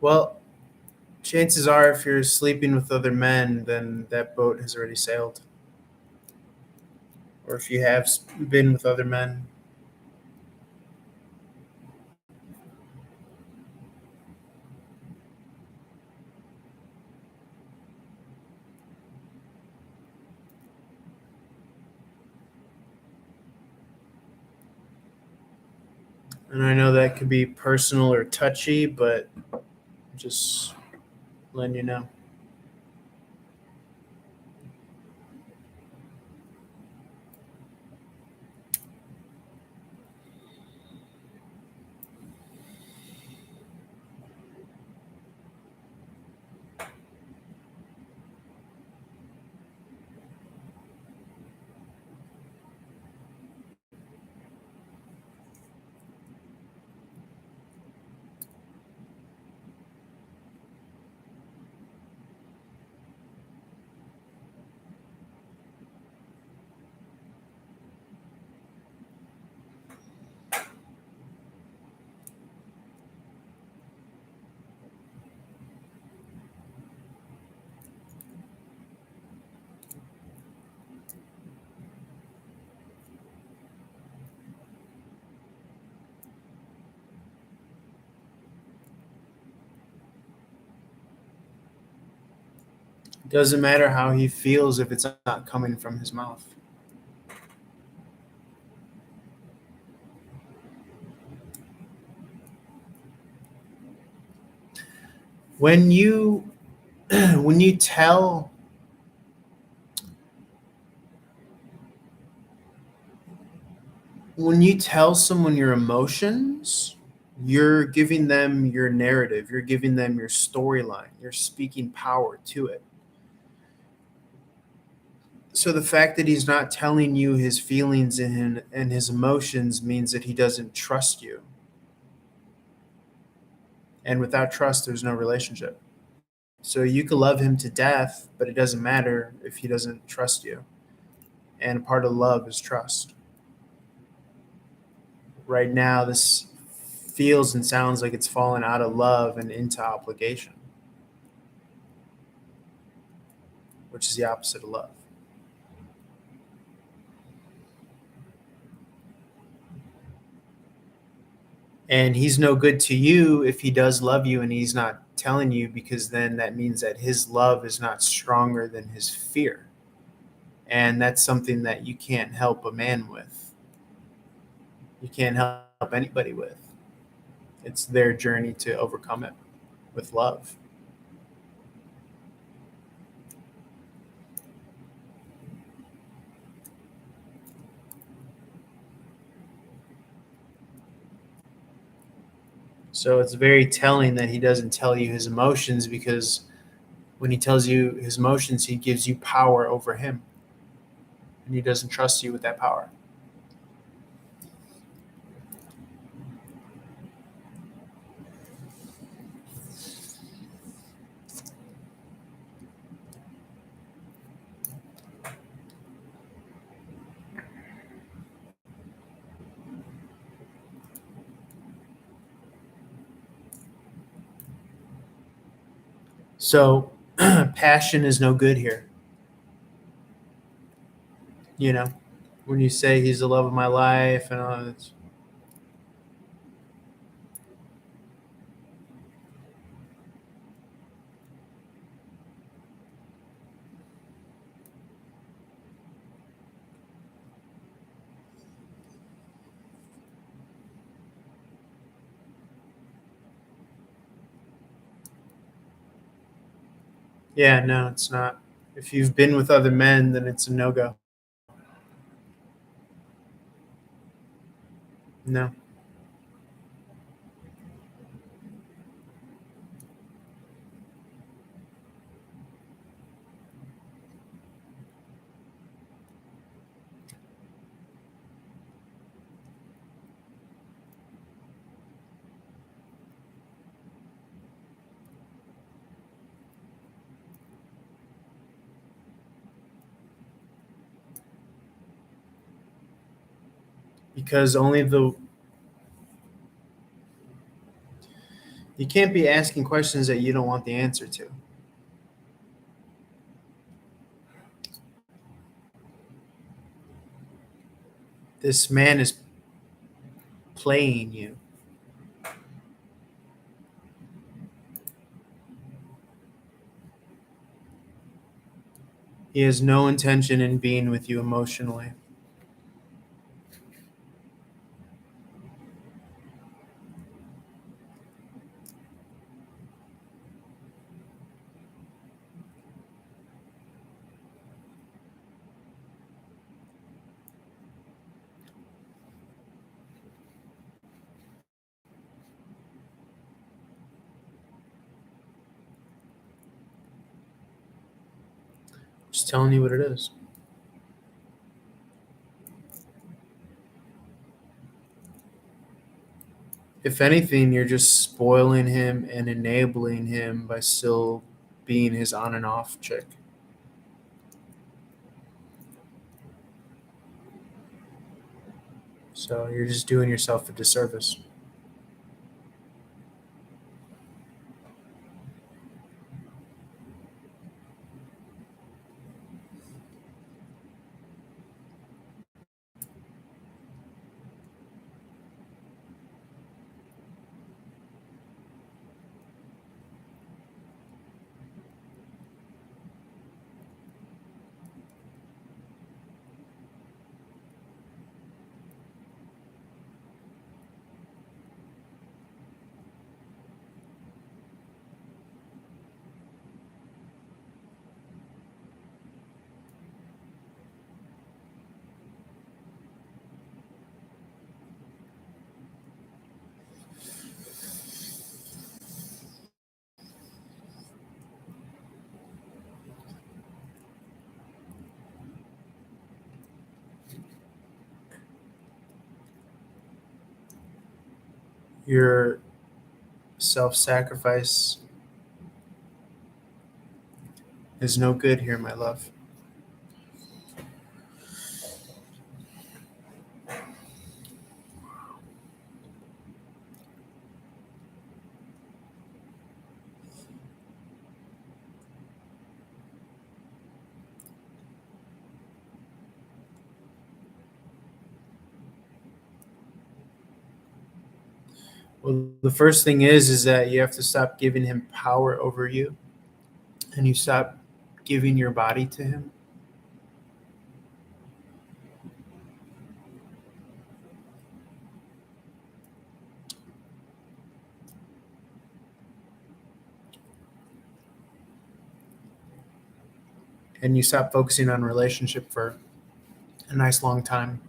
Well, chances are, if you're sleeping with other men, then that boat has already sailed. Or if you have been with other men. And I know that could be personal or touchy, but just letting you know. It doesn't matter how he feels if it's not coming from his mouth. When you when you tell someone your emotions, you're giving them your narrative, you're giving them your storyline, you're speaking power to it. So the fact that he's not telling you his feelings and his emotions means that he doesn't trust you. And without trust, there's no relationship. So you could love him to death, but it doesn't matter if he doesn't trust you. And part of love is trust. Right now, this feels and sounds like it's fallen out of love and into obligation, which is the opposite of love. And he's no good to you if he does love you and he's not telling you, because then that means that his love is not stronger than his fear. And that's something that you can't help a man with. You can't help anybody with. It's their journey to overcome it with love. So it's very telling that he doesn't tell you his emotions, because when he tells you his emotions, he gives you power over him. And he doesn't trust you with that power. So passion is no good here. You know, when you say he's the love of my life and all that. Yeah, no, it's not. If you've been with other men, then it's a no go. No. Because you can't be asking questions that you don't want the answer to. This man is playing you. He has no intention in being with you emotionally. Just telling you what it is. If anything, you're just spoiling him and enabling him by still being his on and off chick. So you're just doing yourself a disservice. Your self-sacrifice is no good here, my love. Well, the first thing is that you have to stop giving him power over you, and you stop giving your body to him. And you stop focusing on relationship for a nice long time.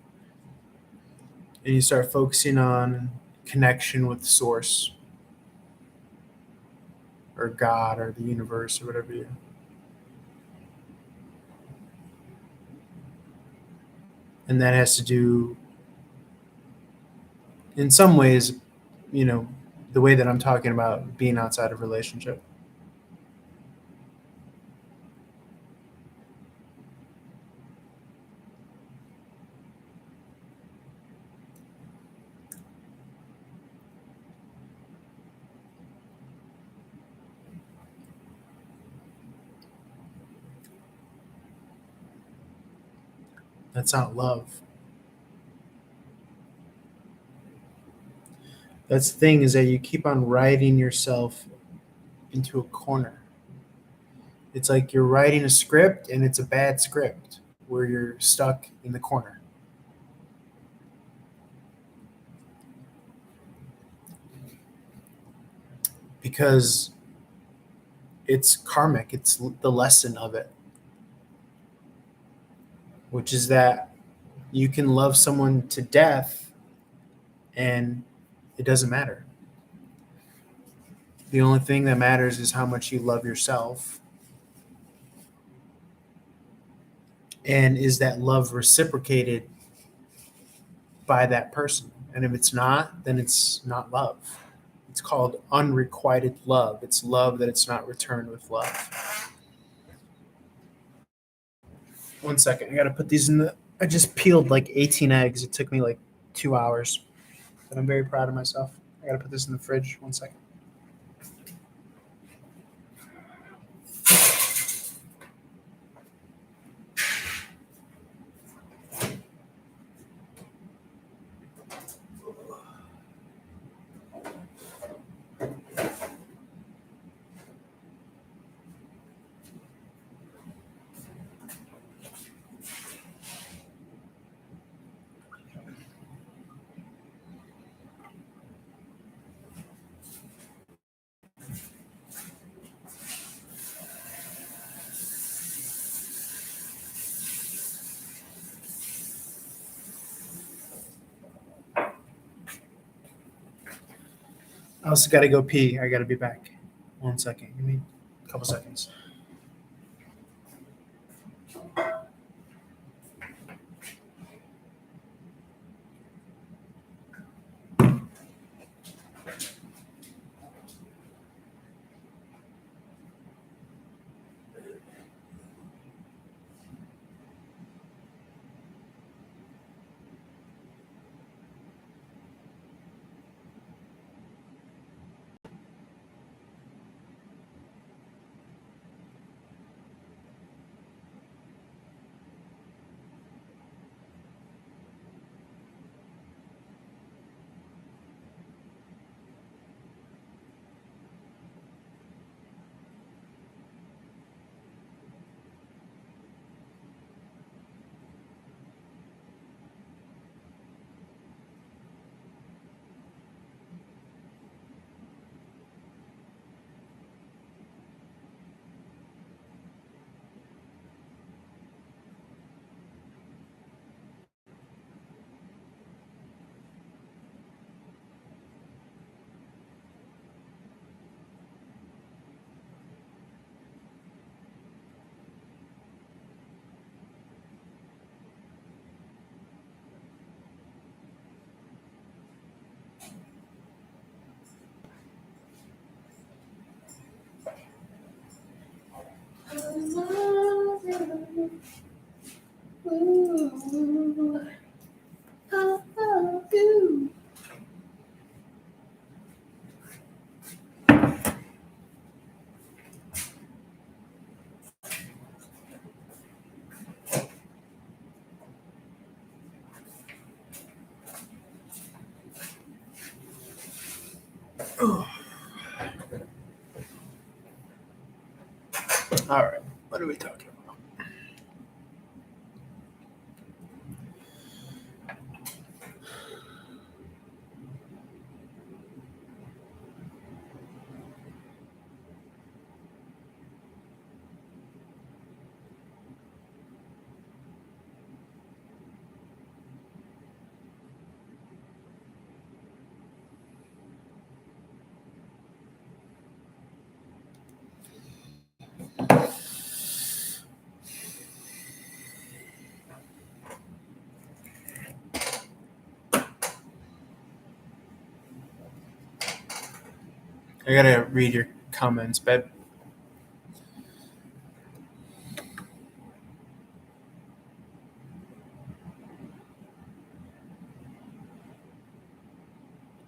And you start focusing on connection with source or God or the universe or whatever you. And that has to do, in some ways, the way that I'm talking about being outside of relationship. That's not love. That's the thing, is that you keep on writing yourself into a corner. It's like you're writing a script and it's a bad script where you're stuck in the corner. Because it's karmic, it's the lesson of it, which is that you can love someone to death and it doesn't matter. The only thing that matters is how much you love yourself. And is that love reciprocated by that person? And if it's not, then it's not love. It's called unrequited love. It's love that it's not returned with love. 1 second. I got to put these in the. I just peeled like 18 eggs. It took me like 2 hours. But I'm very proud of myself. I gotta put this in the fridge. 1 second. I also gotta go pee. I gotta be back. 1 second. Give me a couple seconds. All right. What are we talking about? I gotta read your comments, babe.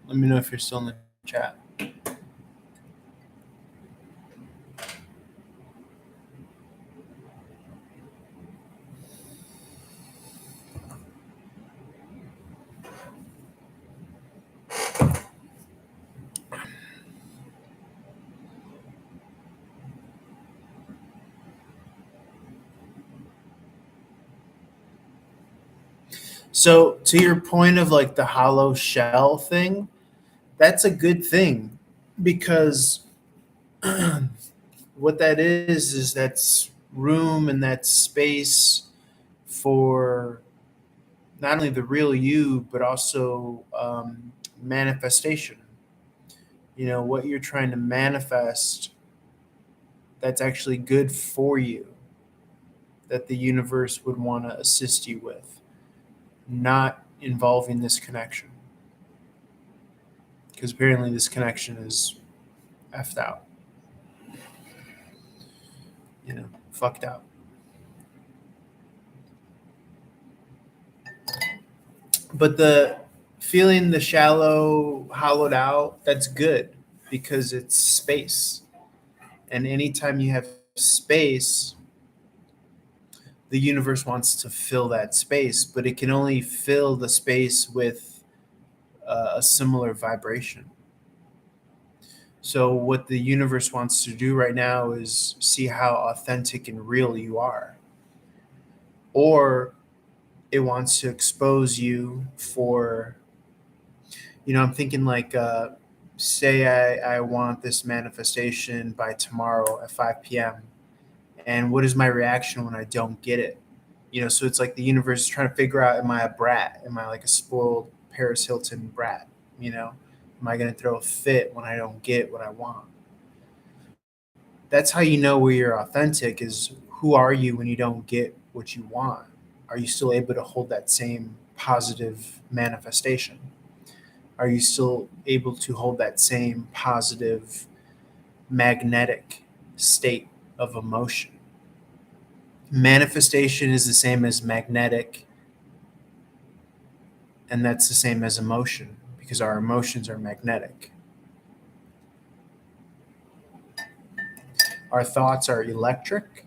Let me know if you're still in the chat. So, to your point of like the hollow shell thing, that's a good thing because what that is that's room and that space for not only the real you, but also manifestation. You know, what you're trying to manifest that's actually good for you, that the universe would want to assist you with, not involving this connection. Because apparently this connection is effed out. You know, fucked out. But feeling the shallow, hollowed out, that's good because it's space. And anytime you have space, the universe wants to fill that space, but it can only fill the space with a similar vibration. So, what the universe wants to do right now is see how authentic and real you are. Or it wants to expose you for, I'm thinking like, say I want this manifestation by tomorrow at 5 p.m. And what is my reaction when I don't get it? So it's like the universe is trying to figure out, am I a brat? Am I like a spoiled Paris Hilton brat? Am I going to throw a fit when I don't get what I want? That's how you know where you're authentic, is who are you when you don't get what you want? Are you still able to hold that same positive manifestation? Are you still able to hold that same positive magnetic state of emotion? Manifestation is the same as magnetic, and that's the same as emotion, because our emotions are magnetic. Our thoughts are electric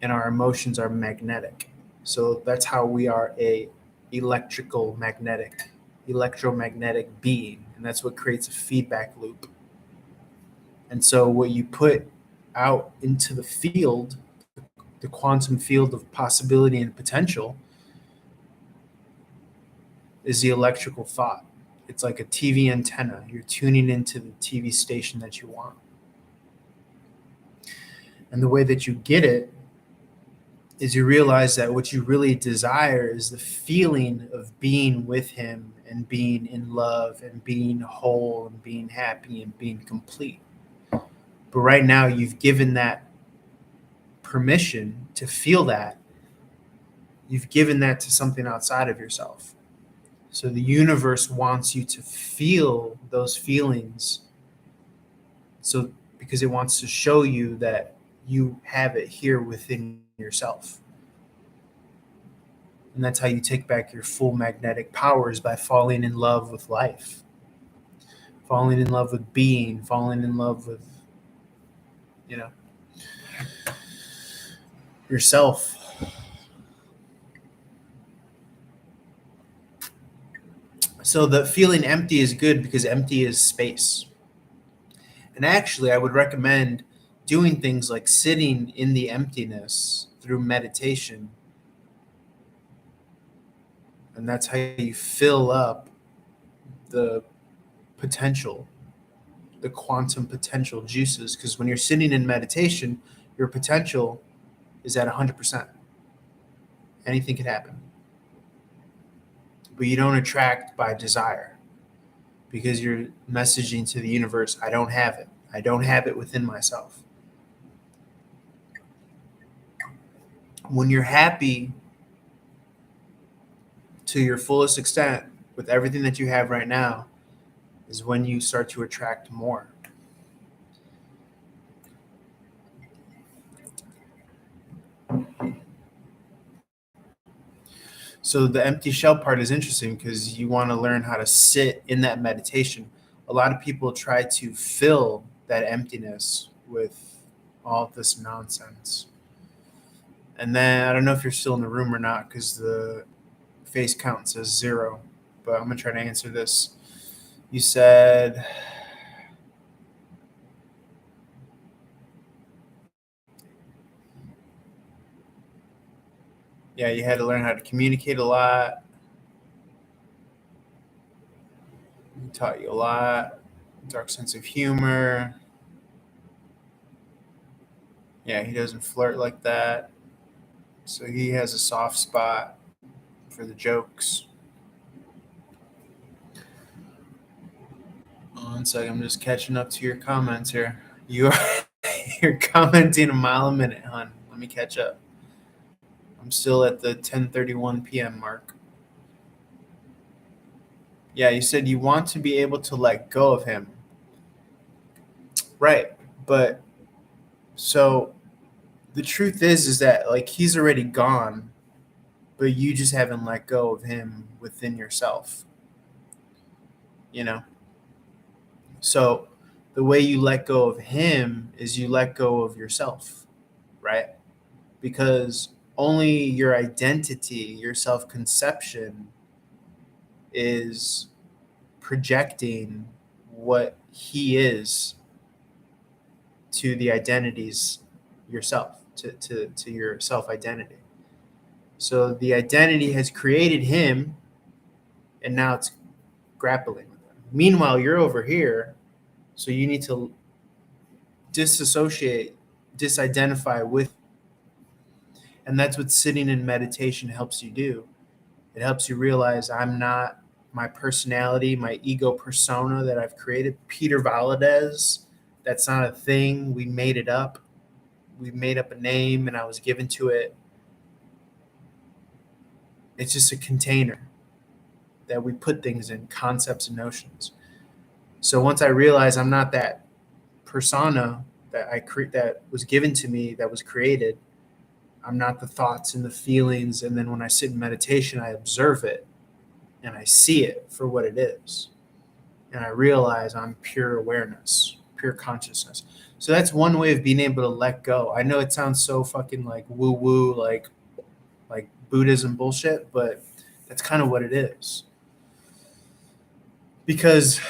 and our emotions are magnetic. So that's how we are a electromagnetic being, and that's what creates a feedback loop. And so what you put out into the field, the quantum field of possibility and potential, is the electrical thought. It's like a TV antenna. You're tuning into the TV station that you want. And the way that you get it is you realize that what you really desire is the feeling of being with him and being in love and being whole and being happy and being complete. But right now you've given that permission to feel that. You've given that to something outside of yourself. So the universe wants you to feel those feelings. So because it wants to show you that you have it here within yourself. And that's how you take back your full magnetic powers, by falling in love with life, falling in love with being, falling in love with, yourself. So the feeling empty is good because empty is space. And actually, I would recommend doing things like sitting in the emptiness through meditation. And that's how you fill up the potential, the quantum potential juices. Because when you're sitting in meditation, your potential is at 100%. Anything can happen. But you don't attract by desire, because you're messaging to the universe, I don't have it. I don't have it within myself. When you're happy to your fullest extent with everything that you have right now, is when you start to attract more. So the empty shell part is interesting because you want to learn how to sit in that meditation. A lot of people try to fill that emptiness with all this nonsense. And then I don't know if you're still in the room or not, because the face count says 0, but I'm going to try to answer this. You said, yeah, you had to learn how to communicate a lot. He taught you a lot. Dark sense of humor. Yeah, he doesn't flirt like that. So he has a soft spot for the jokes. One second, I'm just catching up to your comments here. You're commenting a mile a minute, hon. Let me catch up. I'm still at the 10:31 p.m. mark. Yeah, you said you want to be able to let go of him. Right. But so the truth is that like he's already gone, but you just haven't let go of him within yourself. you know? So the way you let go of him is you let go of yourself, right? Because only your identity, your self conception is projecting what he is to the identities yourself, to your self identity. So the identity has created him, and now it's grappling with him. Meanwhile, you're over here, so you need to disassociate, disidentify with. And that's what sitting in meditation helps you do. It helps you realize I'm not my personality, my ego persona that I've created. Peter Valadez, that's not a thing. We made it up. We made up a name and I was given to it. It's just a container that we put things in, concepts and notions. So once I realize I'm not that persona that that was given to me, that was created, I'm not the thoughts and the feelings. And then when I sit in meditation, I observe it and I see it for what it is. And I realize I'm pure awareness, pure consciousness. So that's one way of being able to let go. I know it sounds so fucking like woo woo, like Buddhism bullshit, but that's kind of what it is. Because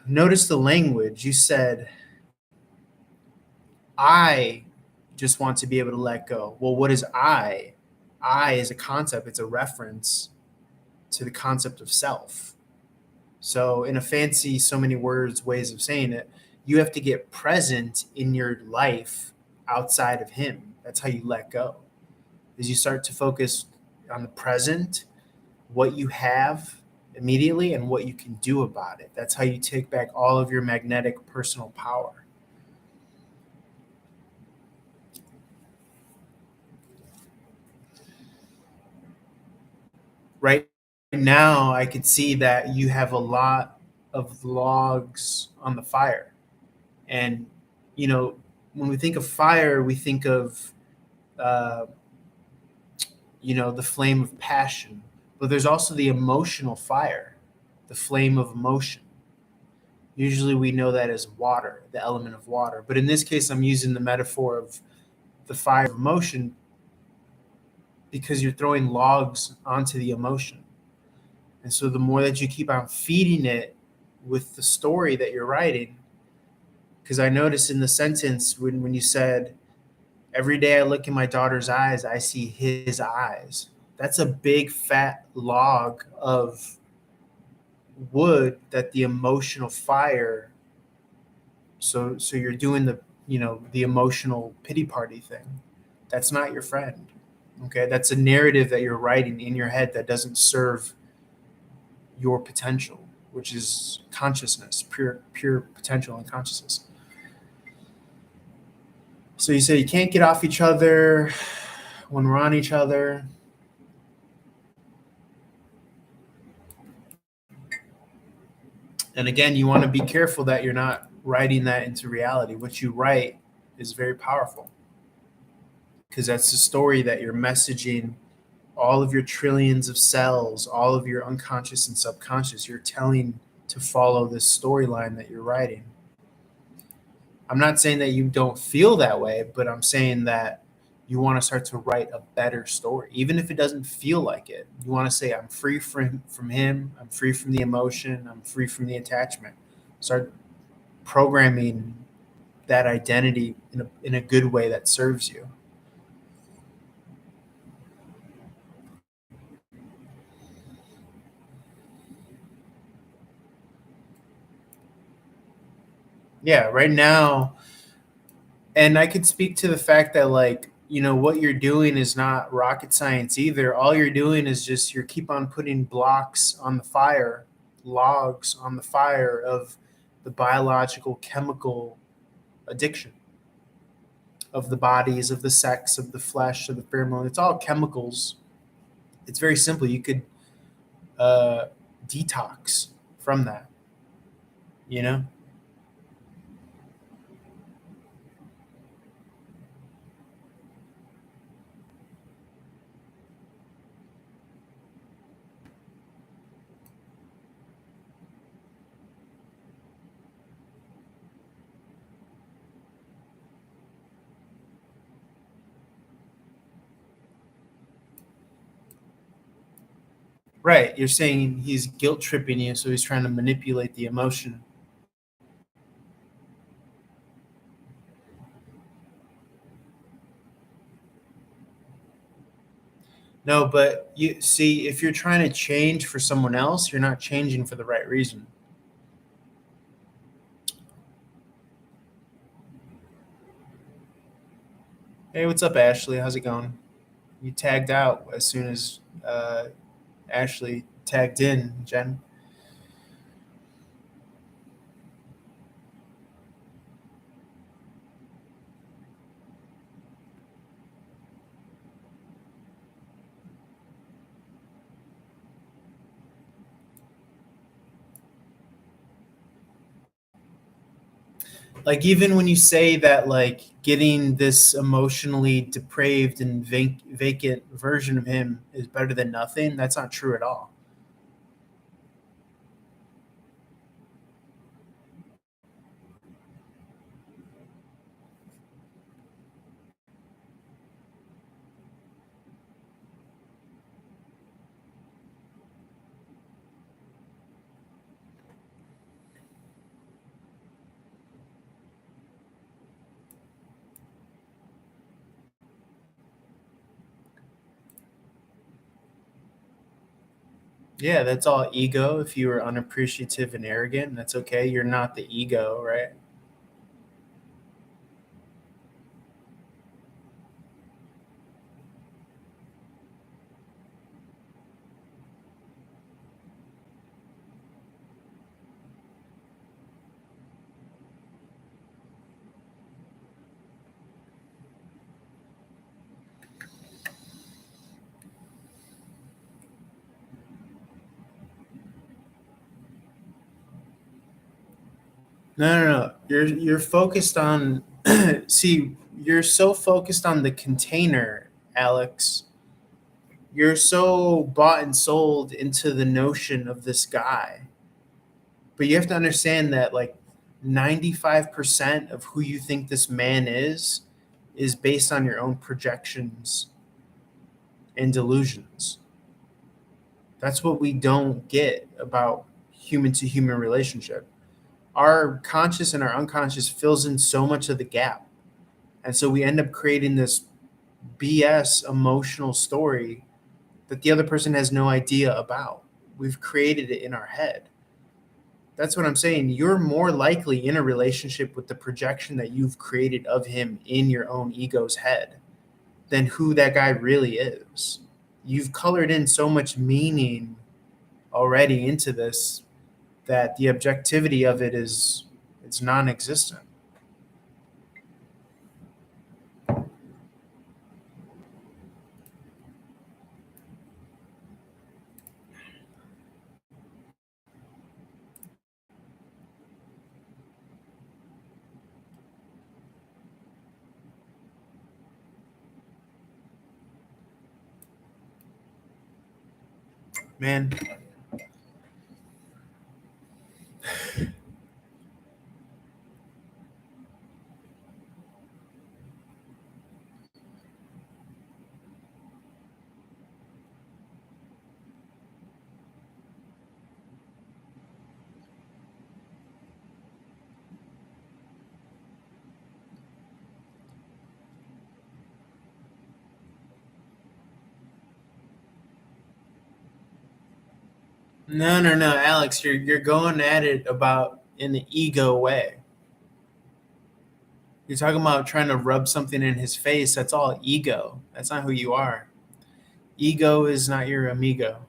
notice the language. You said, I just want to be able to let go. Well, what is I? I is a concept, it's a reference to the concept of self. So, in a fancy, so many words, ways of saying it, you have to get present in your life outside of him. That's how you let go. Is you start to focus on the present, what you have immediately, and what you can do about it. That's how you take back all of your magnetic personal power. Right now, I could see that you have a lot of logs on the fire. And, you know, when we think of fire, we think of, uh, the flame of passion. But there's also the emotional fire, the flame of emotion. Usually we know that as water, the element of water. But in this case, I'm using the metaphor of the fire of emotion because you're throwing logs onto the emotion. And so the more that you keep on feeding it with the story that you're writing, because I noticed in the sentence when you said, every day I look in my daughter's eyes, I see his eyes. That's a big fat log of wood that the emotional fire. So you're doing the emotional pity party thing. That's not your friend. Okay. That's a narrative that you're writing in your head that doesn't serve your potential, which is consciousness, pure potential and consciousness. So you say you can't get off each other when we're on each other. And again, you want to be careful that you're not writing that into reality. What you write is very powerful because that's the story that you're messaging all of your trillions of cells, all of your unconscious and subconscious. You're telling to follow this storyline that you're writing. I'm not saying that you don't feel that way, but I'm saying that you want to start to write a better story, even if it doesn't feel like it. You want to say, I'm free from him. I'm free from the emotion. I'm free from the attachment. Start programming that identity in a good way that serves you. Yeah, right now, and I could speak to the fact that what you're doing is not rocket science either. All you're doing is just you keep on putting blocks on the fire, logs on the fire of the biological chemical addiction of the bodies, of the sex, of the flesh, of the pheromone. It's all chemicals. It's very simple. You could detox from that, you know? Right. You're saying he's guilt tripping you, so he's trying to manipulate the emotion. No, but you see, if you're trying to change for someone else, you're not changing for the right reason. Hey, what's up, Ashley? How's it going? You tagged out as soon as Ashley tagged in, Jen. Like, even when you say that, like, getting this emotionally depraved and vacant version of him is better than nothing, that's not true at all. Yeah, that's all ego. If you were unappreciative and arrogant, that's okay. You're not the ego, right? No, no, no. You're focused on see, you're so focused on the container, Alex. You're so bought and sold into the notion of this guy. But you have to understand that like 95% of who you think this man is based on your own projections and delusions. That's what we don't get about human to human relationship. Our conscious and our unconscious fills in so much of the gap. And so we end up creating this BS emotional story that the other person has no idea about. We've created it in our head. That's what I'm saying. You're more likely in a relationship with the projection that you've created of him in your own ego's head than who that guy really is. You've colored in so much meaning already into this that the objectivity of it is it's non-existent. Man, no, no, no, Alex, you're going at it about in the ego way. You're talking about trying to rub something in his face. That's all ego. That's not who you are. Ego is not your amigo.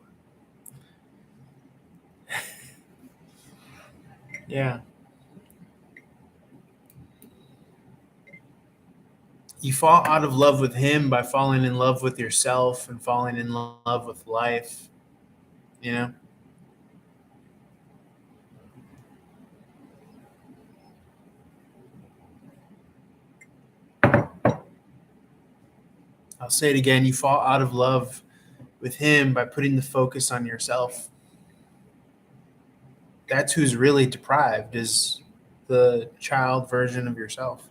Yeah. You fall out of love with him by falling in love with yourself and falling in love with life, you know? I'll say it again. You fall out of love with him by putting the focus on yourself. That's who's really deprived is the child version of yourself.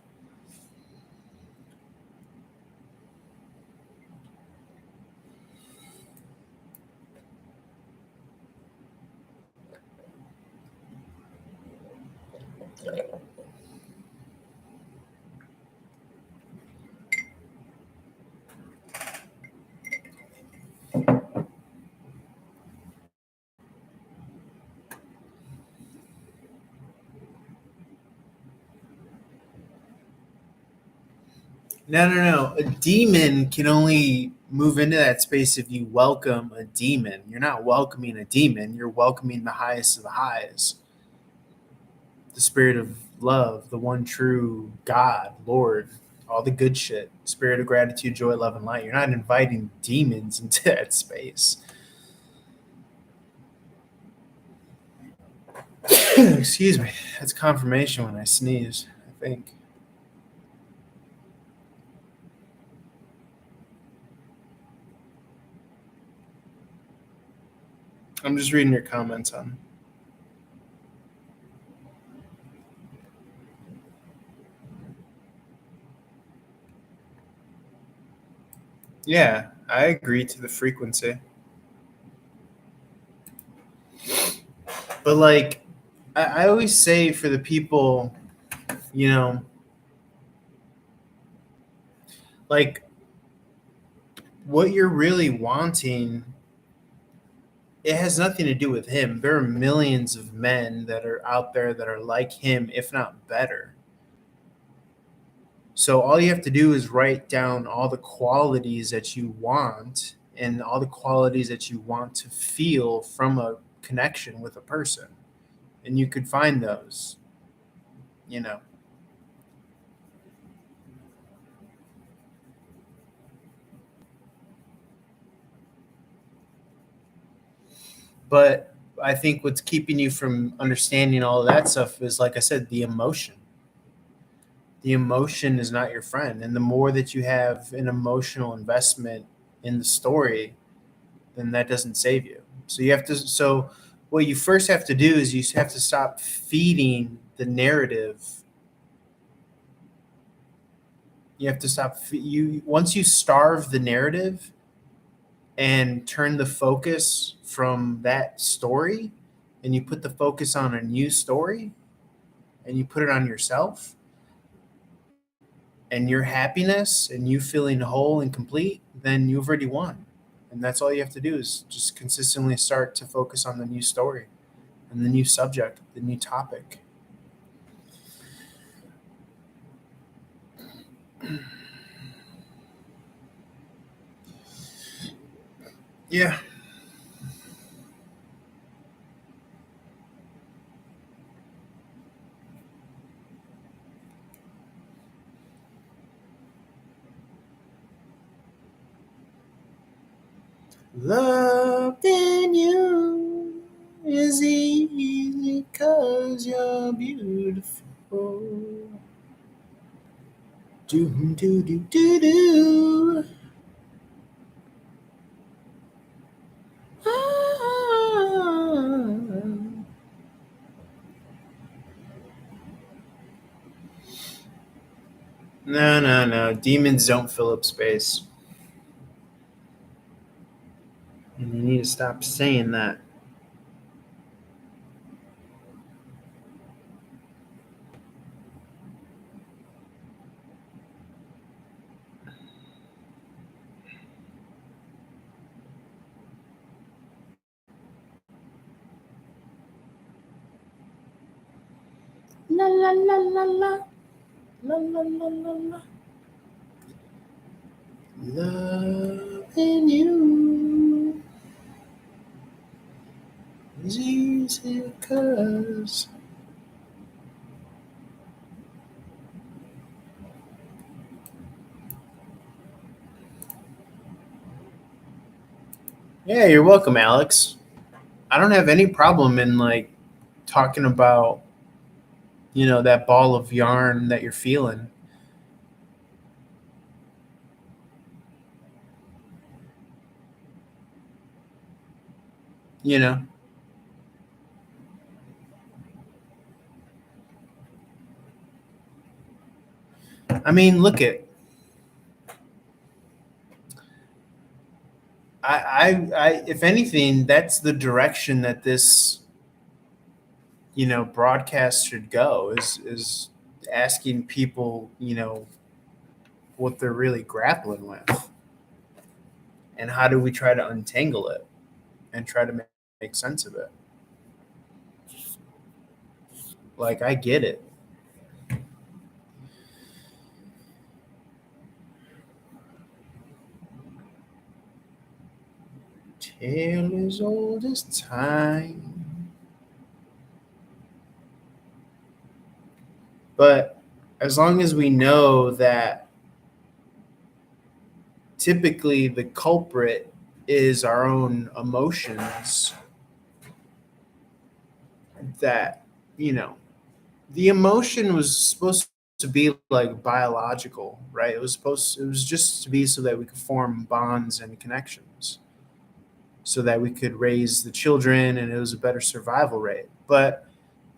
No. A demon can only move into that space if you welcome a demon. You're not welcoming a demon, you're welcoming the highest of the highs. The spirit of love, the one true God, Lord, all the good shit, spirit of gratitude, joy, love, and light. You're not inviting demons into that space. Excuse me. That's confirmation when I sneeze, I think. I'm just reading your comments on. Yeah, I agree to the frequency. But like, I always say for the people, you know, like what you're really wanting, it has nothing to do with him. There are millions of men that are out there that are like him, if not better. So all you have to do is write down all the qualities that you want and all the qualities that you want to feel from a connection with a person. And you could find those, you know. But I think what's keeping you from understanding all of that stuff is, like I said, the emotion. The emotion is not your friend. And the more that you have an emotional investment in the story, then that doesn't save you. So what you first have to do is you have to stop feeding the narrative. You have to stop you once you starve the narrative and turn the focus from that story and you put the focus on a new story and you put it on yourself and your happiness and you feeling whole and complete, then you've already won. And that's all you have to do is just consistently start to focus on the new story and the new subject, the new topic. Yeah. Loving you is easy 'cause you're beautiful. Do do do do do. No. Demons don't fill up space. And you need to stop saying that. La la la la la. La la la la la. Loving you is easy 'cause. Yeah, you're welcome, Alex. I don't have any problem in like talking about, that ball of yarn that you're feeling. You know, I mean, look at. If anything, that's the direction that this broadcast should go is asking people, what they're really grappling with, and how do we try to untangle it and try to make sense of it. Like, I get it. Tale as old as time. But as long as we know that typically the culprit is our own emotions, that, the emotion was supposed to be like biological, right? It was just to be so that we could form bonds and connections, so that we could raise the children and it was a better survival rate. But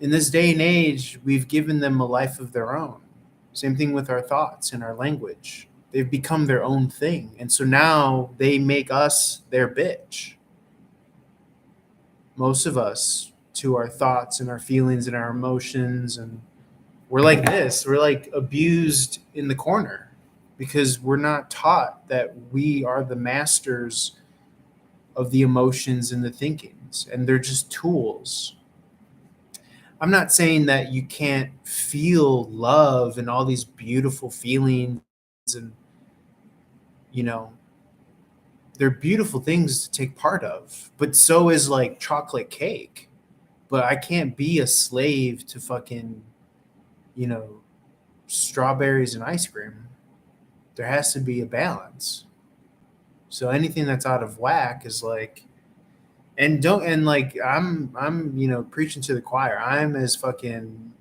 in this day and age, we've given them a life of their own. Same thing with our thoughts and our language. They've become their own thing. And so now they make us their bitch. Most of us, to our thoughts and our feelings and our emotions. And we're like this. We're like abused in the corner because we're not taught that we are the masters of the emotions and the thinkings. And they're just tools. I'm not saying that you can't feel love and all these beautiful feelings, and they're beautiful things to take part of, but so is like chocolate cake. But I can't be a slave to fucking, you know, strawberries and ice cream. There has to be a balance. So anything that's out of whack is like, and don't, and like I'm preaching to the choir. I'm as fucking,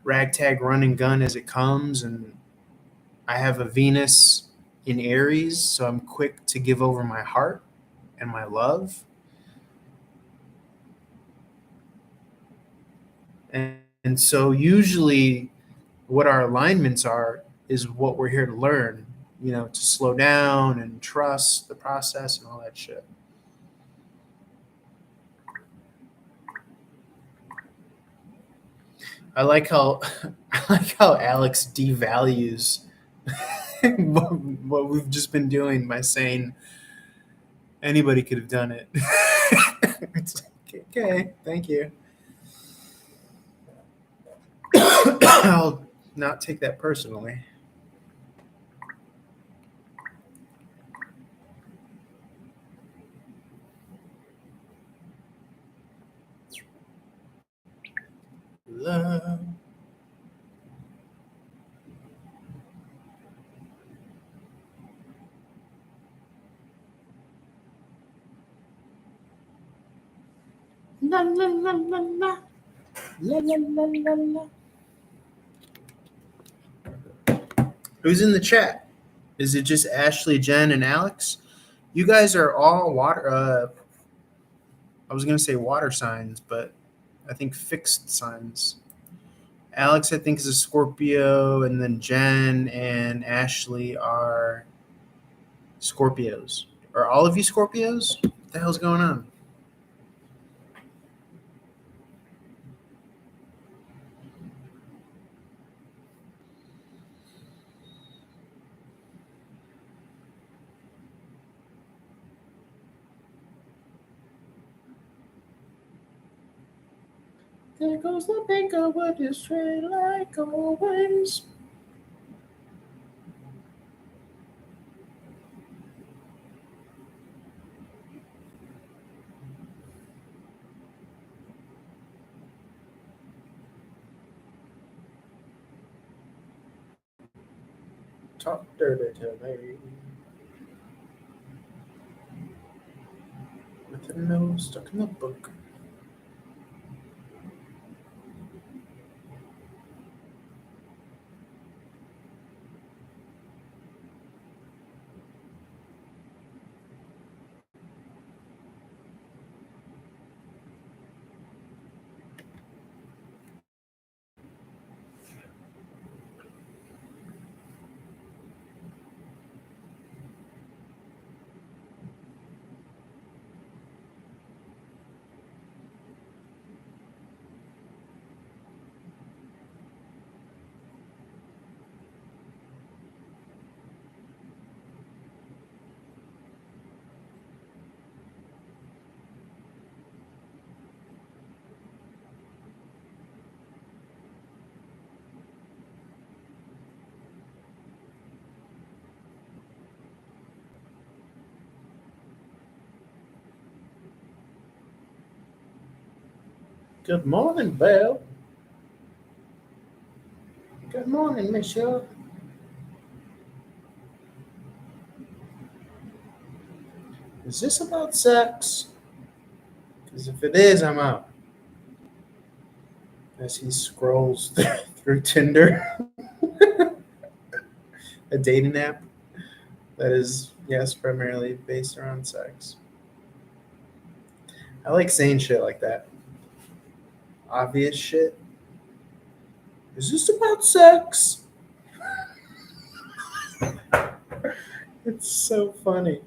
ragtag run and gun as it comes, and I have a Venus in Aries, so I'm quick to give over my heart and my love. And so usually what our alignments are is what we're here to learn, to slow down and trust the process and all that shit. I like how I like how Alex devalues what we've just been doing by saying anybody could have done it. It's like, okay, thank you. I'll not take that personally. Love. La la la la la. La la la la la. Who's in the chat? Is it just Ashley, Jen, and Alex? You guys are all water. I was gonna say water signs, but I think fixed signs. Alex, I think, is a Scorpio, and then Jen and Ashley are Scorpios. Are all of you Scorpios? What the hell's going on? There goes the banker with his tray like always. Talk dirty to me. With a nose stuck in the book. Good morning, Belle. Good morning, Monsieur. Is this about sex? Because if it is, I'm out. As he scrolls through Tinder, a dating app that is, yes, primarily based around sex. I like saying shit like that. Obvious shit. Is this about sex? It's so funny.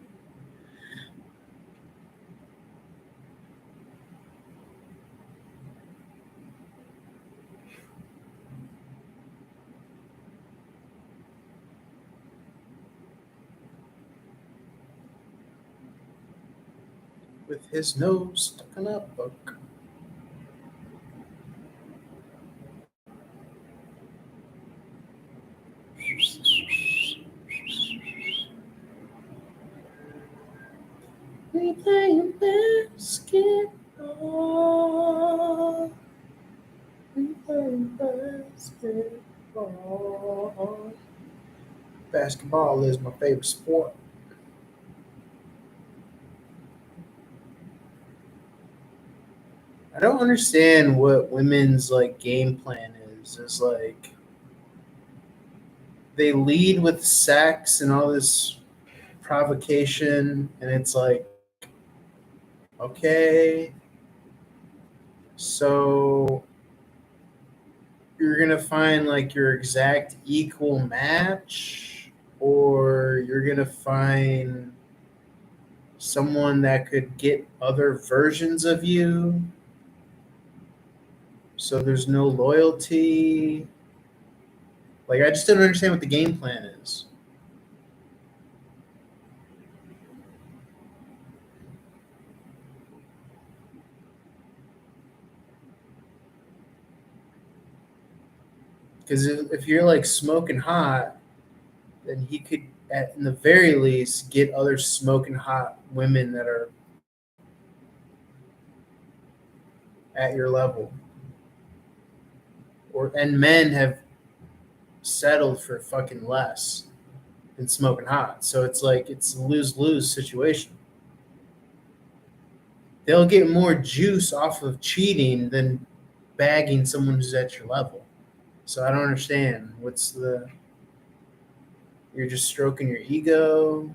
With his nose stuck in a book. We playing basketball. We playing basketball. Basketball is my favorite sport. I don't understand what women's like game plan is. It's like they lead with sex and all this provocation, and it's like, okay, so you're gonna find like your exact equal match, or you're gonna find someone that could get other versions of you, so there's no loyalty. Like, I just don't understand what the game plan is. Because if you're like smoking hot, then he could, at in the very least, get other smoking hot women that are at your level. And men have settled for fucking less than smoking hot. So it's like it's a lose-lose situation. They'll get more juice off of cheating than bagging someone who's at your level. So I don't understand. You're just stroking your ego.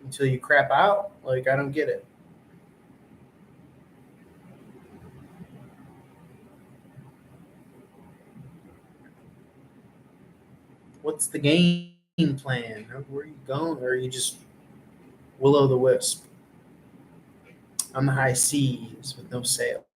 Until you crap out? Like, I don't get it. What's the game plan? Where are you going? Or are you just will o' the wisp on the high seas with no sail?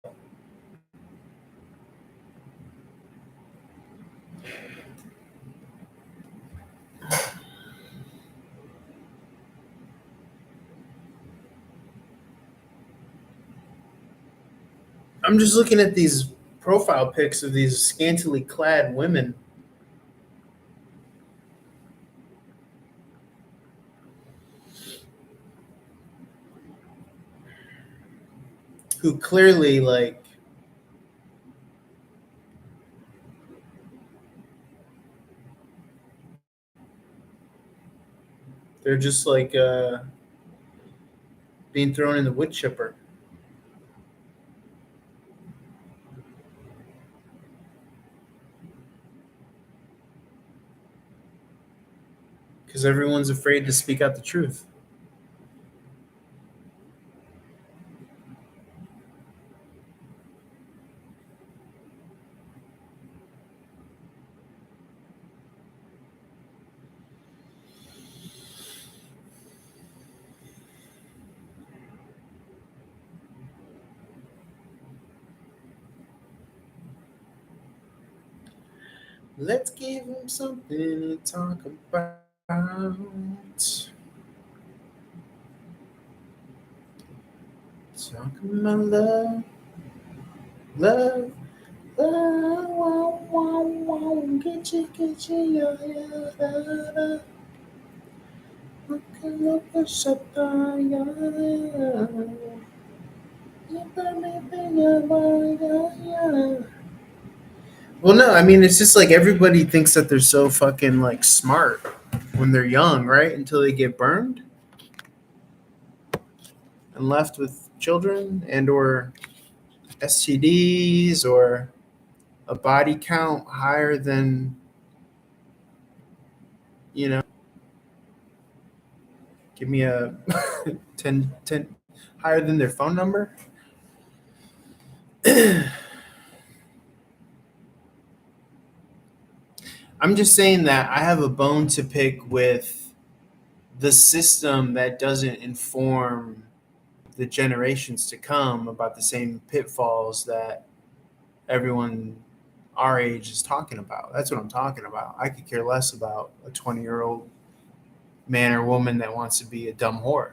I'm just looking at these profile pics of these scantily clad women. Who clearly like they're just like being thrown in the wood chipper. Because everyone's afraid to speak out the truth. Let's give him something to talk about. Talking about love, love, love, wow, wow, wow, get you, yeah, yeah, da, da. Okay. Well, no, I mean, it's just like everybody thinks that they're so fucking like smart when they're young, right? Until they get burned and left with children and or STDs or a body count higher than, you know, give me a 10 higher than their phone number. I'm just saying that I have a bone to pick with the system that doesn't inform the generations to come about the same pitfalls that everyone our age is talking about. That's what I'm talking about. I could care less about a 20-year-old man or woman that wants to be a dumb whore.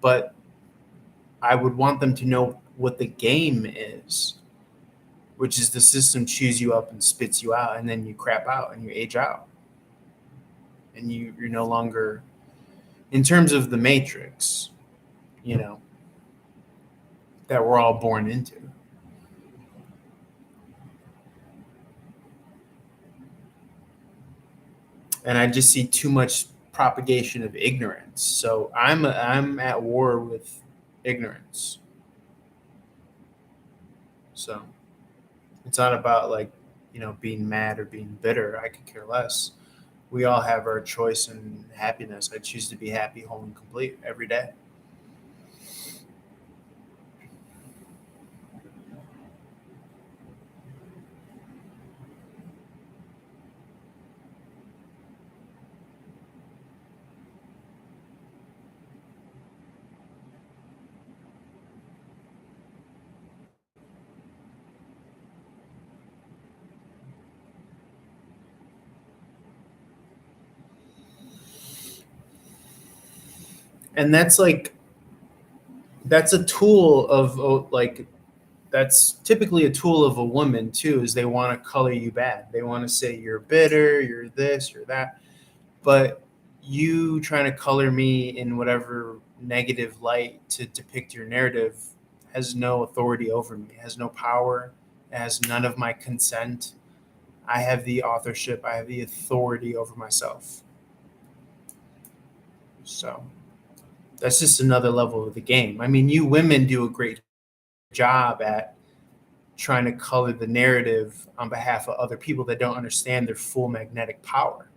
But I would want them to know what the game is, which is the system chews you up and spits you out, and then you crap out and you age out. And you're no longer, in terms of the matrix, you know, that we're all born into. And I just see too much propagation of ignorance. So I'm at war with ignorance. So it's not about like, you know, being mad or being bitter. I could care less. We all have our choice in happiness. I choose to be happy, whole, and complete every day. And that's like, that's a tool of like, that's typically a tool of a woman too, is they want to color you bad. They want to say you're bitter, you're this, you're that. But you trying to color me in whatever negative light to depict your narrative has no authority over me, has no power, it has none of my consent. I have the authorship, I have the authority over myself. So that's just another level of the game. I mean, you women do a great job at trying to color the narrative on behalf of other people that don't understand their full magnetic power.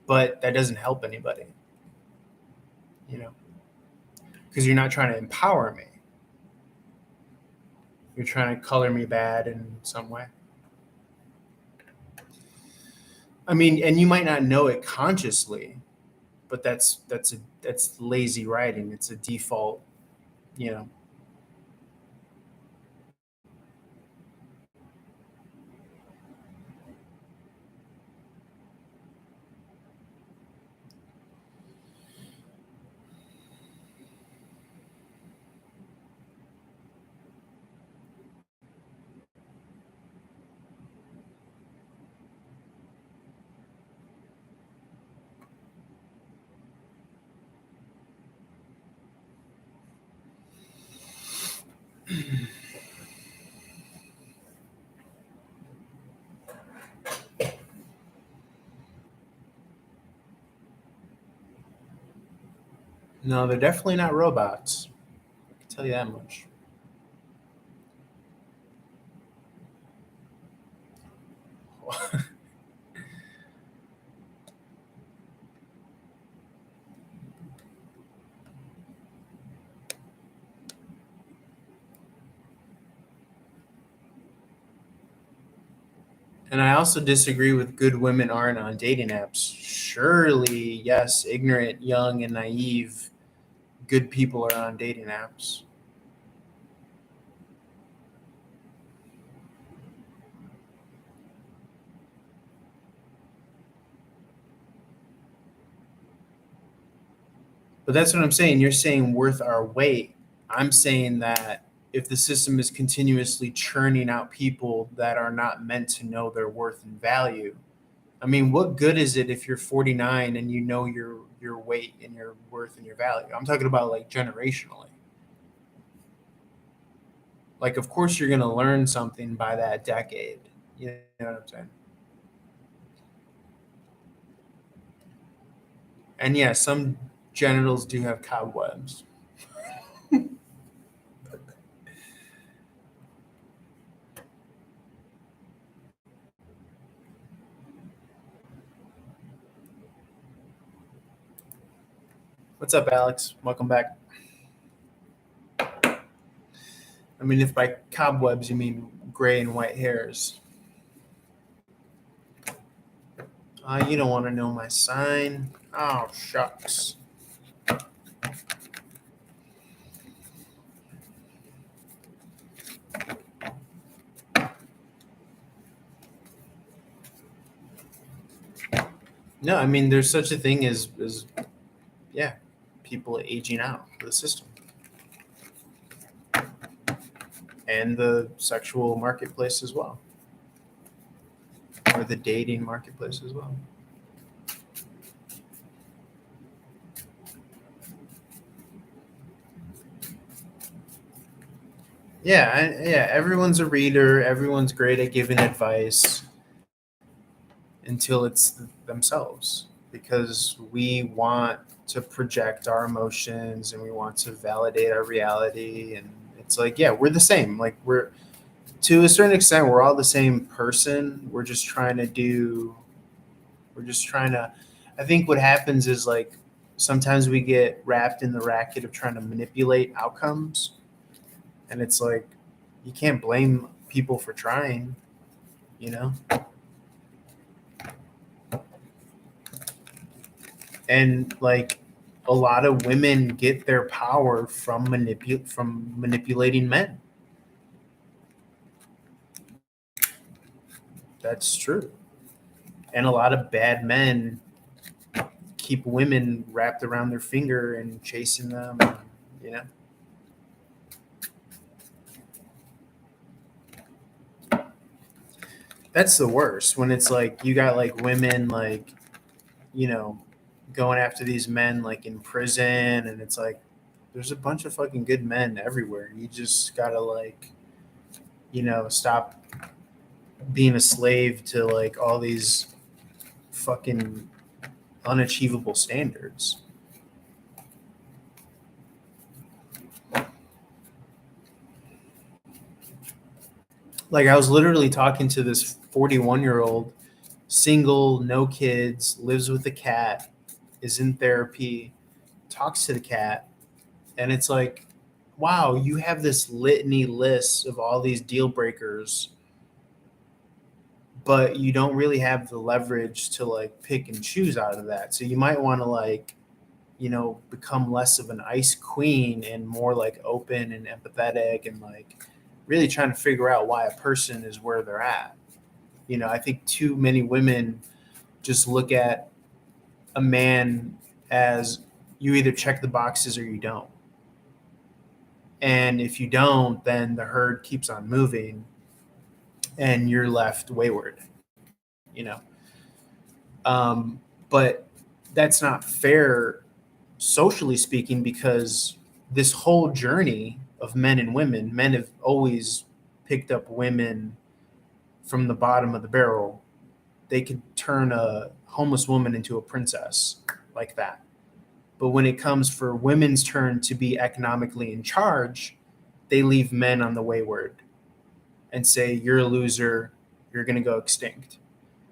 But that doesn't help anybody, you know, because you're not trying to empower me. You're trying to color me bad in some way. I mean, and you might not know it consciously, but that's lazy writing. It's a default, you know. No, they're definitely not robots. I can tell you that much. And I also disagree with good women aren't on dating apps. Surely, yes, ignorant, young, and naive, good people are on dating apps. But that's what I'm saying. You're saying worth our weight. I'm saying that if the system is continuously churning out people that are not meant to know their worth and value, I mean, what good is it if you're 49 and you know your weight and your worth and your value. I'm talking about like generationally. Like, of course, you're going to learn something by that decade. You know what I'm saying? And yeah, some genitals do have cobwebs. What's up, Alex? Welcome back. I mean, if by cobwebs you mean gray and white hairs. You don't want to know my sign. Oh, shucks. No, I mean, there's such a thing as yeah, people aging out of the system. And the sexual marketplace as well. Or the dating marketplace as well. Yeah, everyone's a reader. Everyone's great at giving advice until it's themselves, because we want to project our emotions and we want to validate our reality. And it's like, yeah, we're the same. Like, we're, to a certain extent, we're all the same person. We're just trying to, I think what happens is, like, sometimes we get wrapped in the racket of trying to manipulate outcomes. And it's like, you can't blame people for trying, you know? And like, a lot of women get their power from manipulating men. That's true. And a lot of bad men keep women wrapped around their finger and chasing them, you know? That's the worst, when it's like you got like women, like, you know, going after these men like in prison, and it's like there's a bunch of fucking good men everywhere. You just gotta, like, you know, stop being a slave to like all these fucking unachievable standards. Like, I was literally talking to this 41-year-old, single, no kids, lives with a cat, is in therapy, talks to the cat, and it's like, wow, you have this litany list of all these deal breakers, but you don't really have the leverage to like pick and choose out of that. So you might want to, like, you know, become less of an ice queen and more like open and empathetic, and like really trying to figure out why a person is where they're at. You know, I think too many women just look at a man as, you either check the boxes or you don't. And if you don't, then the herd keeps on moving and you're left wayward, you know. But that's not fair, socially speaking, because this whole journey of men and women, men have always picked up women from the bottom of the barrel. They could turn a homeless woman into a princess like that. But when it comes for women's turn to be economically in charge, they leave men on the wayward and say, you're a loser, you're going to go extinct.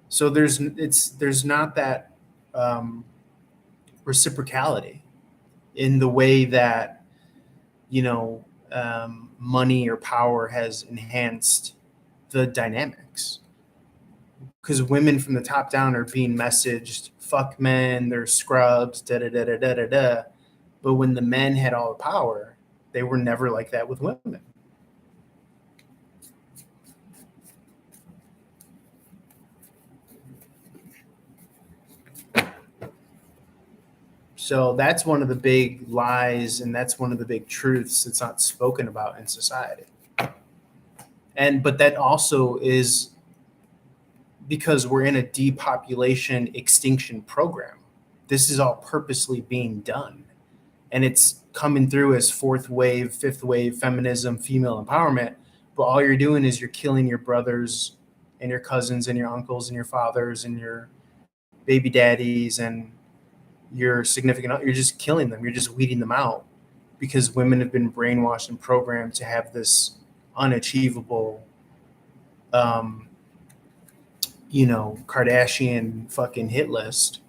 So there's not that reciprocality in the way that, you know, money or power has enhanced the dynamics. Because women from the top down are being messaged, fuck men, they're scrubs, da da da da da da da. But when the men had all the power, they were never like that with women. So that's one of the big lies, and that's one of the big truths that's not spoken about in society. But that also is because we're in a depopulation extinction program. This is all purposely being done. And it's coming through as fourth wave, fifth wave feminism, female empowerment. But all you're doing is you're killing your brothers and your cousins and your uncles and your fathers and your baby daddies and your significant, you're just killing them. You're just weeding them out because women have been brainwashed and programmed to have this unachievable, Kardashian fucking hit list.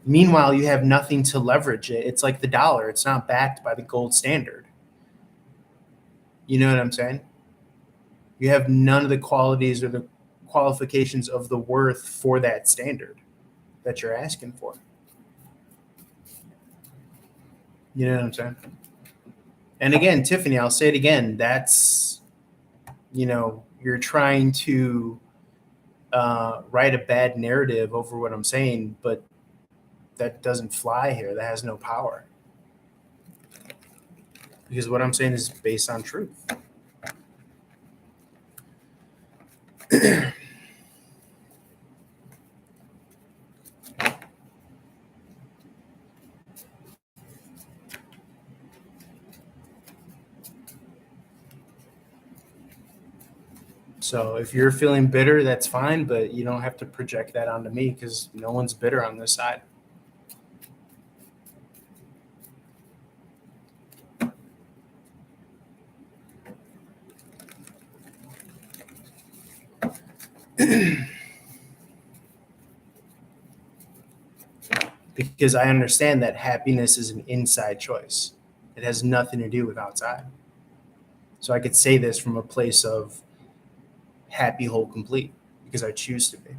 Meanwhile, you have nothing to leverage it. It's like the dollar. It's not backed by the gold standard. You know what I'm saying? You have none of the qualities or the qualifications of the worth for that standard that you're asking for. You know what I'm saying? And again, Tiffany, I'll say it again. That's, you're trying to write a bad narrative over what I'm saying, but that doesn't fly here. That has no power. Because what I'm saying is based on truth. So if you're feeling bitter, that's fine, but you don't have to project that onto me because no one's bitter on this side. Because I understand that happiness is an inside choice. It has nothing to do with outside. So I could say this from a place of happy, whole, complete, because I choose to be.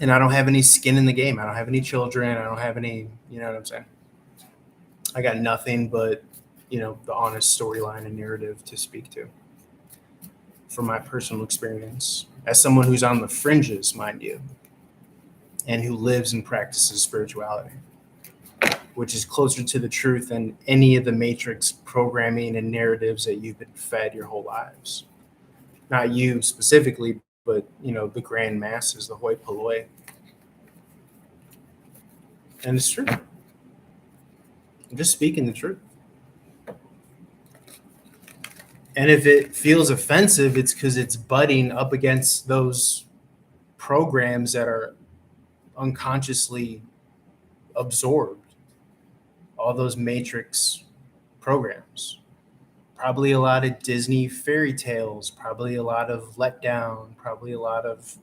And I don't have any skin in the game. I don't have any children. I don't have any, you know what I'm saying? I got nothing but, the honest storyline and narrative to speak to from my personal experience as someone who's on the fringes, mind you, and who lives and practices spirituality, which is closer to the truth than any of the matrix programming and narratives that you've been fed your whole lives. Not you specifically, but, the grand masses, the hoi polloi. And it's true. I'm just speaking the truth. And if it feels offensive, it's because it's butting up against those programs that are unconsciously absorbed, all those matrix programs. Probably a lot of Disney fairy tales, probably a lot of letdown, probably a lot of,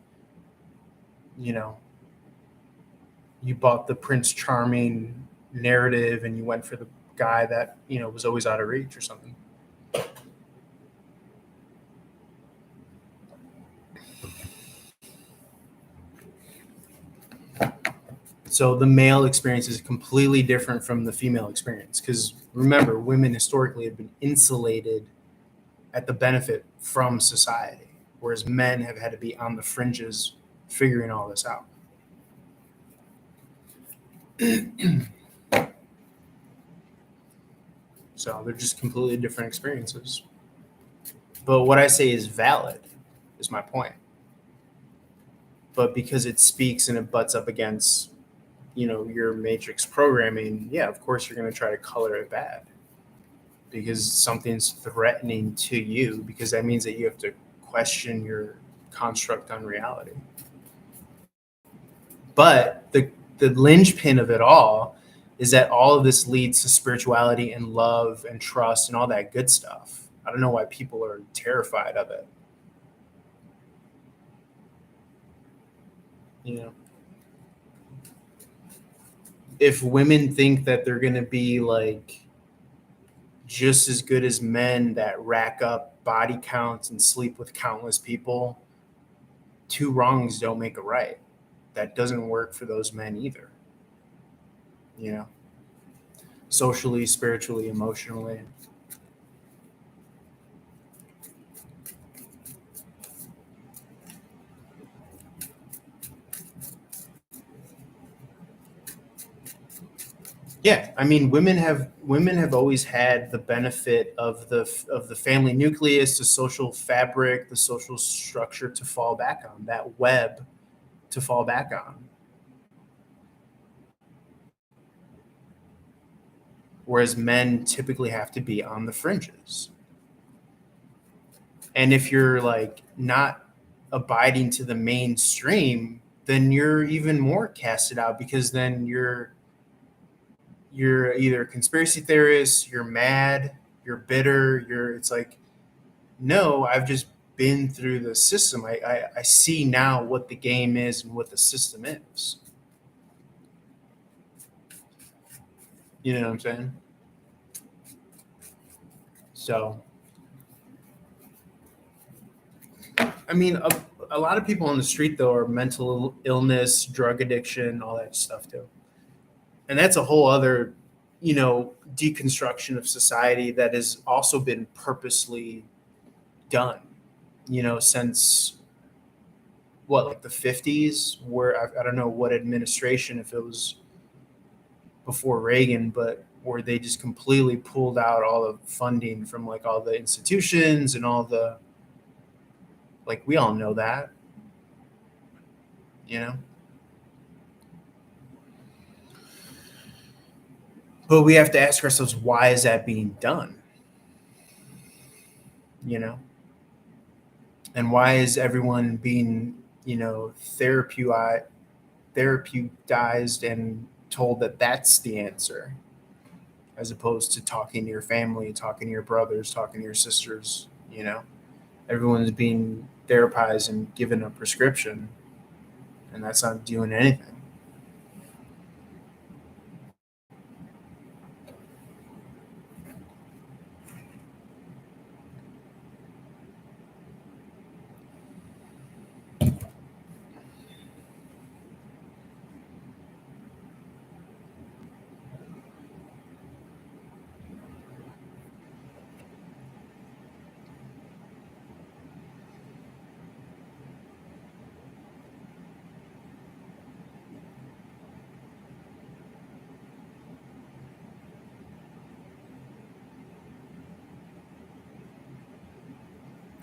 you bought the Prince Charming narrative and you went for the guy that, was always out of reach or something. So the male experience is completely different from the female experience because remember, women historically have been insulated at the benefit from society, whereas men have had to be on the fringes figuring all this out. So they're just completely different experiences. But what I say is valid, is my point. But because it speaks and it butts up against, your matrix programming, yeah, of course you're going to try to color it bad because something's threatening to you, because that means that you have to question your construct on reality. But the linchpin of it all is that all of this leads to spirituality and love and trust and all that good stuff. I don't know why people are terrified of it. If women think that they're going to be like just as good as men that rack up body counts and sleep with countless people, two wrongs don't make a right. That doesn't work for those men either. Socially, spiritually, emotionally. Yeah, I mean, women have always had the benefit of the family nucleus, the social fabric, the social structure to fall back on, that web to fall back on. Whereas men typically have to be on the fringes. And if you're like not abiding to the mainstream, then you're even more casted out because then you're either a conspiracy theorist, you're mad, you're bitter, you're it's like, no, I've just been through the system. I see now what the game is and what the system is. You know what I'm saying? So, I mean, a lot of people on the street, though, are mental illness, drug addiction, all that stuff, too. And that's a whole other, deconstruction of society that has also been purposely done, since what, like the 50s, where I don't know what administration, if it was before Reagan, but where they just completely pulled out all the funding from like all the institutions and all the, like, we all know that, you know? But we have to ask ourselves, why is that being done? You know? And why is everyone being, therapeuticized and told that that's the answer, as opposed to talking to your family, talking to your brothers, talking to your sisters, Everyone's being therapized and given a prescription, and that's not doing anything.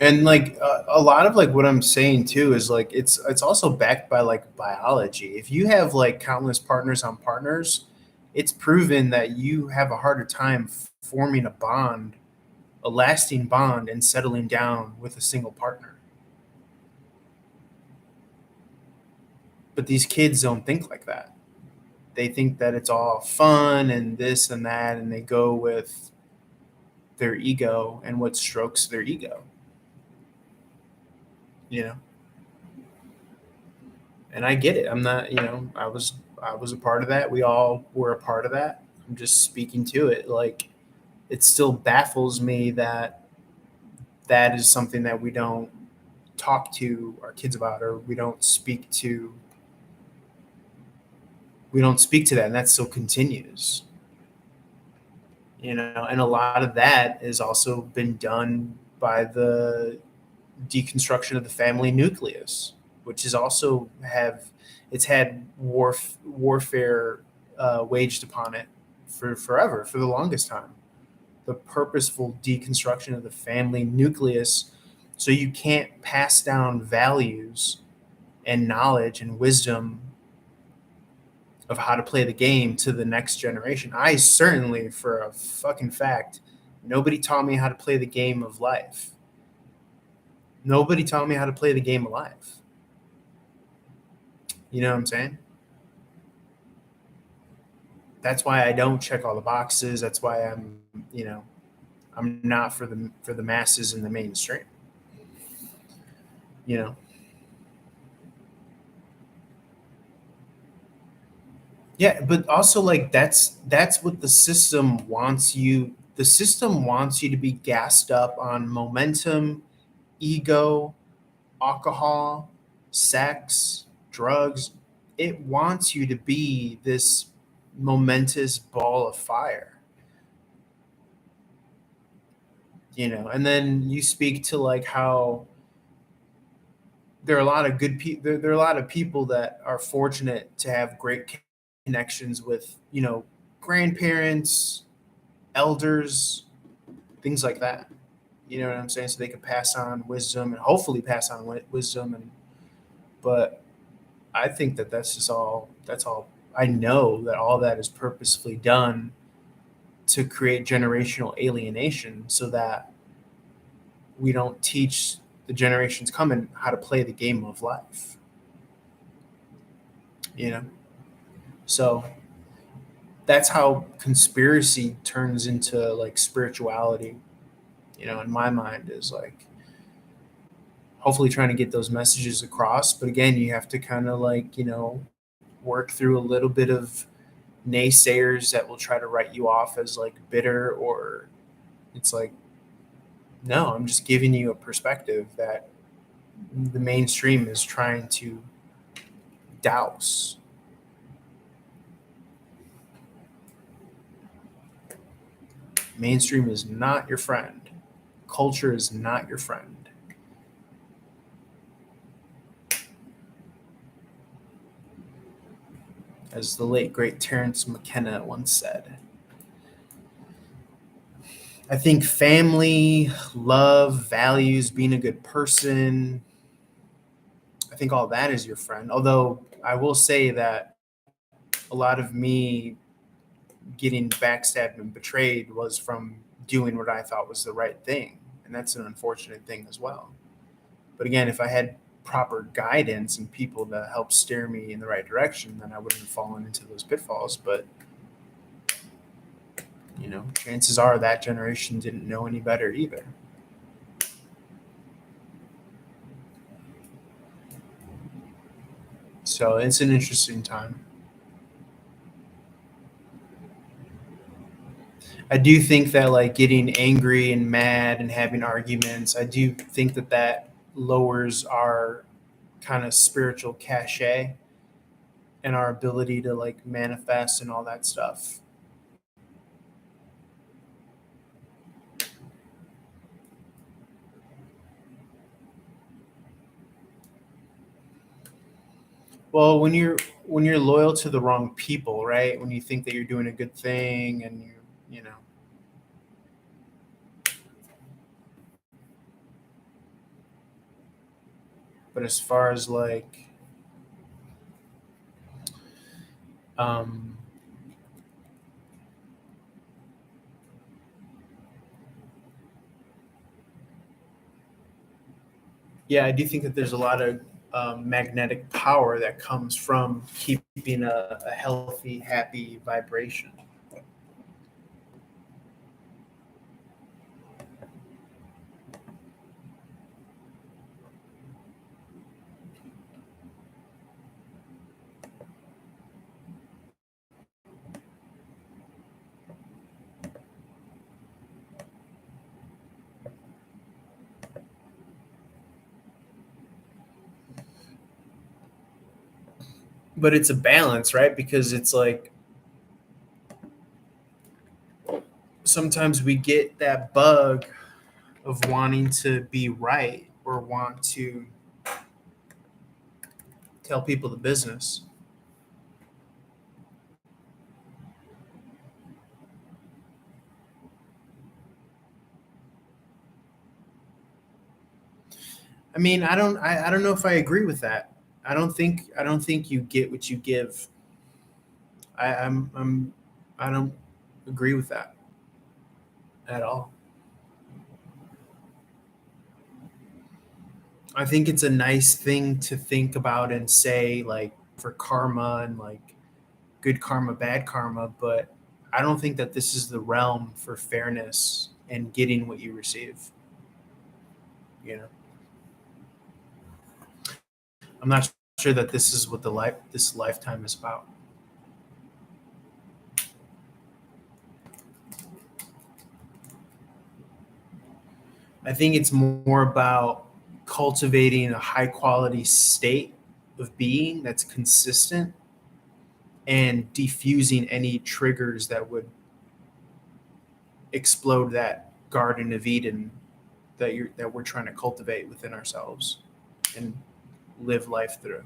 And like a lot of like what I'm saying too is like it's also backed by like biology. If you have like countless partners on partners, it's proven that you have a harder time forming a bond, a lasting bond, and settling down with a single partner. But these kids don't think like that. They think that it's all fun and this and that, and they go with their ego and what strokes their ego, you know. And I get it. I'm not, I was a part of that. We all were a part of that. I'm just speaking to it. Like, it still baffles me that that is something that we don't talk to our kids about, or we don't speak to that, and that still continues. And a lot of that has also been done by the deconstruction of the family nucleus, which is also have it's had warfare waged upon it for forever, for the longest time. The purposeful deconstruction of the family nucleus, so you can't pass down values and knowledge and wisdom of how to play the game to the next generation. I certainly, for a fucking fact, nobody taught me how to play the game of life. Nobody taught me how to play the game of life. You know what I'm saying? That's why I don't check all the boxes. That's why I'm not for the masses in the mainstream. You know. Yeah, but also like that's what the system wants you. The system wants you to be gassed up on momentum, ego, alcohol, sex, drugs. It wants you to be this momentous ball of fire, And then you speak to like how there are a lot of good people. There are a lot of people that are fortunate to have great connections with, grandparents, elders, things like that. You know what I'm saying? So they can pass on wisdom and hopefully pass on wisdom. But I think that that's just all. That's all. I know that all that is purposefully done to create generational alienation, so that we don't teach the generations coming how to play the game of life. You know, so that's how conspiracy turns into like spirituality. You know, in my mind, is like hopefully trying to get those messages across. But again, you have to kind of like, work through a little bit of naysayers that will try to write you off as like bitter, or it's like, no, I'm just giving you a perspective that the mainstream is trying to douse. Mainstream is not your friend. Culture is not your friend. As the late great Terence McKenna once said. I think family, love, values, being a good person, I think all that is your friend. Although I will say that a lot of me getting backstabbed and betrayed was from doing what I thought was the right thing. And that's an unfortunate thing as well. But again, if I had proper guidance and people to help steer me in the right direction, then I wouldn't have fallen into those pitfalls. But chances are that generation didn't know any better either. So it's an interesting time. I do think that like getting angry and mad and having arguments, I do think that that lowers our kind of spiritual cachet and our ability to like manifest and all that stuff. Well, when you're loyal to the wrong people, right? When you think that you're doing a good thing and you know. But as far as like um yeah, I do think that there's a lot of magnetic power that comes from keeping a healthy, happy vibration. But it's a balance, right? Because it's like sometimes we get that bug of wanting to be right or want to tell people the business. I mean, I don't know if I agree with that. I don't think you get what you give. I don't agree with that at all. I think it's a nice thing to think about and say like for karma and like good karma, bad karma, but I don't think that this is the realm for fairness and getting what you receive. You know, I'm not sure that this is what this lifetime is about. I think it's more about cultivating a high quality state of being that's consistent and diffusing any triggers that would explode that garden of Eden that we're trying to cultivate within ourselves and live life through.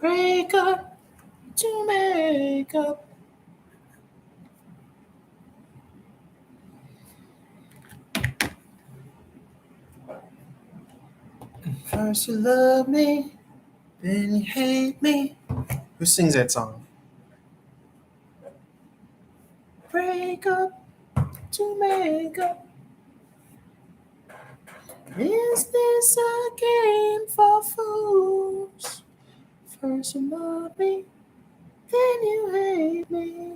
Break up to make up. First you love me, then you hate me. Who sings that song? Break up to make up. Is this a game for fools? First you love me, then you hate me.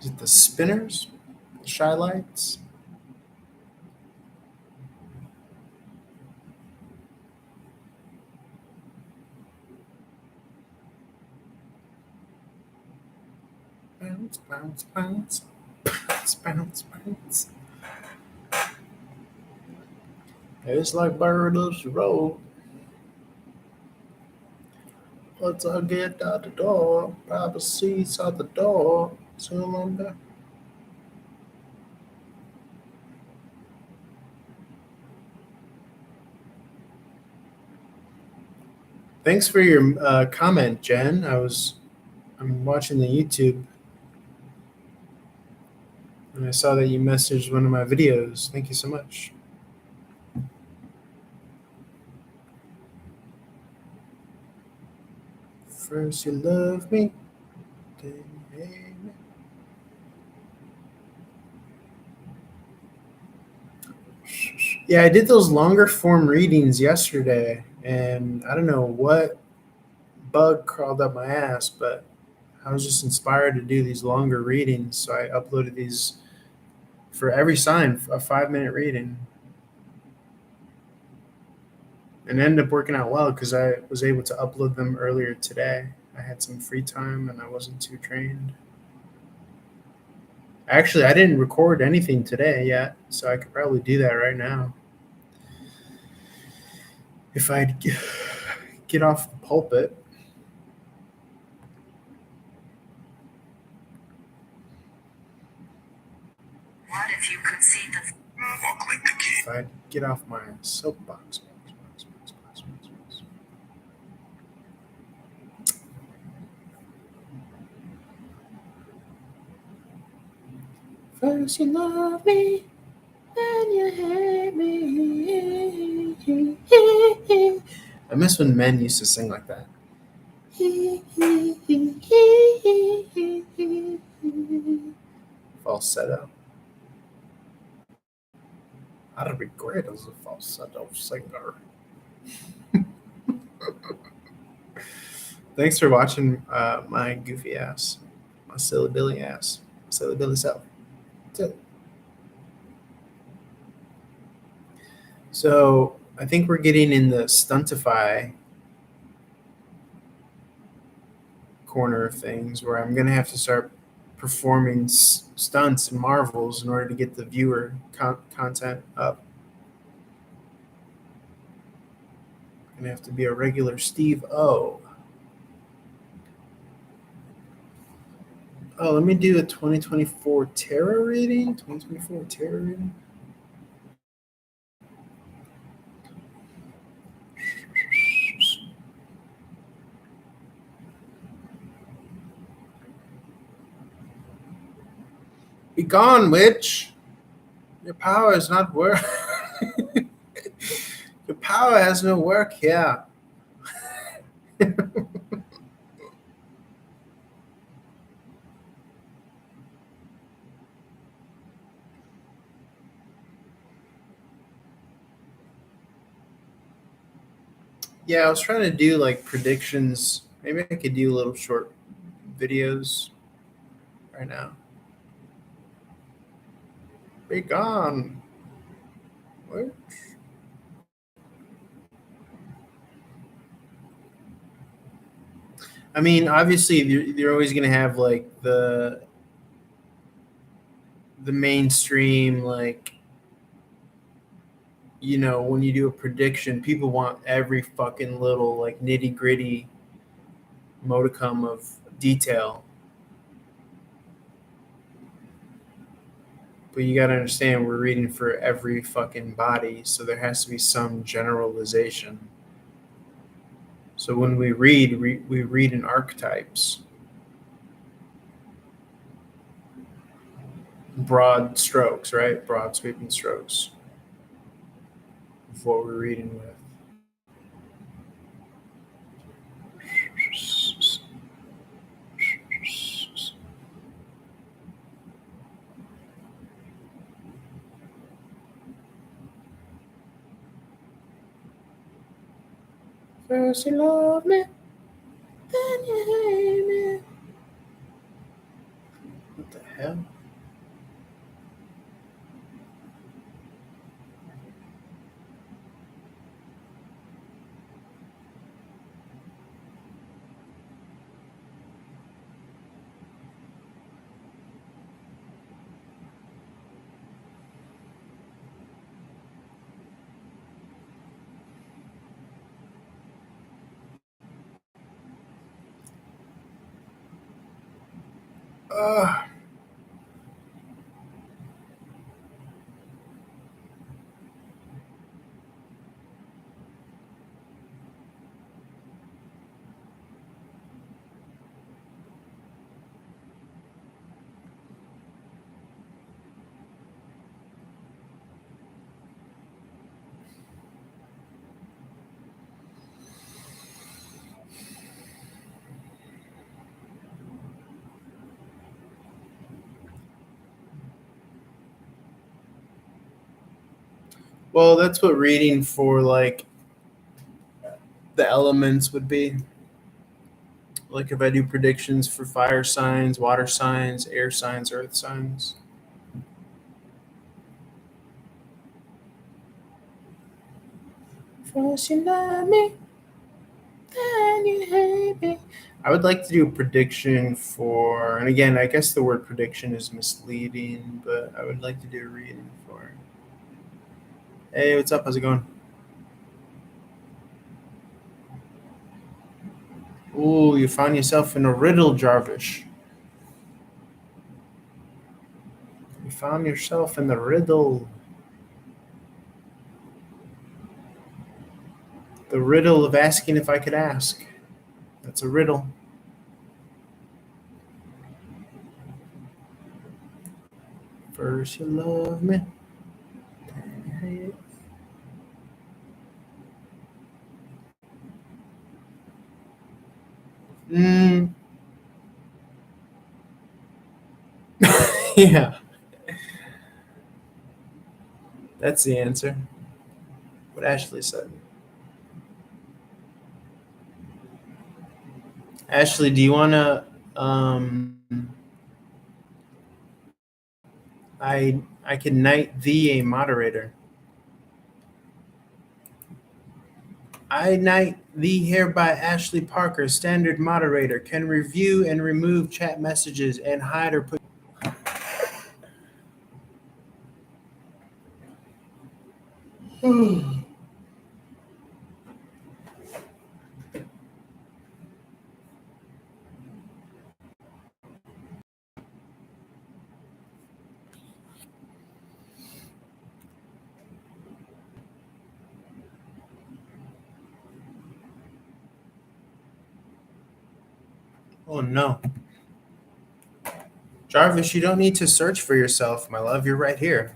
Is it the Spinners? The Shy Lights? Bounce, bounce, bounce. Bounce, bounce, bounce. It's like bird up the road. Once I get out the door, probably seats out the door. Soon I'm back. Thanks for your comment, Jen. I'm watching the YouTube, and I saw that you messaged one of my videos. Thank you so much. First you love me, then you hate me. Yeah, I did those longer form readings yesterday, and I don't know what bug crawled up my ass, but I was just inspired to do these longer readings, so I uploaded these for every sign, a 5-minute reading, and it ended up working out well because I was able to upload them earlier today. I had some free time and I wasn't too trained. Actually, I didn't record anything today yet, so I could probably do that right now. If I get off the pulpit. What if you could see the If I get off my soapbox. First you love me, then you hate me. I miss when men used to sing like that. Falsetto. I'd be great as a falsetto singer. Thanks for watching my goofy ass, my silly Billy ass, silly Billy self. So I think we're getting in the stuntify corner of things where I'm going to have to start performing stunts and marvels in order to get the viewer content up. I'm going to have to be a regular Steve O. Oh, let me do a 2024 tarot reading. 2024 tarot reading. Be gone, witch. Your power is not work. Your power has no work here. Yeah, I was trying to do like predictions. Maybe I could do little short videos right now. Be gone. What? I mean, obviously, you're always going to have like the mainstream, like, you know, when you do a prediction, people want every fucking little like nitty gritty modicum of detail. But you got to understand, we're reading for every fucking body, so there has to be some generalization. So when we read, we read in archetypes, broad strokes, right? Broad sweeping strokes of what we're reading with. First you love me, then you hate me. What the hell? Ugh. Well, that's what reading for like the elements would be. Like if I do predictions for fire signs, water signs, air signs, earth signs. First you love me, then you hate me. I would like to do a prediction for, and again, I guess the word prediction is misleading, but I would like to do a reading for. Hey, what's up? How's it going? Ooh, you found yourself in a riddle, Jarvish. You found yourself in the riddle. The riddle of asking if I could ask. That's a riddle. First you love me, then you hate. Yeah, that's the answer. What Ashley said. Ashley, do you want to? I can knight thee a moderator. I knight thee hereby, Ashley Parker, standard moderator, can review and remove chat messages and hide or put. Oh no. Jarvis, you don't need to search for yourself, my love. You're right here.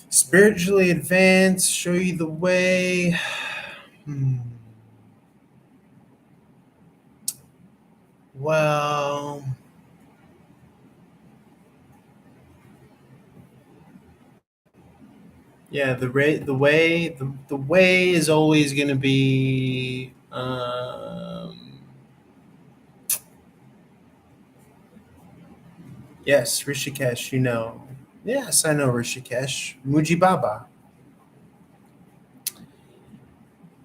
Spiritually advance, show you the way. Well, yeah, the way is always going to be. Yes, Rishikesh, you know. Yes, I know Rishikesh. Muji Baba.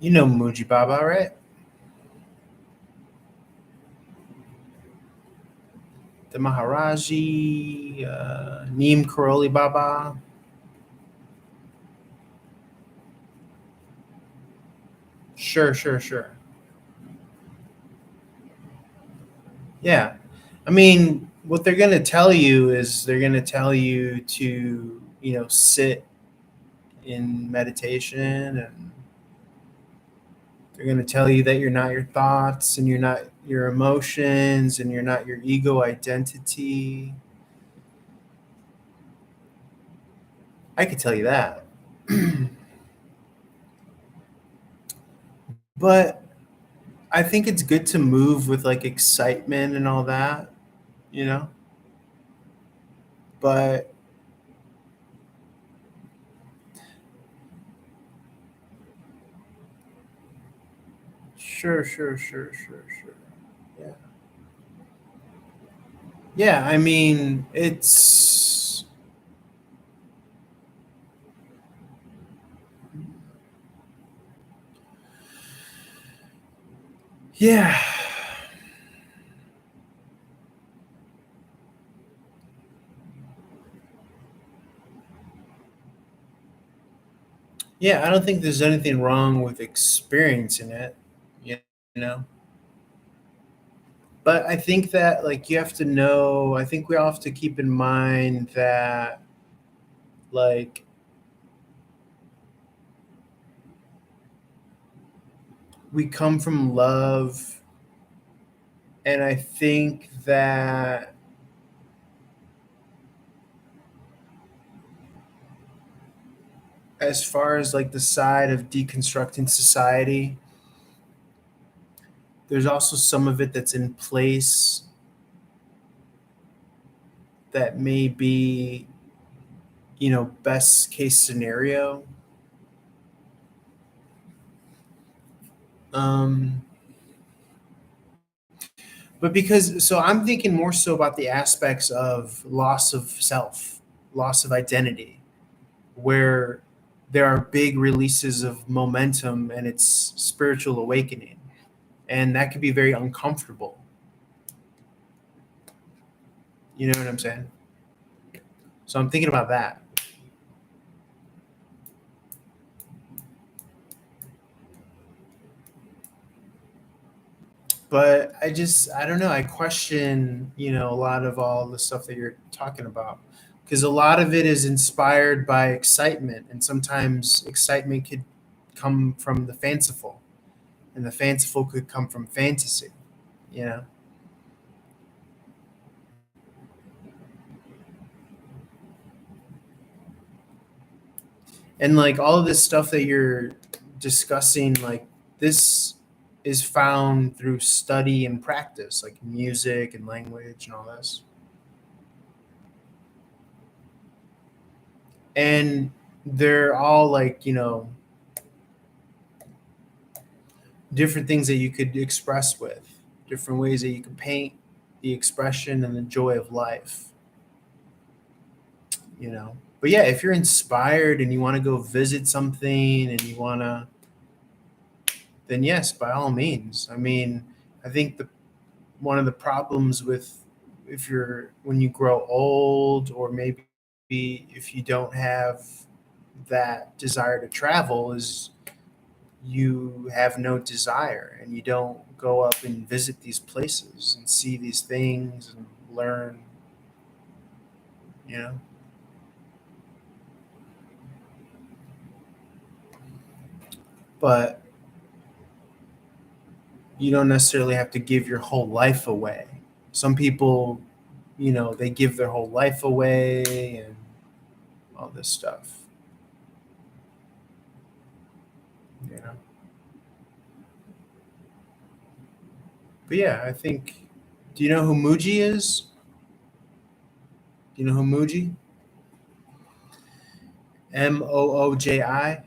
You know Muji Baba, right? the Maharaji, Neem Karoli Baba. Sure. Yeah. I mean, what they're going to tell you is they're going to tell you to, sit in meditation, and they're going to tell you that you're not your thoughts and you're not your emotions and you're not your ego identity. I could tell you that. But I think it's good to move with like excitement and all that, you know? But sure. Yeah. Yeah, I mean, it's yeah. Yeah, I don't think there's anything wrong with experiencing it, you know. But I think that like you have to know, I think we all have to keep in mind that like we come from love, and I think that as far as like the side of deconstructing society, there's also some of it that's in place that may be, best case scenario. Um, but because, so I'm thinking more so about the aspects of loss of self, loss of identity, where there are big releases of momentum and it's spiritual awakening. And that could be very uncomfortable. You know what I'm saying? So I'm thinking about that. But I don't know. I question, a lot of all the stuff that you're talking about, because a lot of it is inspired by excitement, and sometimes excitement could come from the fanciful, and the fanciful could come from fantasy, you know? And like all of this stuff that you're discussing, like this is found through study and practice, like music and language and all this. And they're all like, different things that you could express with, different ways that you could paint the expression and the joy of life, you know. But yeah, if you're inspired and you want to go visit something and you want to, then yes, by all means. I mean, I think the one of the problems with if you're when you grow old, or maybe if you don't have that desire to travel, is you have no desire and you don't go up and visit these places and see these things and learn, you know. But you don't necessarily have to give your whole life away. Some people, they give their whole life away and all this stuff, you know. But yeah, I think, do you know who Muji is? Do you know who Muji? Mooji.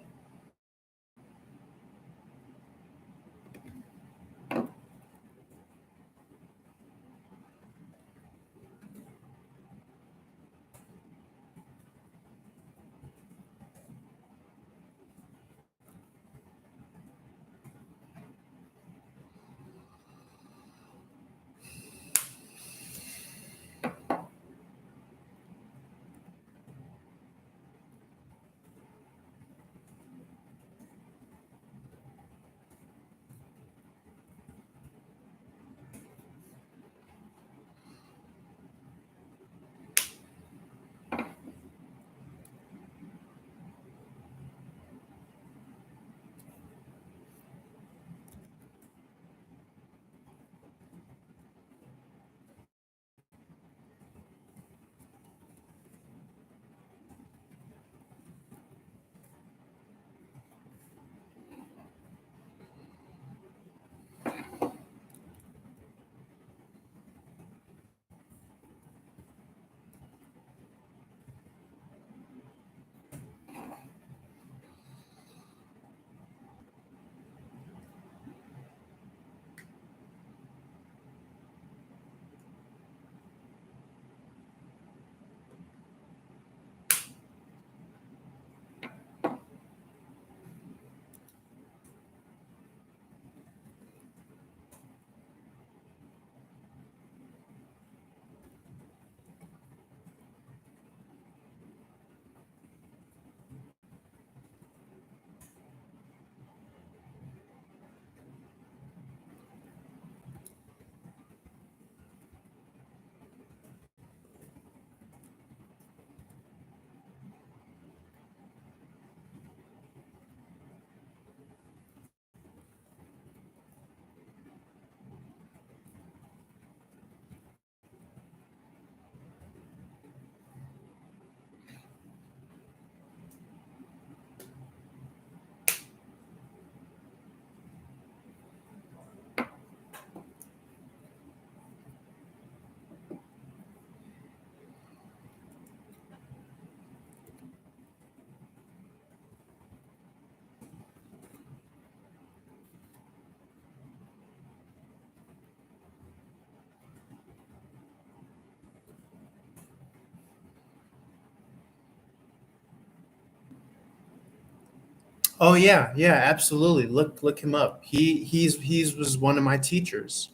Oh yeah, yeah, absolutely. Look him up. He's was one of my teachers.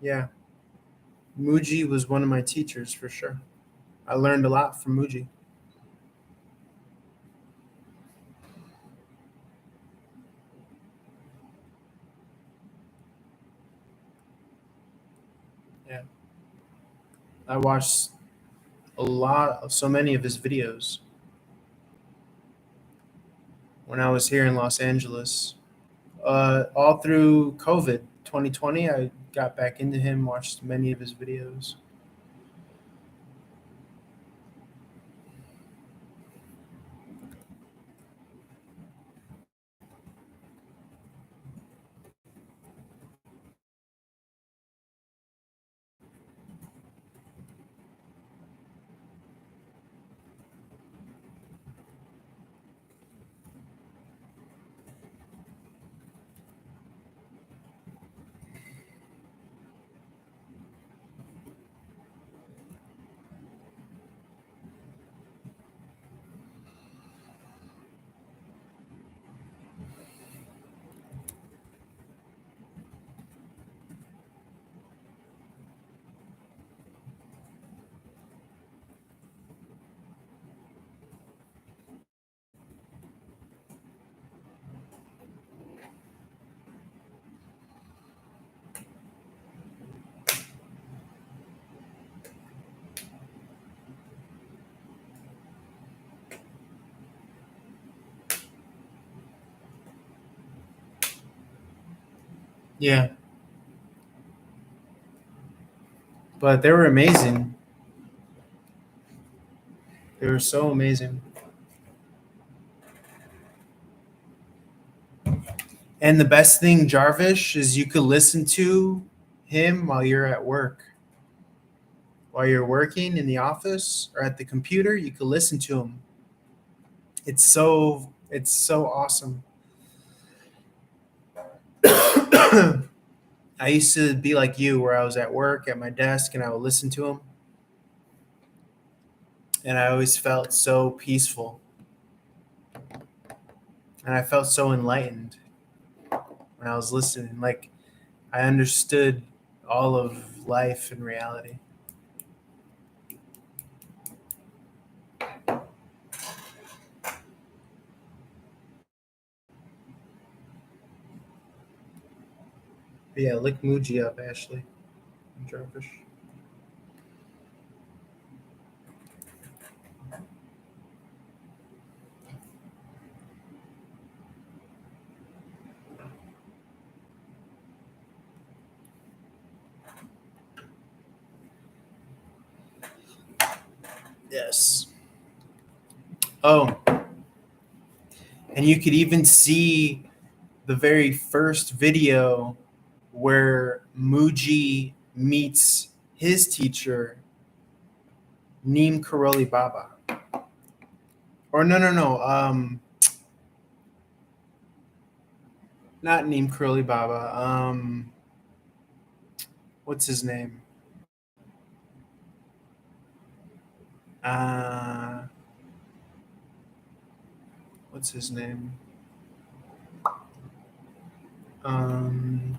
Yeah, Muji was one of my teachers for sure. I learned a lot from Muji. Yeah, I watched so many of his videos when I was here in Los Angeles. All through COVID 2020, I got back into him, watched many of his videos. Yeah, but they were amazing. They were so amazing. And the best thing, Jarvish, is you could listen to him while you're at work. While you're working in the office or at the computer, you could listen to him. It's so awesome. I used to be like you, where I was at work at my desk and I would listen to him, and I always felt so peaceful and I felt so enlightened when I was listening. Like I understood all of life and reality. But yeah, look Muji up, Ashley. Jarvish. Yes. Oh, and you could even see the very first video where Muji meets his teacher, Neem Karoli Baba. Or no, no, no. Not Neem Karoli Baba. What's his name? Uh, what's his name? Um,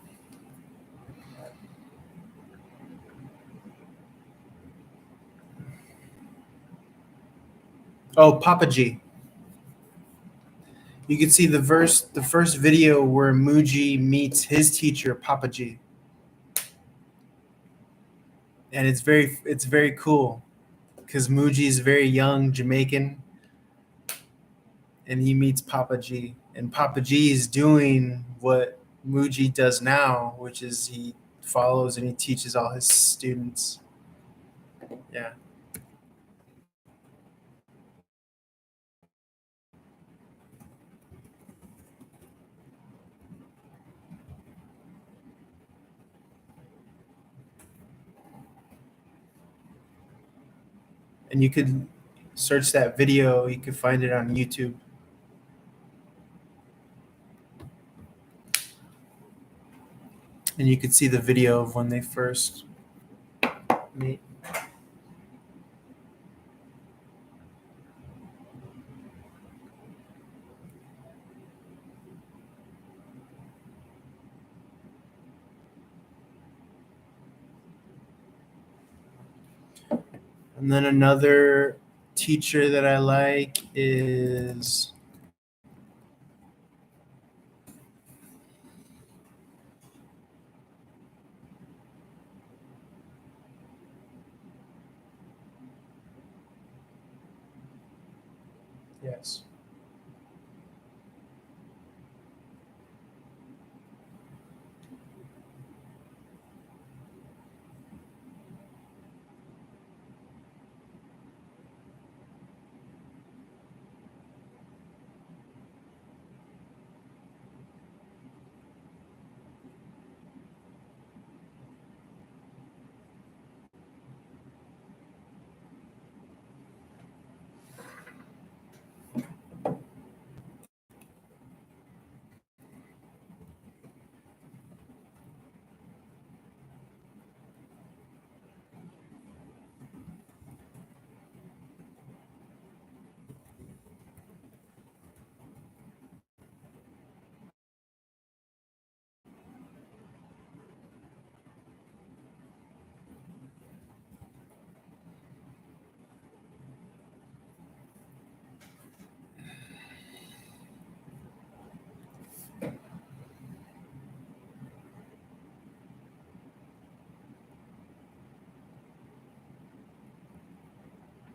oh, Papa G. You can see the first video where Muji meets his teacher, Papa G, and it's very cool because Muji is very young Jamaican, and he meets Papa G, and Papa G is doing what Muji does now, which is he follows and he teaches all his students. Yeah. And you could search that video, you could find it on YouTube. And you could see the video of when they first meet. And then another teacher that I like is yes.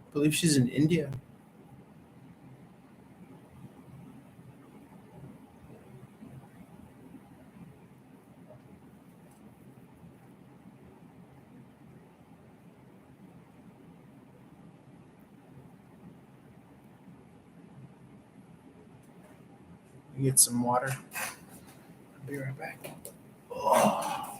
I believe she's in India. Get some water. I'll be right back. Oh.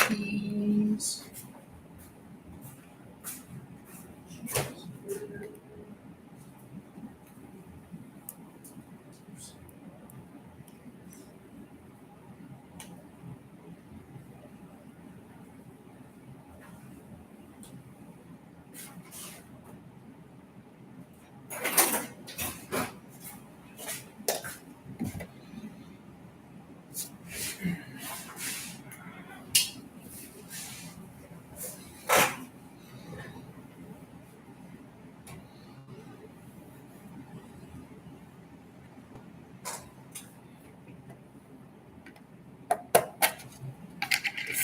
Cheese.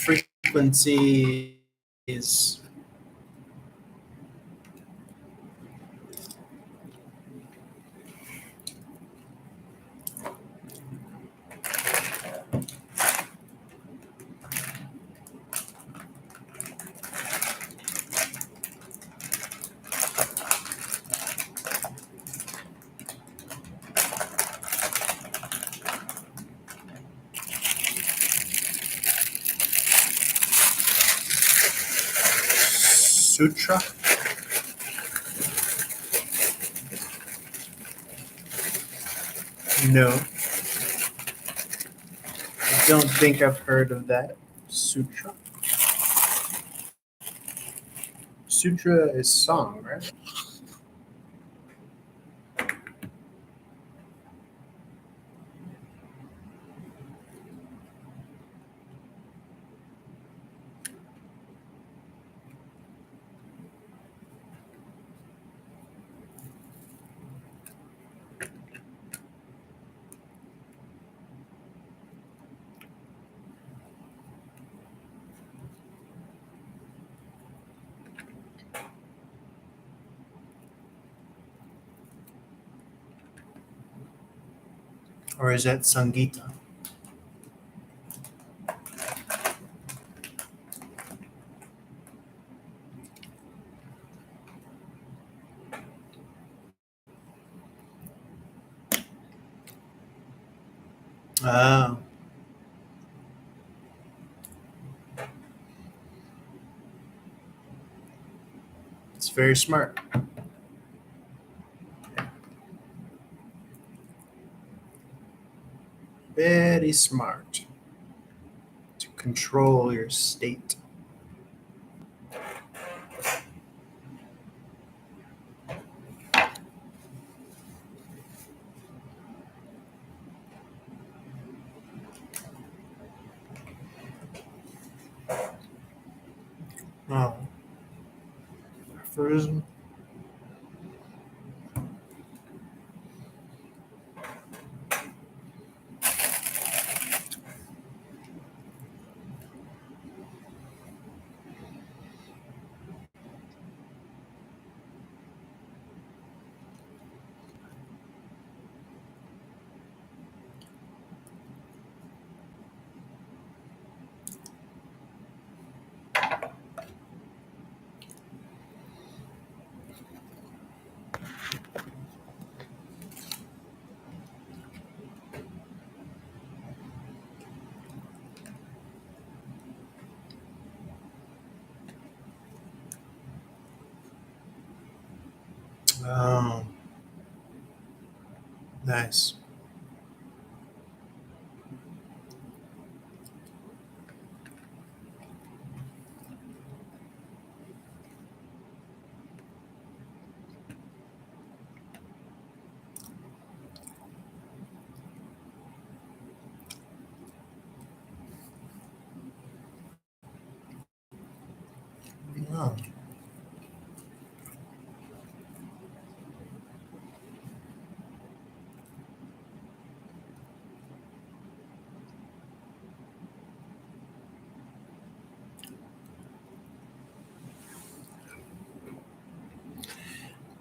Frequency is sutra. No, I don't think I've heard of that. Sutra. Sutra is song, right? Or is that Sangeeta? Oh. It's very smart. Very smart to control your state. Oh. Aphorism. Oh. Nice. Oh.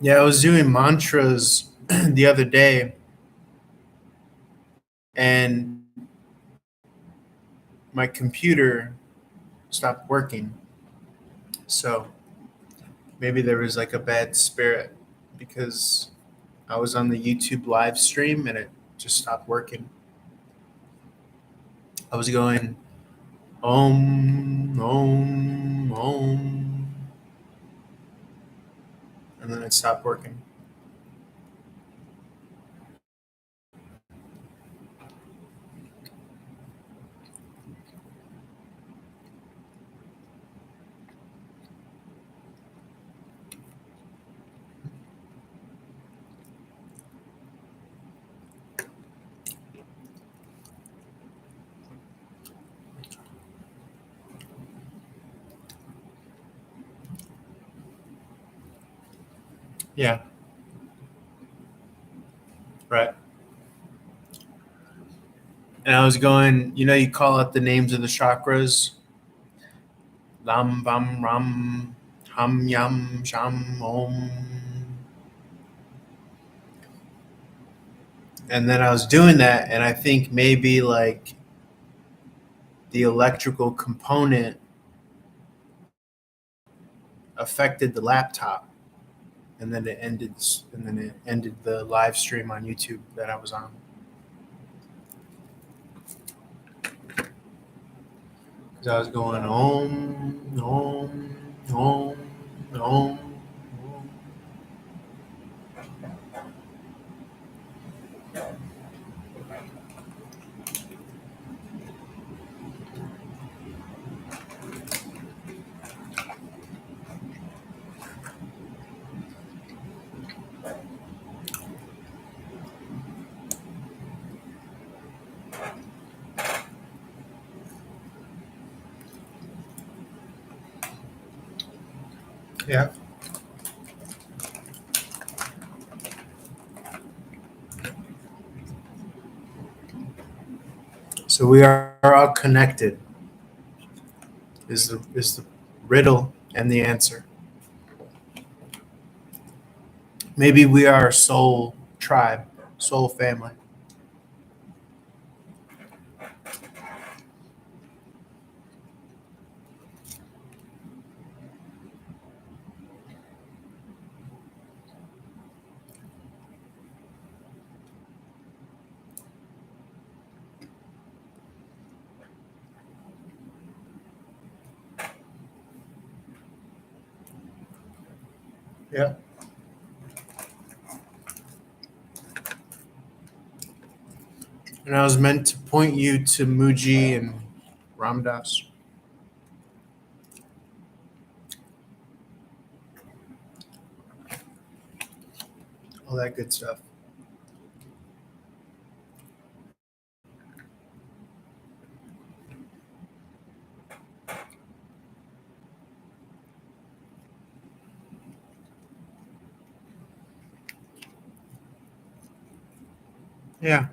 Yeah, I was doing mantras the other day, and my computer stopped working. So maybe there was like a bad spirit because I was on the YouTube live stream and it just stopped working. I was going Om, Om, Om, and then it stopped working. Yeah, right. And I was going, you call out the names of the chakras. Lam, Bam, Ram, Ham, Yam, Sham, Om. And then I was doing that, and I think maybe like the electrical component affected the laptop, and then it ended the live stream on YouTube that I was on. Because I was going Om, Om, Om, Om, Om. Yeah. So we are all connected. Is the riddle and the answer. Maybe we are soul tribe, soul family. Yeah. And I was meant to point you to Muji and Ramdas. All that good stuff. Yeah.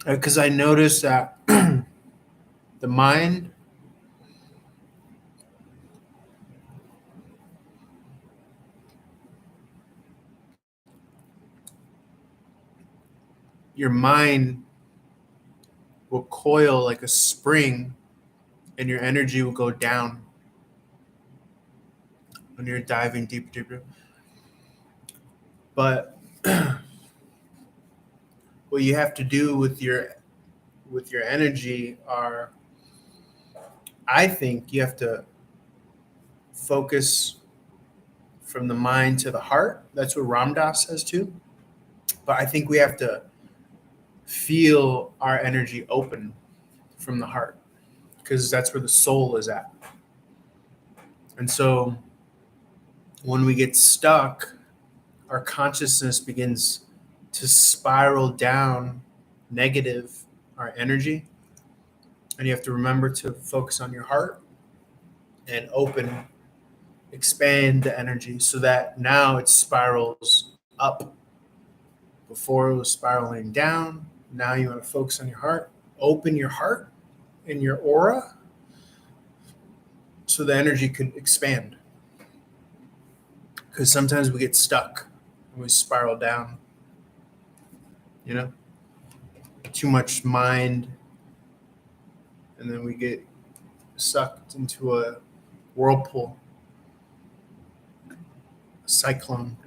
Because I noticed that the mind, your mind will coil like a spring and your energy will go down when you're diving deeper, deeper. But what you have to do with your energy are, I think you have to focus from the mind to the heart. That's what Ramdas says too. But I think we have to feel our energy open from the heart because that's where the soul is at. And so when we get stuck, our consciousness begins to spiral down negative, our energy. And you have to remember to focus on your heart and open, expand the energy so that now it spirals up. Before it was spiraling down. Now you want to focus on your heart, open your heart and your aura so the energy could expand. Because sometimes we get stuck and we spiral down, too much mind, and then we get sucked into a whirlpool, a cyclone.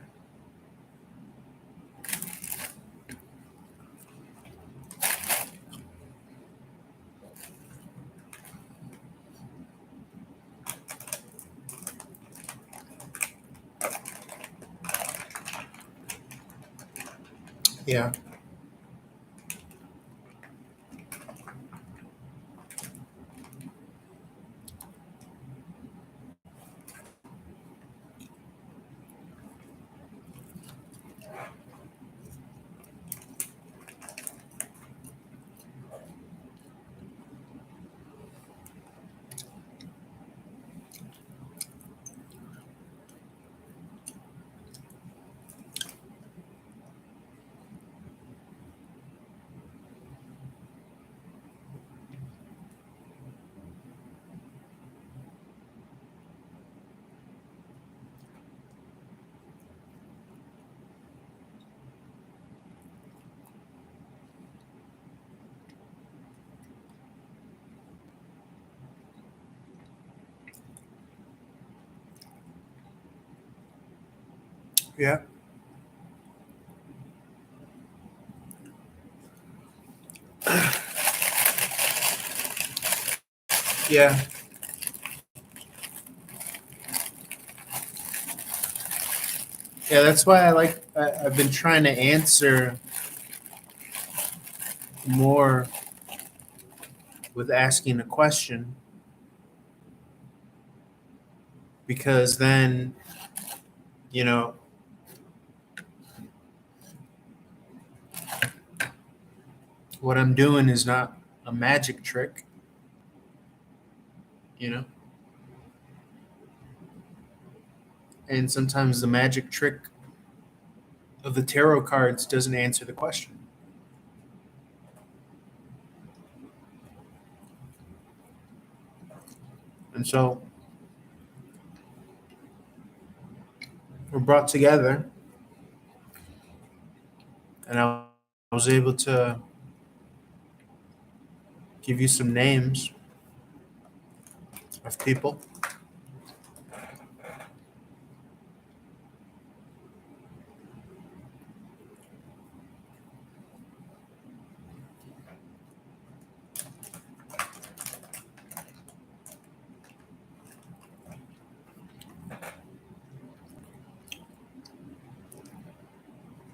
Yeah. Yeah. Yeah. Yeah, that's why I've been trying to answer more with asking a question because then, you know, what I'm doing is not a magic trick, you know? And sometimes the magic trick of the tarot cards doesn't answer the question. And so were brought together, and I was able to give you some names of people.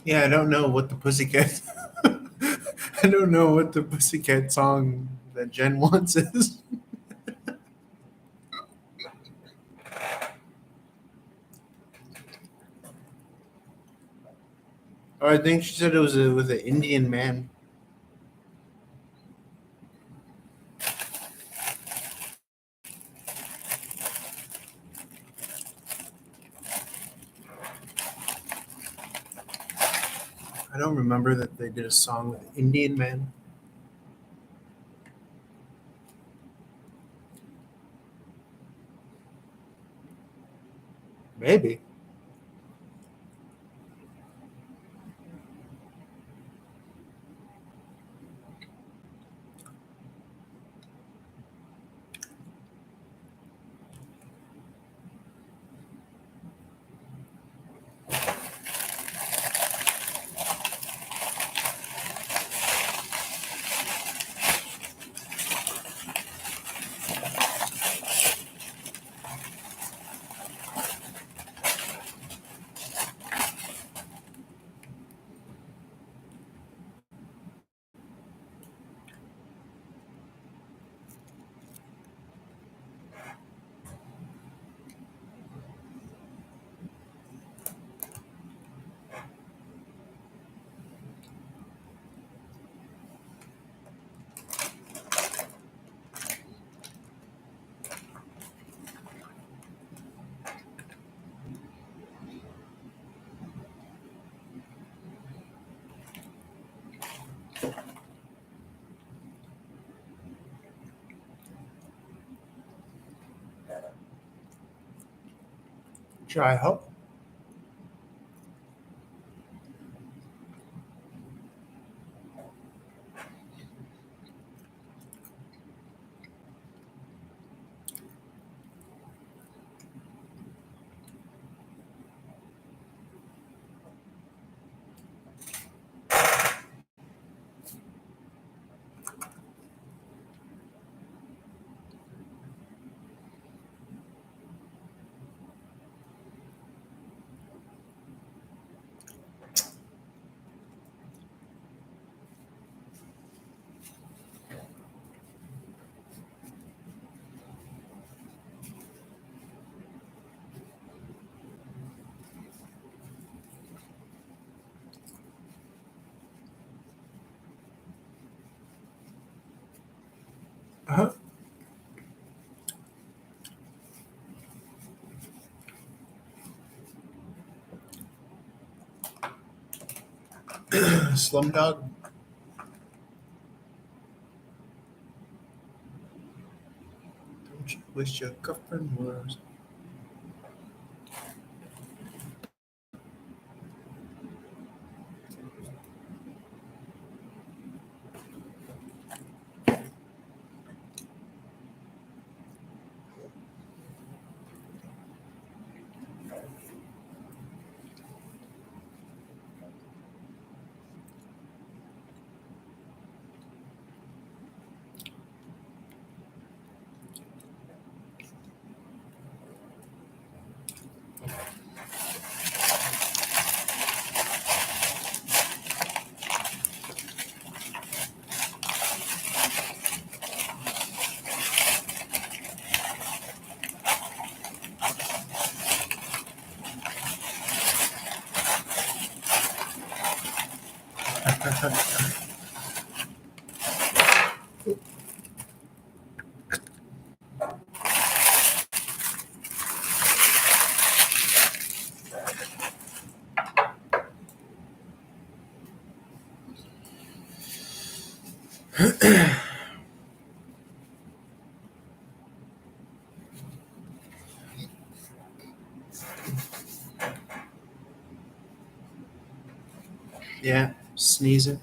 Yeah, I don't know what the Pussycat. I don't know what the Pussycat song that Jen wants is. Or I think she said it was with an Indian man. I don't remember that they did a song with an Indian man. Maybe. Sure, I hope. Uh-huh. Slumdog. Don't you wish your girlfriend was? Yeah, sneezing.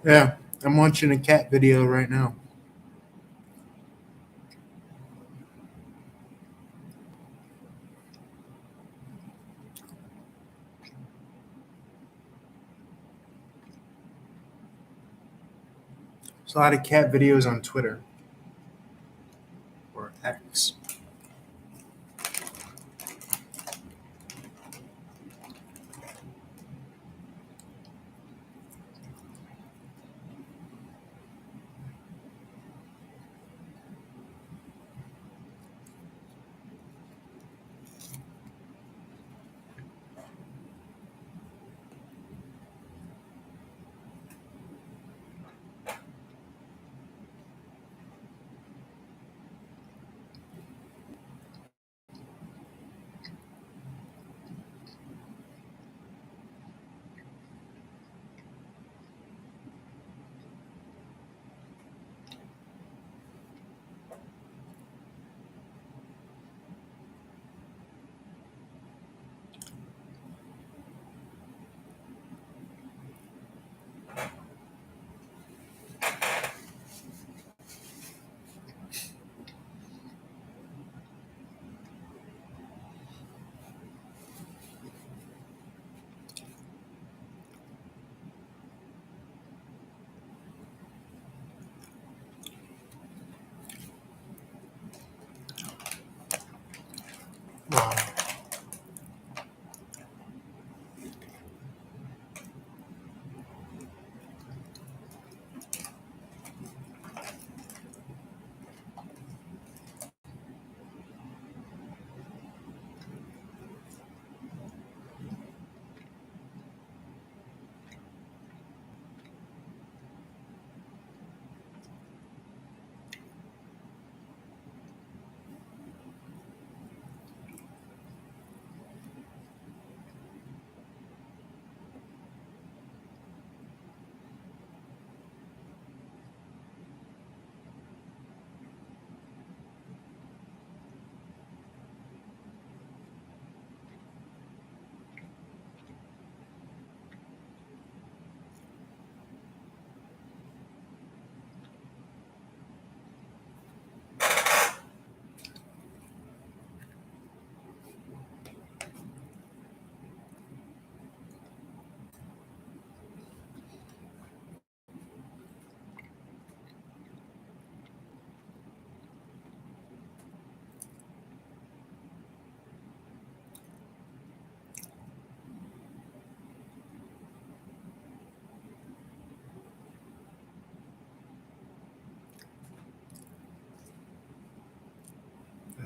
Yeah, I'm watching a cat video right now. There's a lot of cat videos on Twitter or X.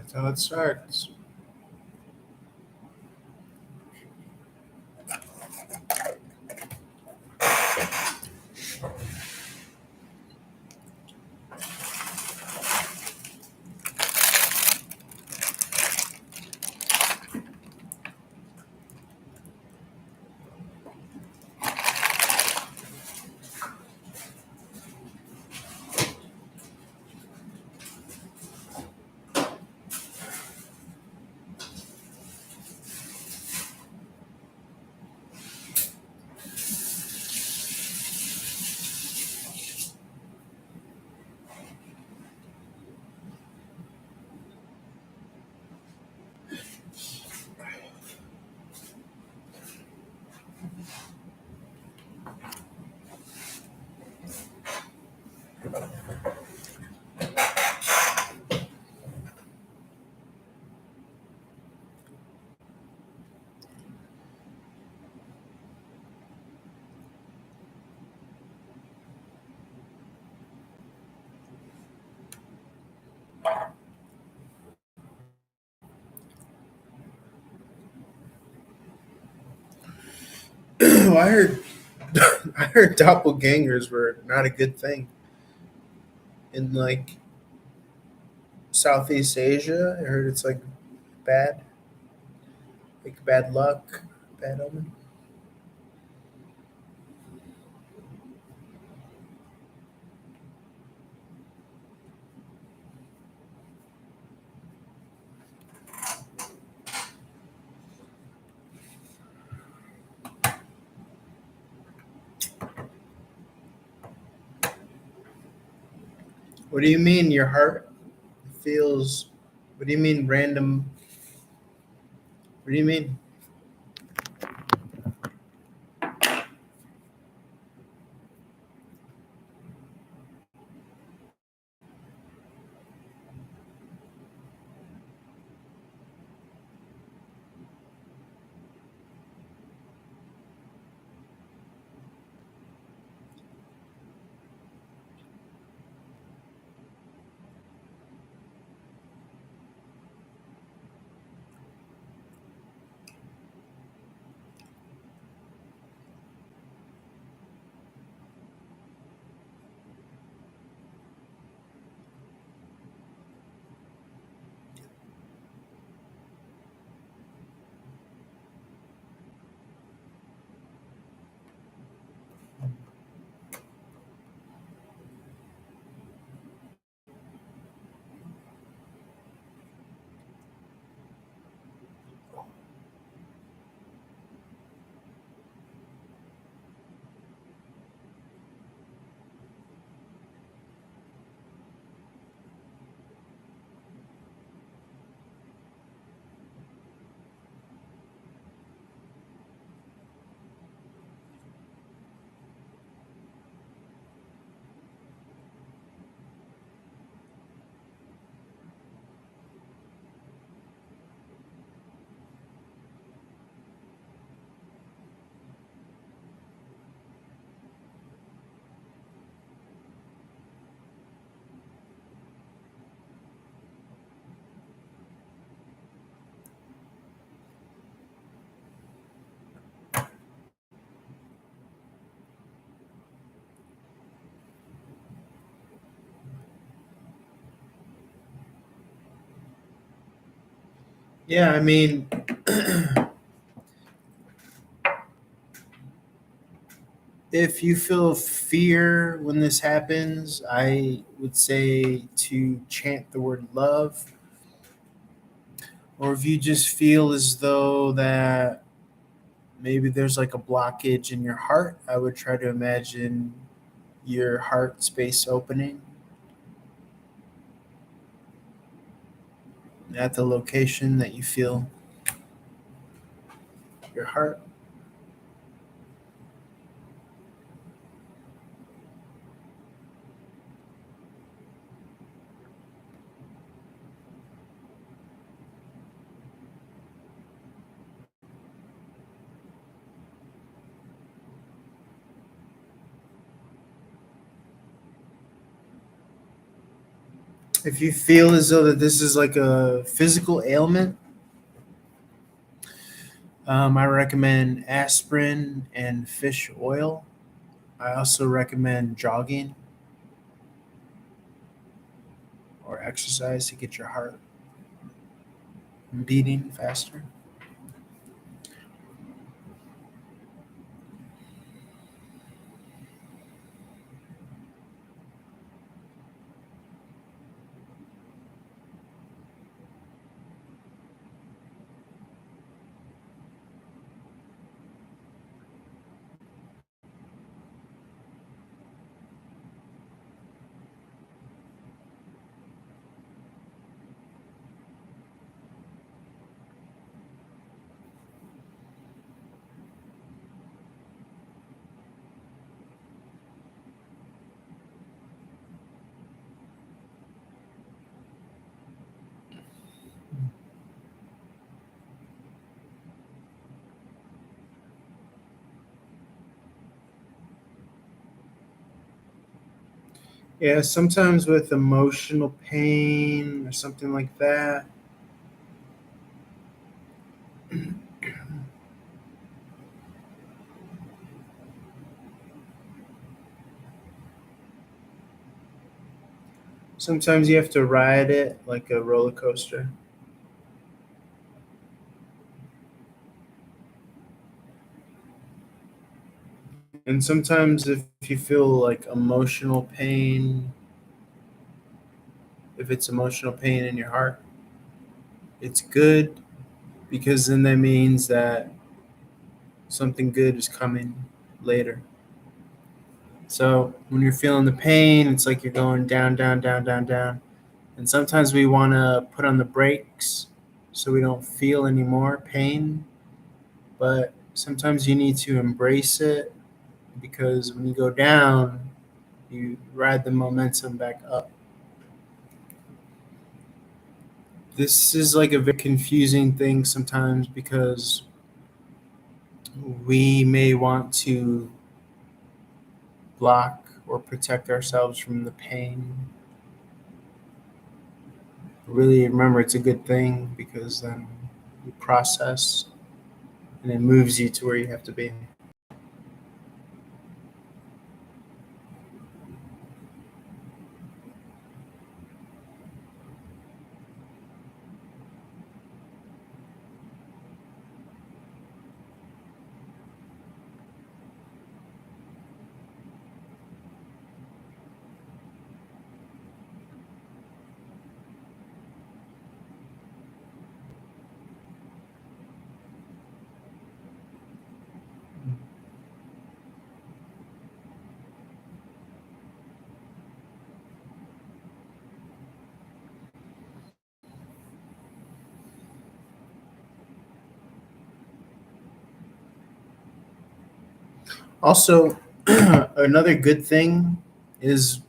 That's how it starts. I heard I heard doppelgangers were not a good thing in like Southeast Asia. I heard it's like bad, like bad luck, bad omen. What do you mean your heart feels? What do you mean random? What do you mean? Yeah, I mean, if you feel fear when this happens, I would say to chant the word love. Or if you just feel as though that maybe there's like a blockage in your heart, I would try to imagine your heart space opening at the location that you feel your heart. If you feel as though that this is like a physical ailment, I recommend aspirin and fish oil. I also recommend jogging or exercise to get your heart beating faster. Yeah, sometimes with emotional pain or something like that, sometimes you have to ride it like a roller coaster. And sometimes if you feel like emotional pain, if it's emotional pain in your heart, it's good because then that means that something good is coming later. So when you're feeling the pain, it's like you're going down, down, down, down, down. And sometimes we want to put on the brakes so we don't feel any more pain. But sometimes you need to embrace it because when you go down, you ride the momentum back up. This is like a very confusing thing sometimes because we may want to block or protect ourselves from the pain. Really remember it's a good thing because then you process and it moves you to where you have to be. Also, another good thing is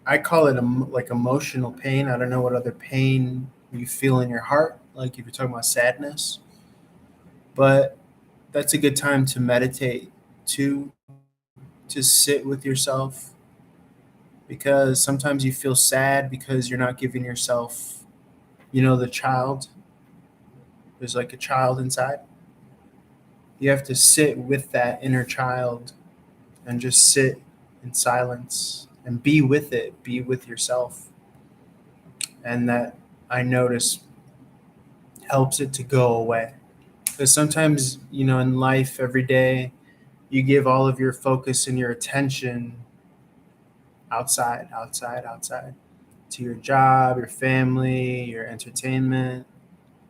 I call it like emotional pain. I don't know what other pain you feel in your heart, like if you're talking about sadness, but that's a good time to meditate, to to sit with yourself because sometimes you feel sad because you're not giving yourself, the child. There's like a child inside. You have to sit with that inner child and just sit in silence and be with it, be with yourself. And that I notice helps it to go away. Because sometimes, in life every day, you give all of your focus and your attention outside, outside, outside to your job, your family, your entertainment,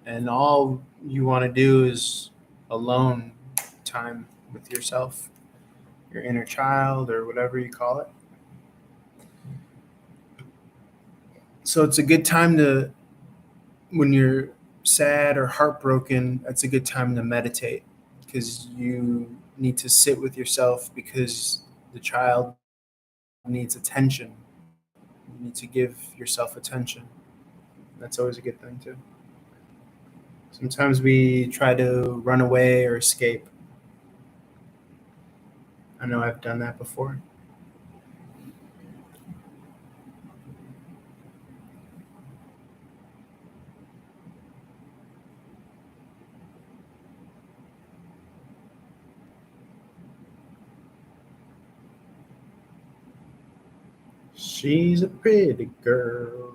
and all you want to do is alone time with yourself, your inner child, or whatever you call it. So it's a good time when you're sad or heartbroken, that's a good time to meditate because you need to sit with yourself because the child needs attention. You need to give yourself attention. That's always a good thing too. Sometimes we try to run away or escape. I know I've done that before. She's a pretty girl.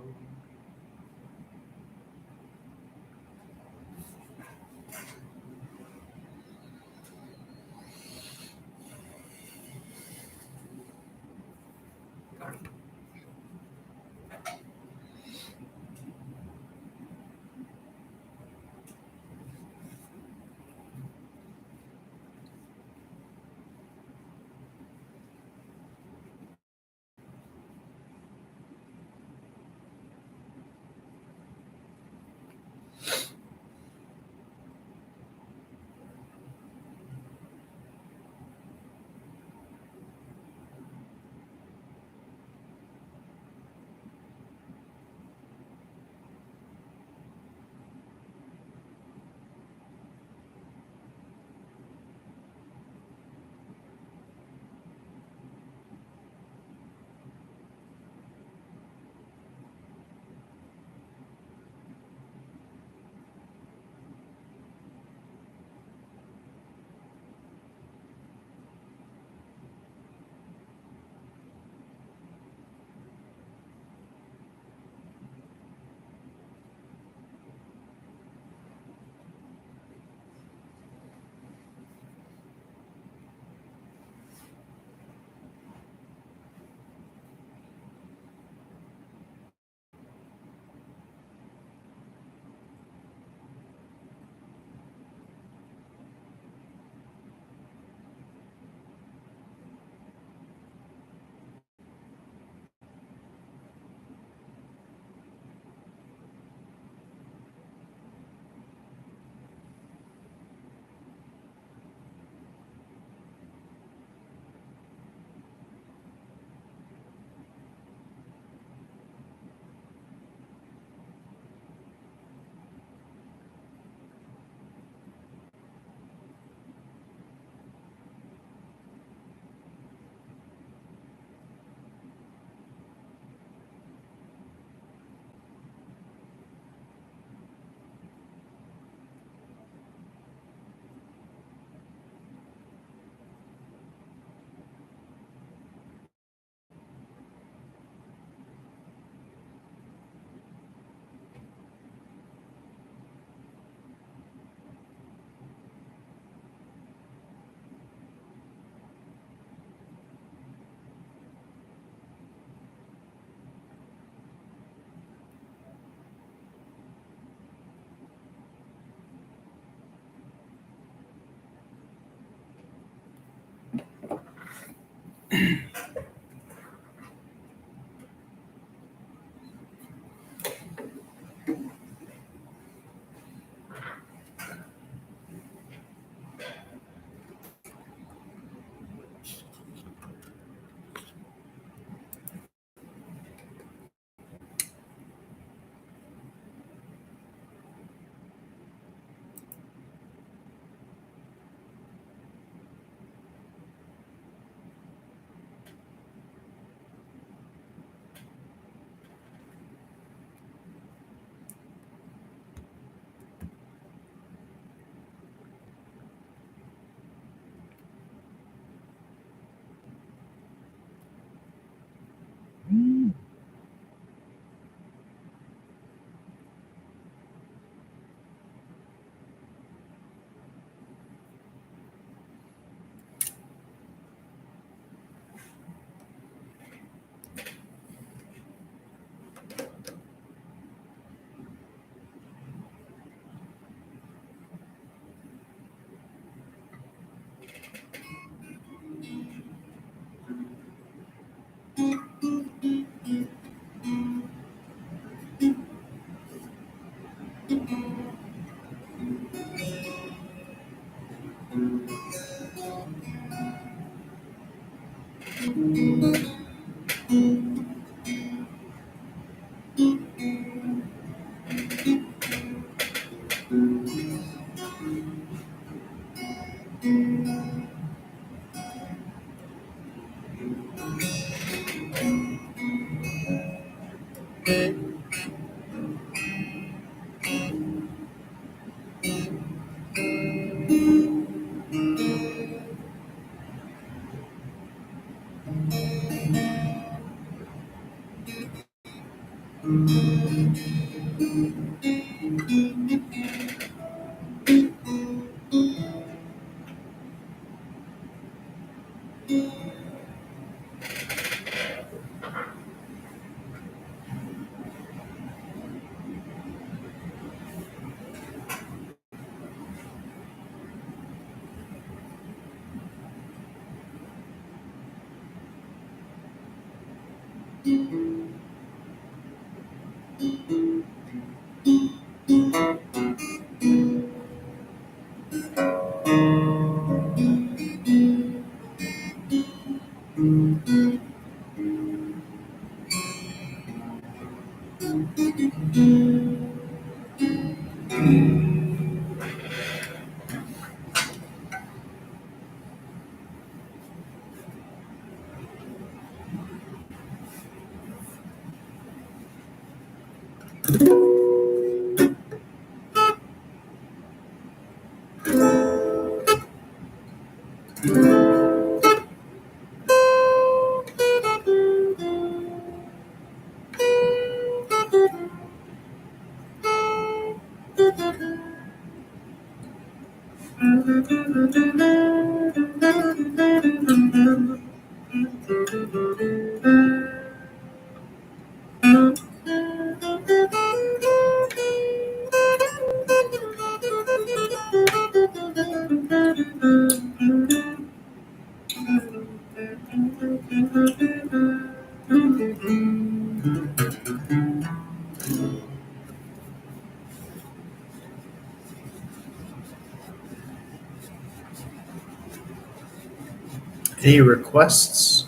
Any requests?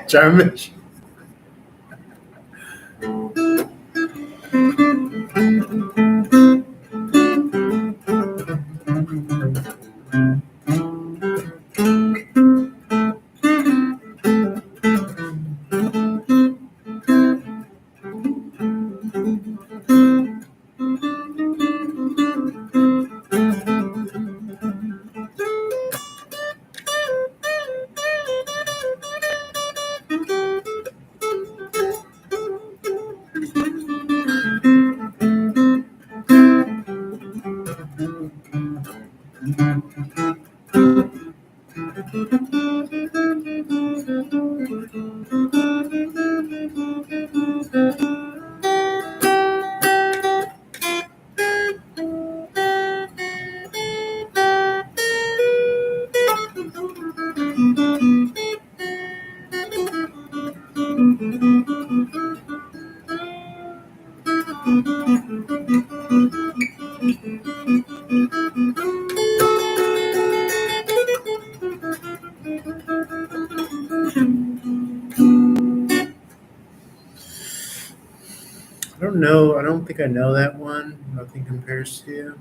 Jarmish. I don't know. I don't think I know that one. Nothing compares to you.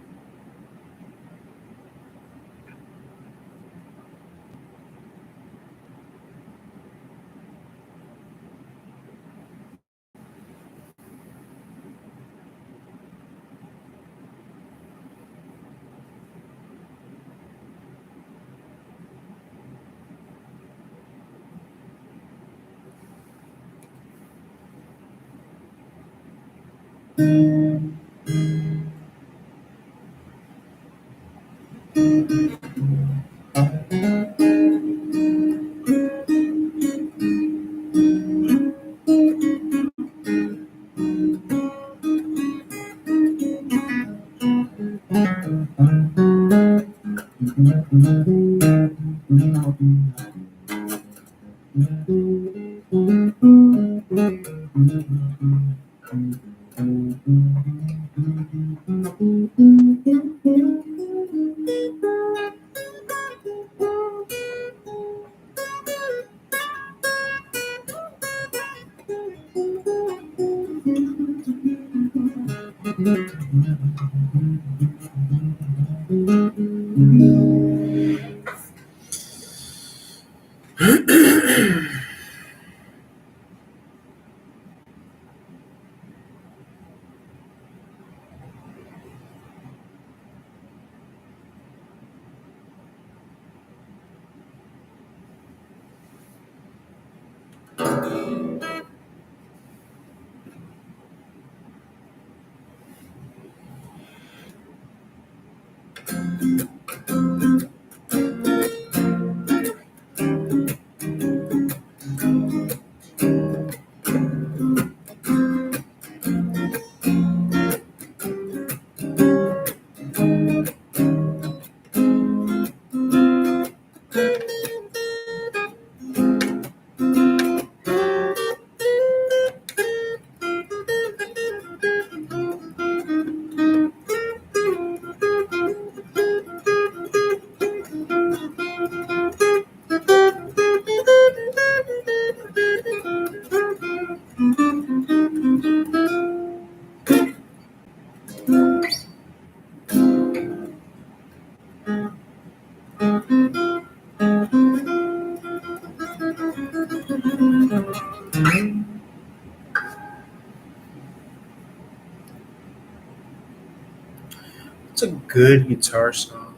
It's a good guitar song.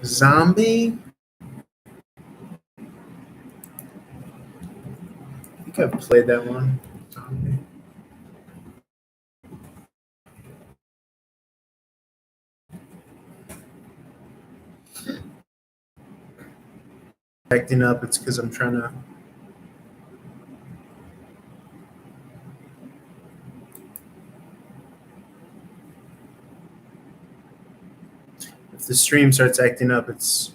Zombie? I think I've played that one. Zombie. Acting up, it's because I'm trying to. If the stream starts acting up, it's.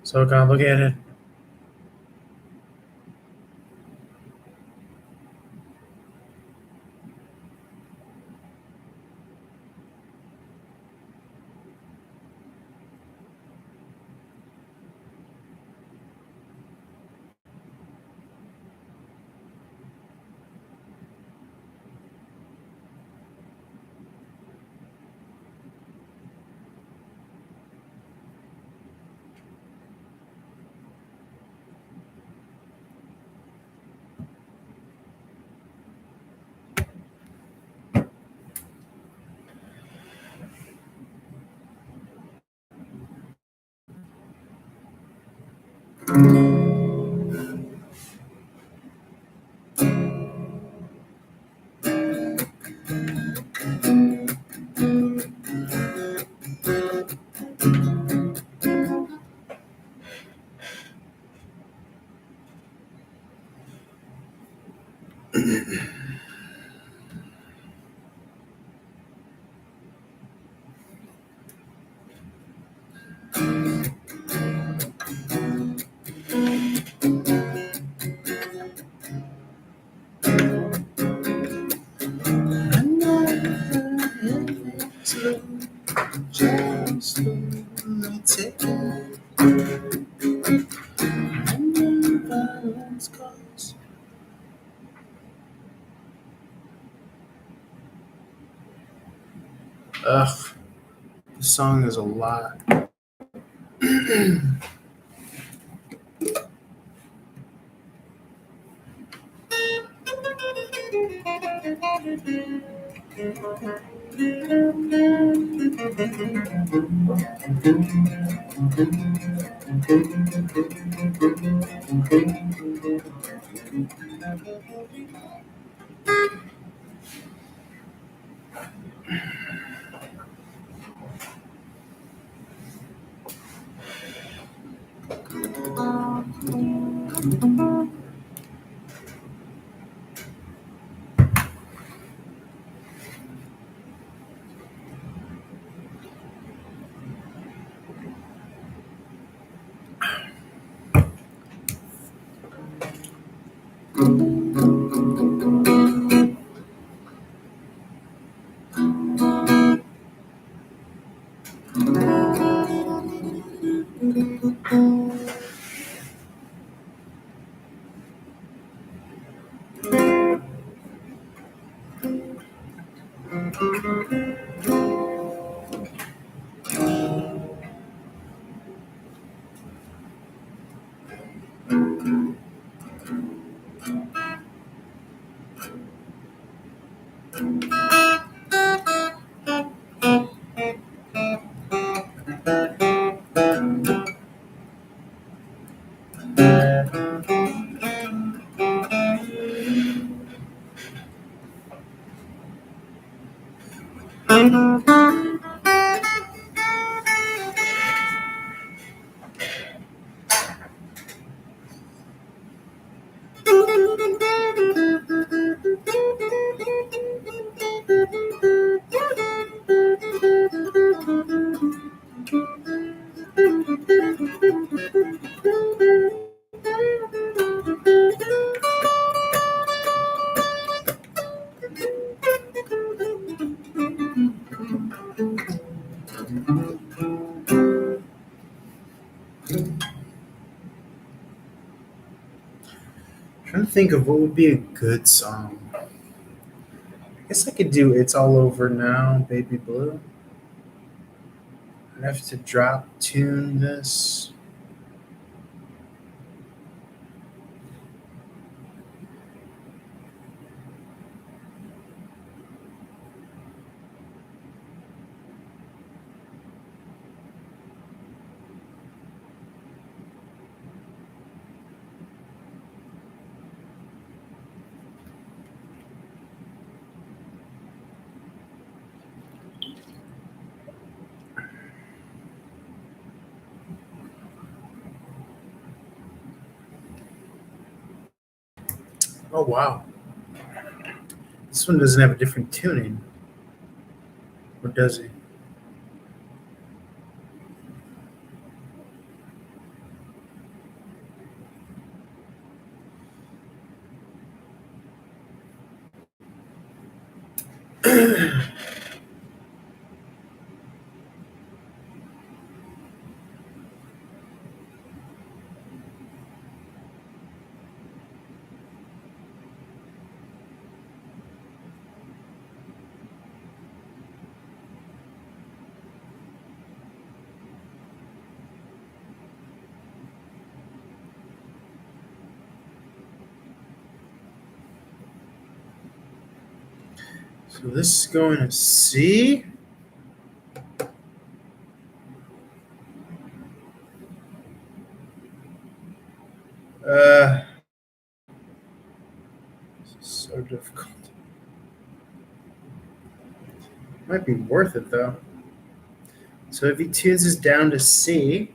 So complicated. Ugh, this song is a lot. Trying to think of what would be a good song. I guess I could do "It's All Over Now," Baby Blue. I'd have to drop tune this. Oh wow, this one doesn't have a different tuning, or does it? So this is going to C. This is so difficult. Might be worth it though. So if he tunes us down to C,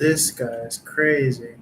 This guy's crazy.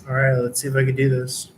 All right, let's see if I can do this.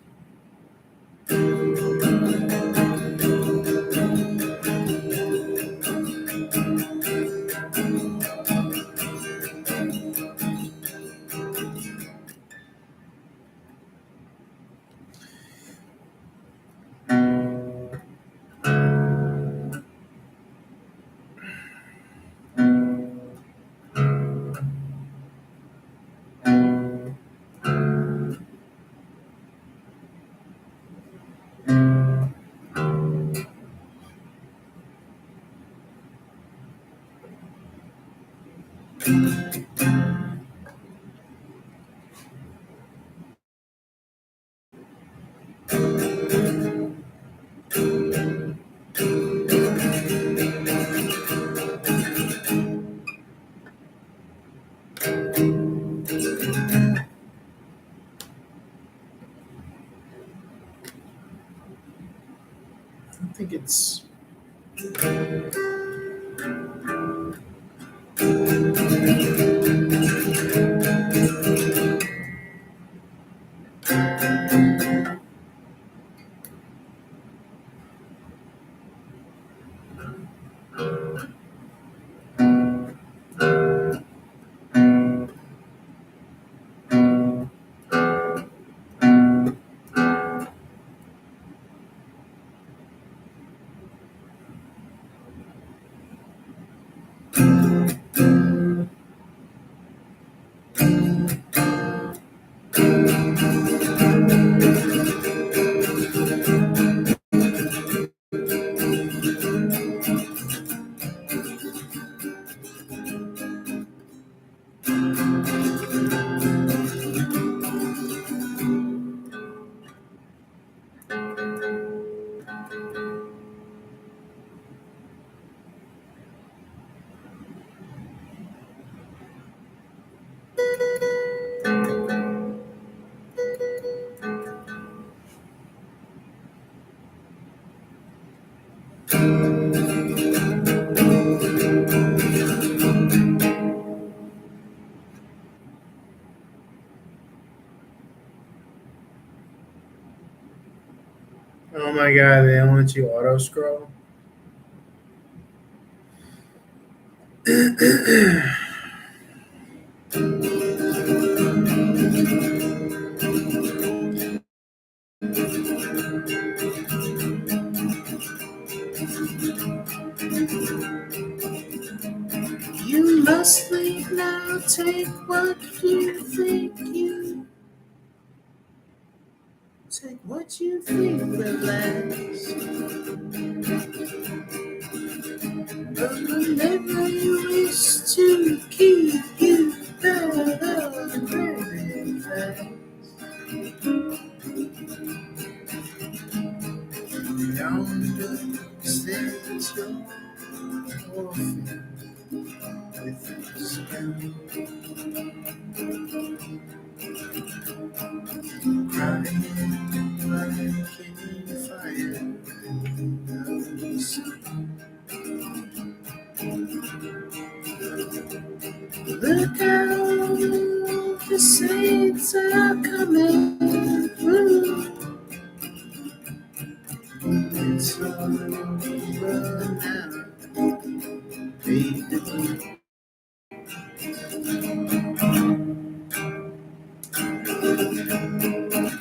I think it's. Oh my god, they don't let you auto scroll. You must leave now, take what you think relax. But whenever you wish to keep you better, very fast. Yonder sits your orphan with his gun, crying like a fire in the sun. Look out, the saints are coming through. It's over now, baby.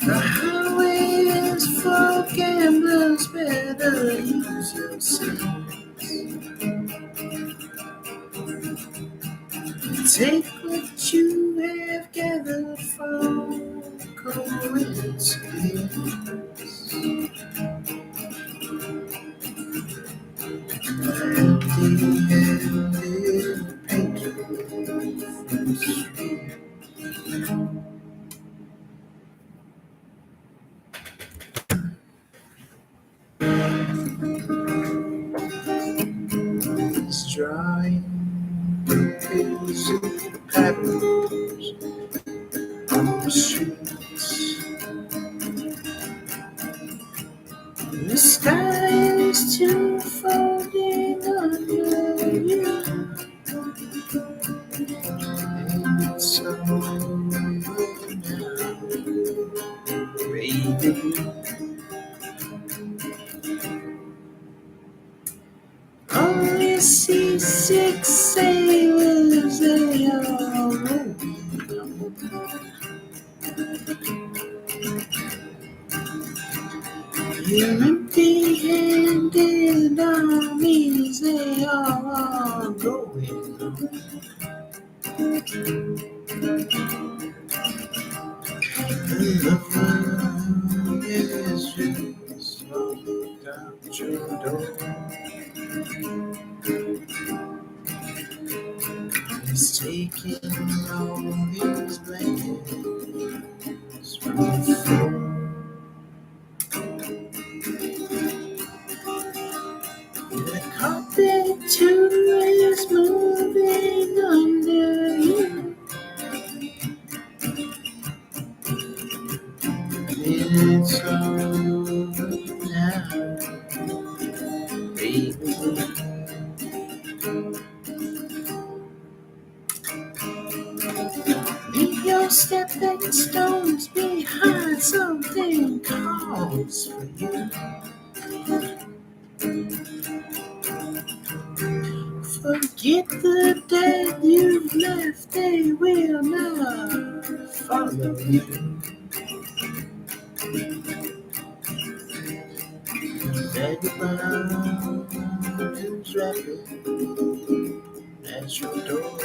The highway is for gamblers, better use your sense. Take what you have gathered from coincidence. Empty-handed painter from the street. He's drawing his patterns on the streets. The sky is too folding under you, and it's over now, baby. Only see 6 sailors, they all rolling home. Your empty-handed armies, they are going home. The world is just locked out your door. He's taking all these blankets from the floor. The carpet too is moving under you. It's over now, baby. Leave your stepping stones behind, something calls for you. Forget the dead you've left, they will not follow you. Vagabonds rapping at your door.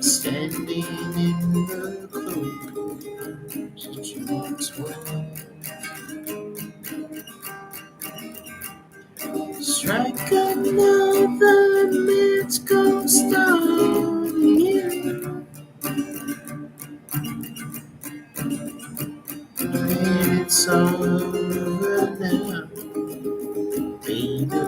Standing in the cloak that you once wore. Strike another match, go start you. It's over now, baby.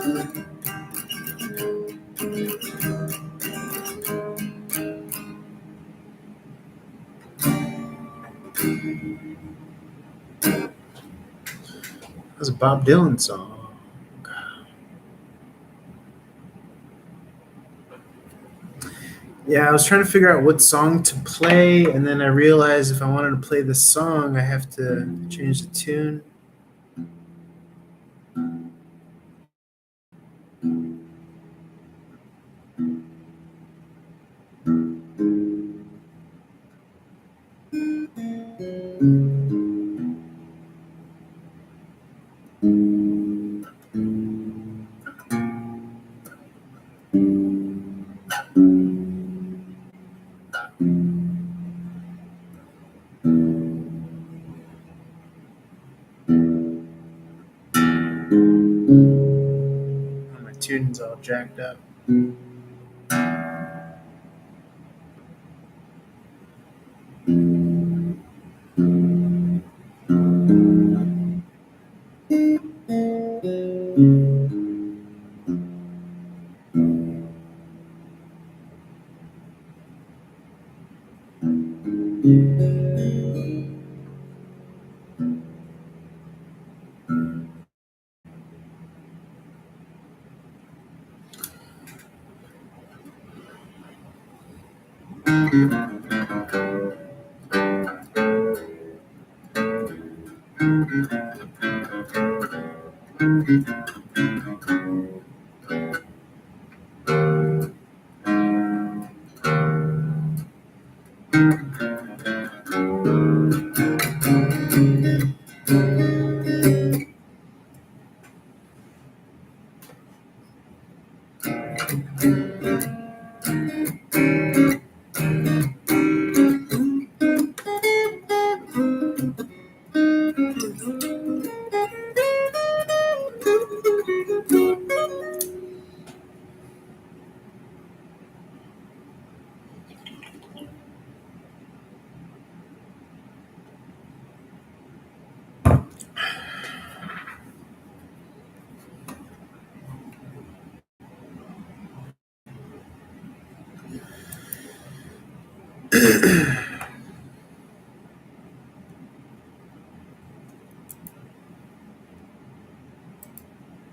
That's a Bob Dylan song. Yeah, I was trying to figure out what song to play, and then I realized if I wanted to play this song, I have to change the tune. Oh, my tune's all jacked up.